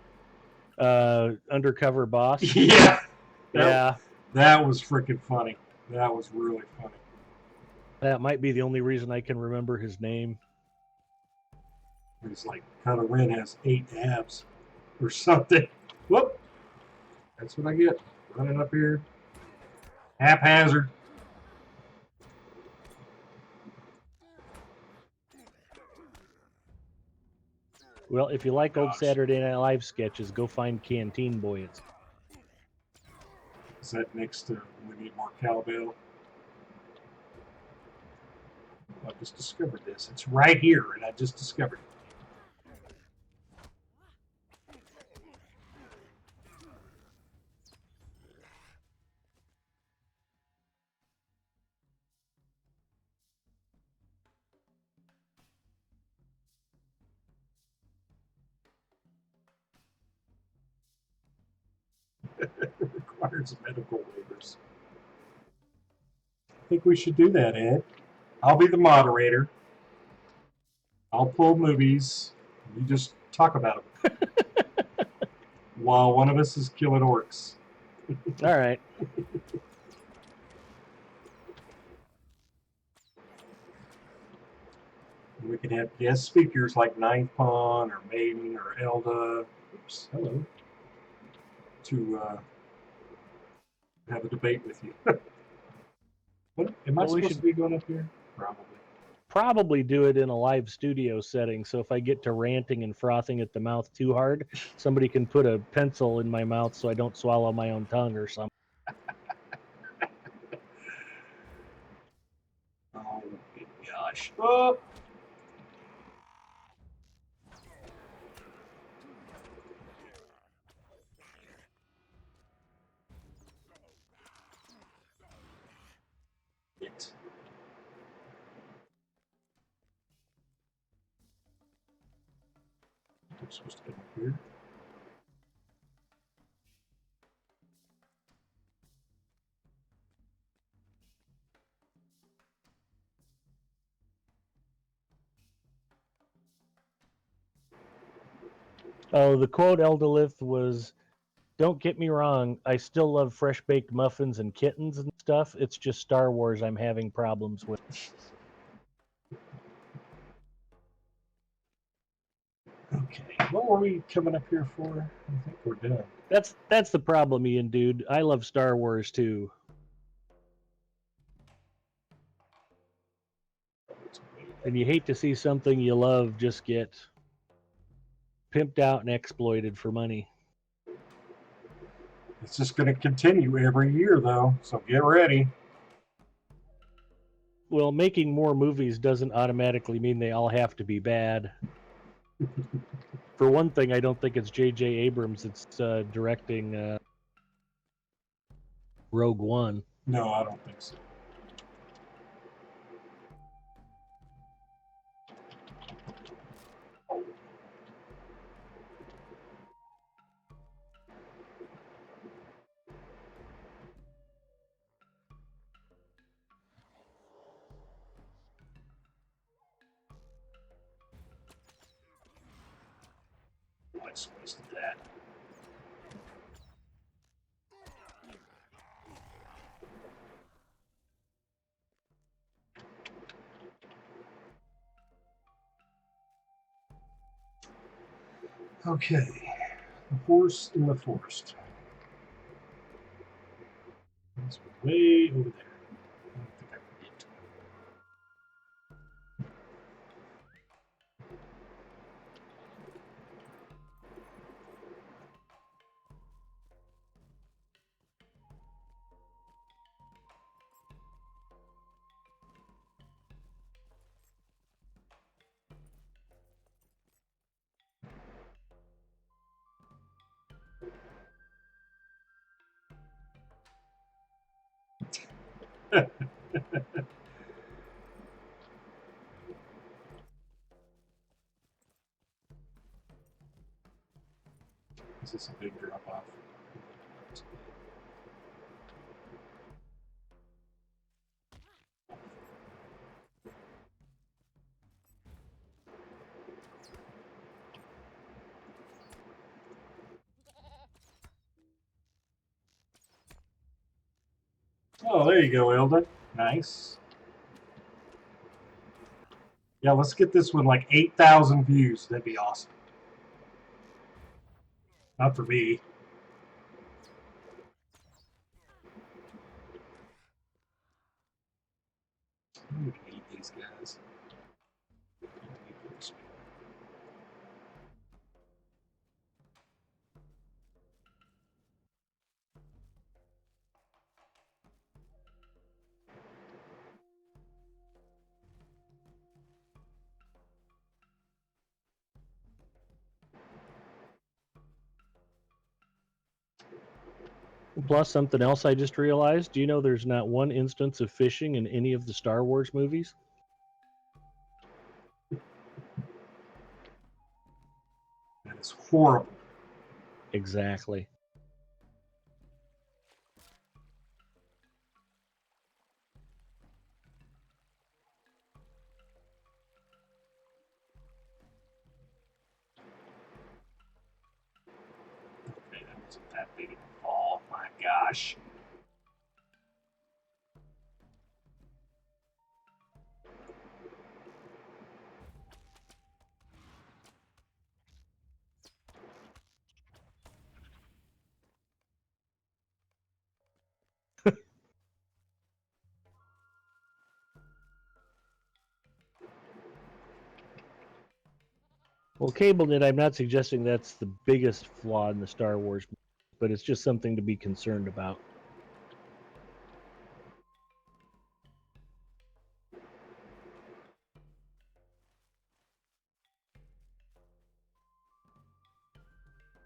undercover boss. Yeah. Yeah, That was freaking funny. That was really funny. that might be the only reason I can remember his name. It's like Kylo Ren has 8 abs or something. Whoop. That's what I get. Running up here. Haphazard. Well, if you like old Saturday Night Live sketches, go find Canteen Boy. It's Is that next to We Need More Cowbell? I just discovered this. It's right here, and I just discovered it. Requires medical waivers. I think we should do that, Ed. I'll be the moderator. I'll pull movies. You just talk about them. While one of us is killing orcs. all right. We can have guest speakers like Ninth Pawn or Maiden or Elda. Oops, hello. To have a debate with you. What, am I Well, we supposed should- to be going up here? Probably. Probably do it in a live studio setting. So if I get to ranting and frothing at the mouth too hard, somebody can put a pencil in my mouth so I don't swallow my own tongue or something. Oh, gosh. Oh. It. I'm supposed to come up here. Oh, the quote Eldolith was, "Don't get me wrong, I still love fresh baked muffins and kittens and stuff. It's just Star Wars I'm having problems with." Okay. What were we coming up here for? I think we're done. That's the problem, Ian, dude. I love Star Wars too. And you hate to see something you love just get pimped out and exploited for money. It's just going to continue every year, though, so get ready. Well, making more movies doesn't automatically mean they all have to be bad. For one thing, I don't think it's J.J. Abrams that's directing Rogue One. No, I don't think so. I just wasted that. Okay. The horse in the forest. It's way over there. I don't think I can get to it. Is this a big drop off? Oh, there you go, Elder. Nice. Yeah, let's get this one like 8,000 views. That'd be awesome. Not for me. I'm gonna eat these guys. Plus, something else I just realized. Do you know there's not one instance of fishing in any of the Star Wars movies? That is horrible. Exactly. Okay, that wasn't that big of a fall. My gosh. Well, CableNet, I'm not suggesting that's the biggest flaw in the Star Wars, but it's just something to be concerned about.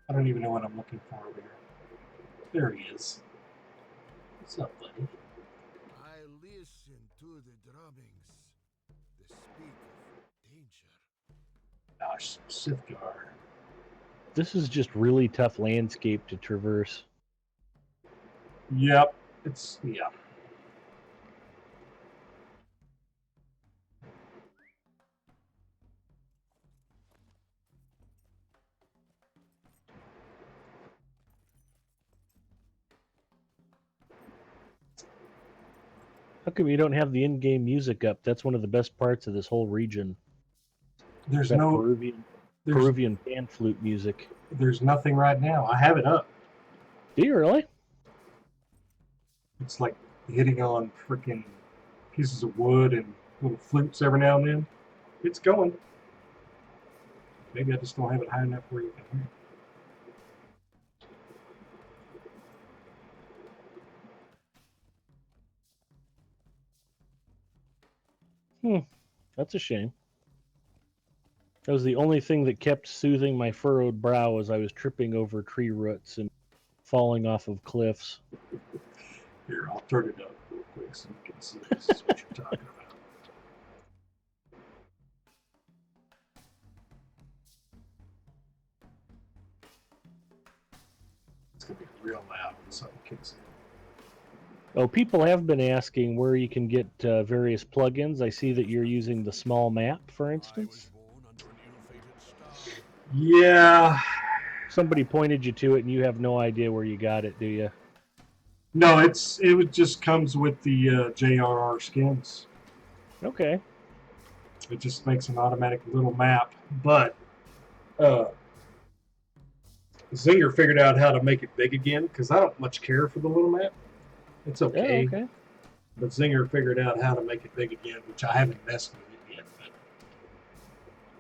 I don't even know what I'm looking for over here. There he is. What's up, buddy? I listen to the drummings. They speak of danger. Gosh, Sithgar. This is just really tough landscape to traverse. Yep. It's, yeah. How come you don't have the in-game music up? That's one of the best parts of this whole region. There's That no, Peruvian pan flute music. there's nothing right now. I have it up. Do you really? It's like hitting on freaking pieces of wood and little flutes every now and then. It's going. Maybe I just don't have it high enough where you can hear it. That's a shame. That was the only thing that kept soothing my furrowed brow as I was tripping over tree roots and falling off of cliffs. Here, I'll turn it up real quick so you can see this is what you're talking about. It's going to be real loud when something kicks in. Oh, people have been asking where you can get various plugins. I see that you're using the small map, for I was instance. born under an ill-fated star. Yeah. Somebody pointed you to it, and you have no idea where you got it, do you? No, it just comes with the JRR skins. Okay. It just makes an automatic little map. But Zinger figured out how to make it big again because I don't much care for the little map. It's okay. Yeah, okay. But Zinger figured out how to make it big again, which I haven't messed with it yet.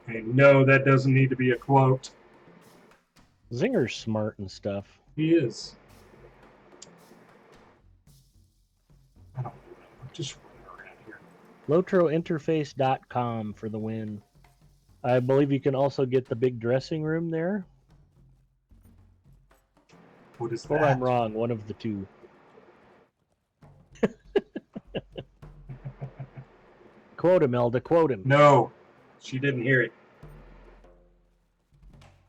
But, and no, that doesn't need to be a quote. Zinger's smart and stuff. He is. I don't know. I'm just running around here. LOTROinterface.com for the win. I believe you can also get the big dressing room there. What is Or that? I'm wrong, one of the two. Quote him, Elda, quote him. No, she didn't hear it.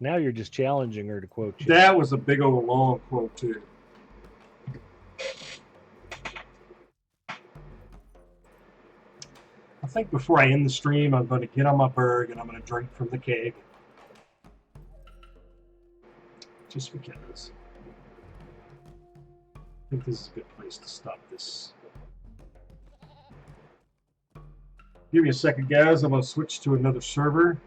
Now you're just challenging her to quote you. That was a big old long quote, too. I think before I end the stream, I'm going to get on my berg and I'm going to drink from the keg. Just because. I think this is a good place to stop this Give me a second, guys. I'm going to switch to another server.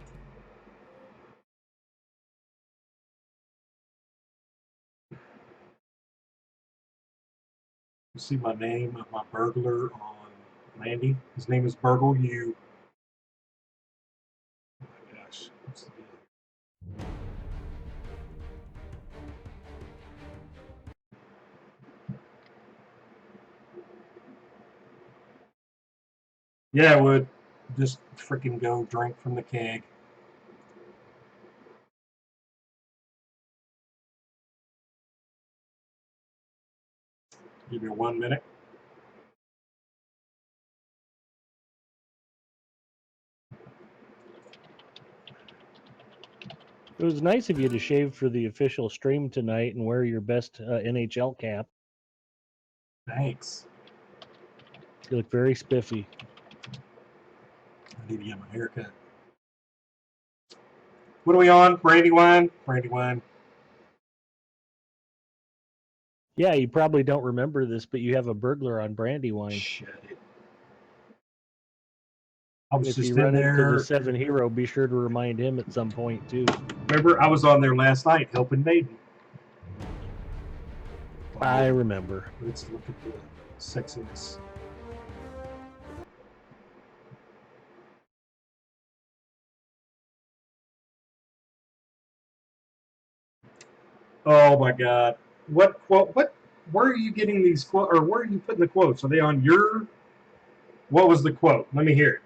You see my name of my burglar on Landy? His name is Burgle U. Oh my gosh. What's the deal? Yeah, I would. Just freaking go drink from the keg. Give me 1 minute. It was nice of you to shave for the official stream tonight and wear your best NHL cap. Thanks. You look very spiffy. I need to get my haircut. What are we on? Brandywine? Brandywine. Yeah, you probably don't remember this, but you have a burglar on Brandywine. Shut it. I was If just you in run into there. the 7 hero, be sure to remind him at some point, too. Remember, I was on there last night helping Maiden. I remember. Let's look at the sexiness. Oh my God! What quote? What? Where are you getting these quotes? Or where are you putting the quotes? Are they on your? What was the quote? Let me hear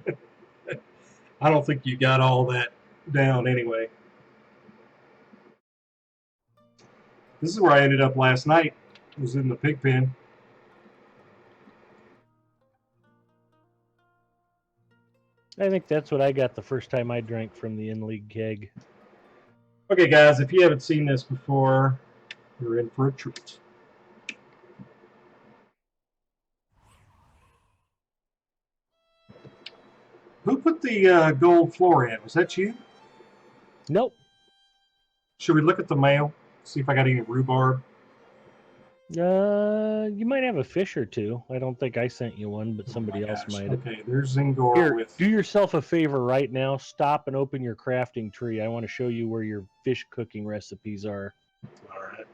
it. I don't think you got all that down anyway. This is where I ended up last night. Was in the pig pen. I think that's what I got the first time I drank from the in-league keg. Okay, guys, if you haven't seen this before, you're in for a treat. Who put the gold floor in? Was that you? Nope. Should we look at the mail? See if I got any rhubarb? You might have a fish or two. I don't think I sent you one, but somebody else might have. Okay, there's Zingor Here, with... do yourself a favor right now. Stop and open your crafting tree. I want to show you where your fish cooking recipes are. All right.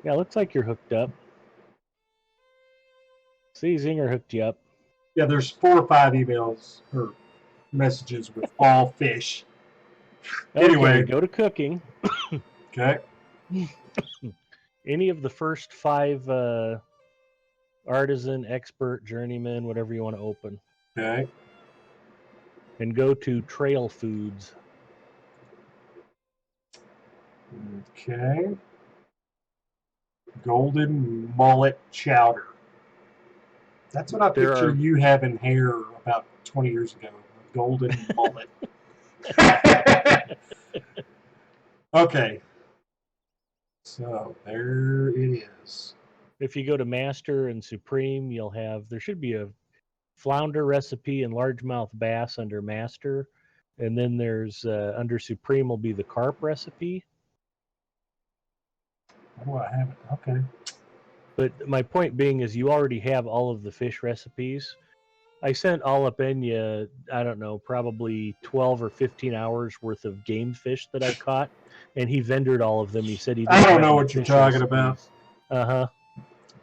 Yeah, looks like you're hooked up. See, Zinger hooked you up. Yeah, there's 4 or 5 emails or messages with all fish. Anyway. Okay, go to cooking. Okay. Any of the first 5 artisan, expert, journeyman, whatever you want to open. Okay. And go to trail foods. Okay. Golden mullet chowder. That's what I picture you having hair about 20 years ago. A golden mullet. Okay. So there it is. If you go to Master and Supreme, you'll have, there should be a flounder recipe and largemouth bass under Master. And then there's, under Supreme will be the carp recipe. Oh, I have it. Okay. But my point being is you already have all of the fish recipes. I sent AllupEnya, I don't know, probably 12 or 15 hours worth of game fish that I caught, and he vendored all of them. He said he didn't I don't have know the what you're fish talking recipes. about.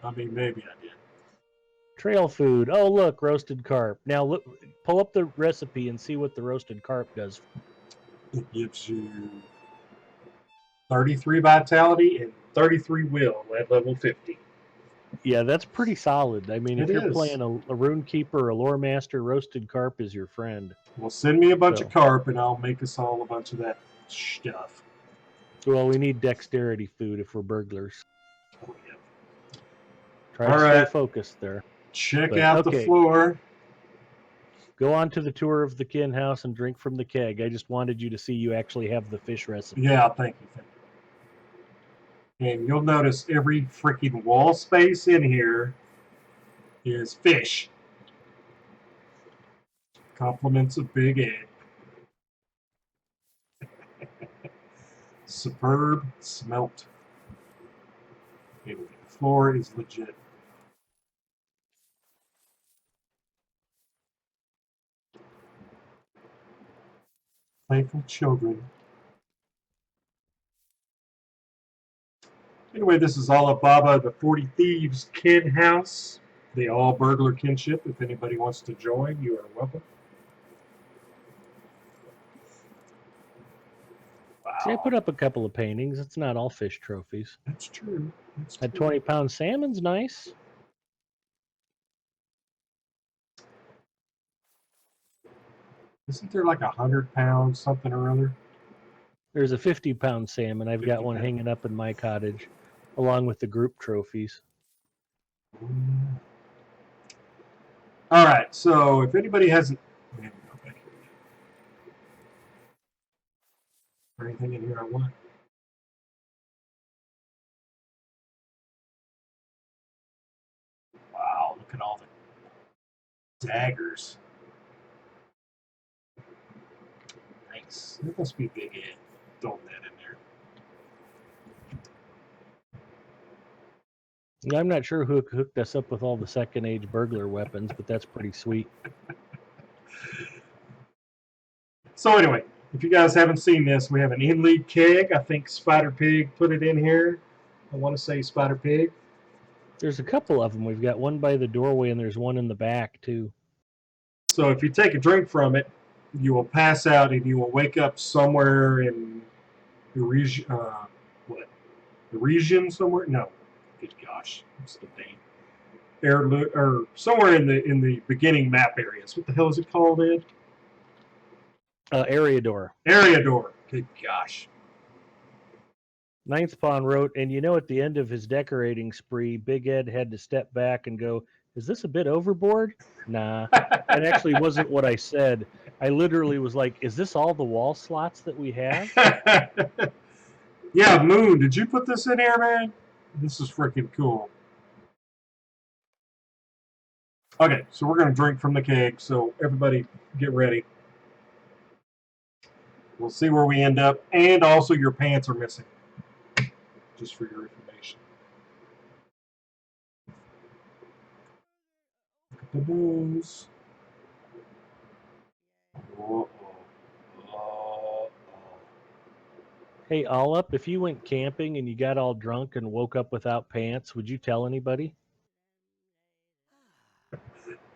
I mean, maybe I did. Trail food. Oh, look, roasted carp. Now, look, pull up the recipe and see what the roasted carp does. It gives you 33 vitality and 33 will at level 50. Yeah, that's pretty solid. I mean, if you're playing a rune keeper or a lore master, roasted carp is your friend. Well, send me a bunch of carp and I'll make us all a bunch of that stuff. Well, we need dexterity food if we're burglars. Oh, yeah. Try to stay focused there. Check out the floor. Go on to the tour of the kin house and drink from the keg. I just wanted you to see you actually have the fish recipe. Yeah, thank you. And you'll notice every freaking wall space in here is fish. Compliments of Big Ed. Superb smelt. Anyway, the floor is legit. Playful children. Anyway, this is Alibaba, the 40 Thieves Kin House, the all burglar kinship. If anybody wants to join, you are welcome. Wow. See, I put up a couple of paintings. It's not all fish trophies. That's true. That's That true. 20-pound salmon's nice. Isn't there like 100-pound something or other? There's a 50-pound salmon. I've got 50 one pound. hanging up in my cottage, along with the group trophies. All right, so if anybody hasn't... Okay. Is there anything in here I want? Wow, look at all the daggers. Nice. That must be Big Ed throwing that in there. I'm not sure who hooked us up with all the second-age burglar weapons, but that's pretty sweet. So anyway, if you guys haven't seen this, we have an in-league keg. I think Spider Pig put it in here. I want to say Spider Pig. There's a couple of them. We've got one by the doorway, and there's one in the back, too. So if you take a drink from it, you will pass out and you will wake up somewhere in the region. What? The region somewhere? No. Good gosh, what's the name? Or somewhere in the beginning map areas. What the hell is it called, Ed? Area door. Area door. Good gosh. Ninth Pawn wrote, and you know, at the end of his decorating spree, Big Ed had to step back and go, "Is this a bit overboard?" Nah, that actually wasn't what I said. I literally was like, "Is this all the wall slots that we have?" Yeah, Moon, did you put this in here, man? This is freaking cool. Okay, so we're going to drink from the keg, so everybody get ready. We'll see where we end up, and also your pants are missing, just for your information. Look at the nose. Uh-oh. Uh-oh. Hey, Allup, if you went camping and you got all drunk and woke up without pants, would you tell anybody?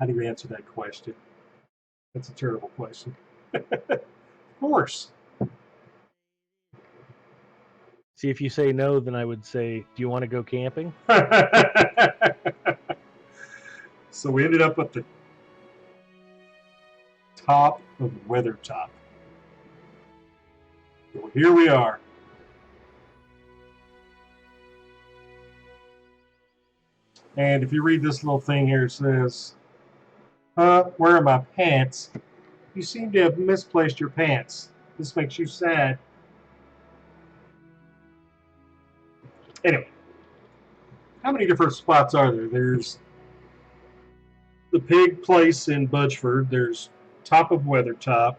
How do you answer that question? That's a terrible question. Of course. See, if you say no, then I would say, "Do you want to go camping?" So we ended up at the top of Weathertop. So here we are. And if you read this little thing here, it says, where are my pants? You seem to have misplaced your pants. This makes you sad. Anyway, how many different spots are there? There's the Pig Place in Budgeford. There's top of Weathertop.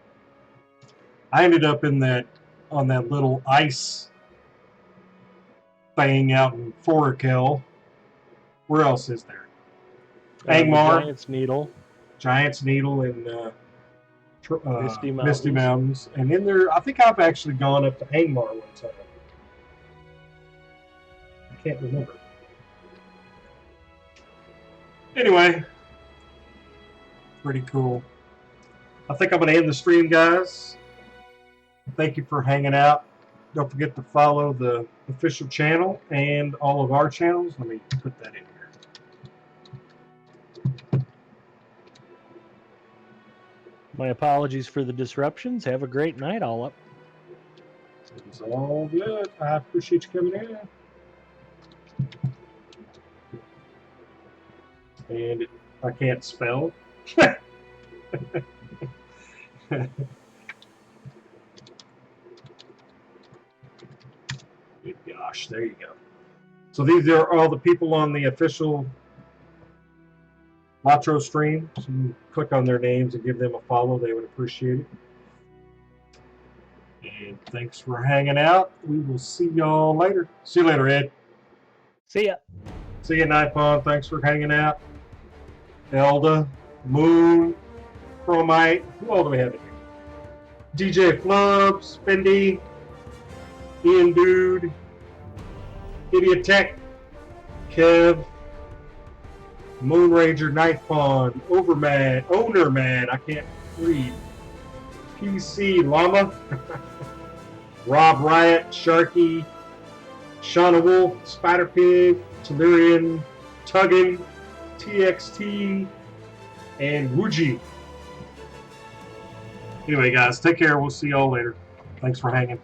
I ended up on that little ice thing out in Forakel. Where else is there? Angmar, Giant's Needle. Giant's Needle, and Misty Mountains. And then there, I think I've actually gone up to Angmar one time. I can't remember. Anyway, pretty cool. I think I'm going to end the stream, guys. Thank you for hanging out. Don't forget to follow the official channel and all of our channels. Let me put that in here. My apologies for the disruptions. Have a great night, Allup. It's all good. I appreciate you coming in. And I can't spell. Good gosh, there you go. So these are all the people on the official LOTRO stream. So you click on their names and give them a follow. They would appreciate it. And thanks for hanging out. We will see y'all later. See you later, Ed. See ya. See you, Nipon. Thanks for hanging out. Elda, Moon, Chromite. Who all do we have in here? DJ Flub, Spendy, Ian Dude, Idiot Tech, Kev, Moon Ranger, Ninth Pond, Overmad, Owner Mad, I can't read, PC Llama, Rob Riot, Sharky, Shauna Wolf, Spider Pig, Tellurian, Tuggin, TXT, and Wuji. Anyway, guys, take care. We'll see y'all later. Thanks for hanging.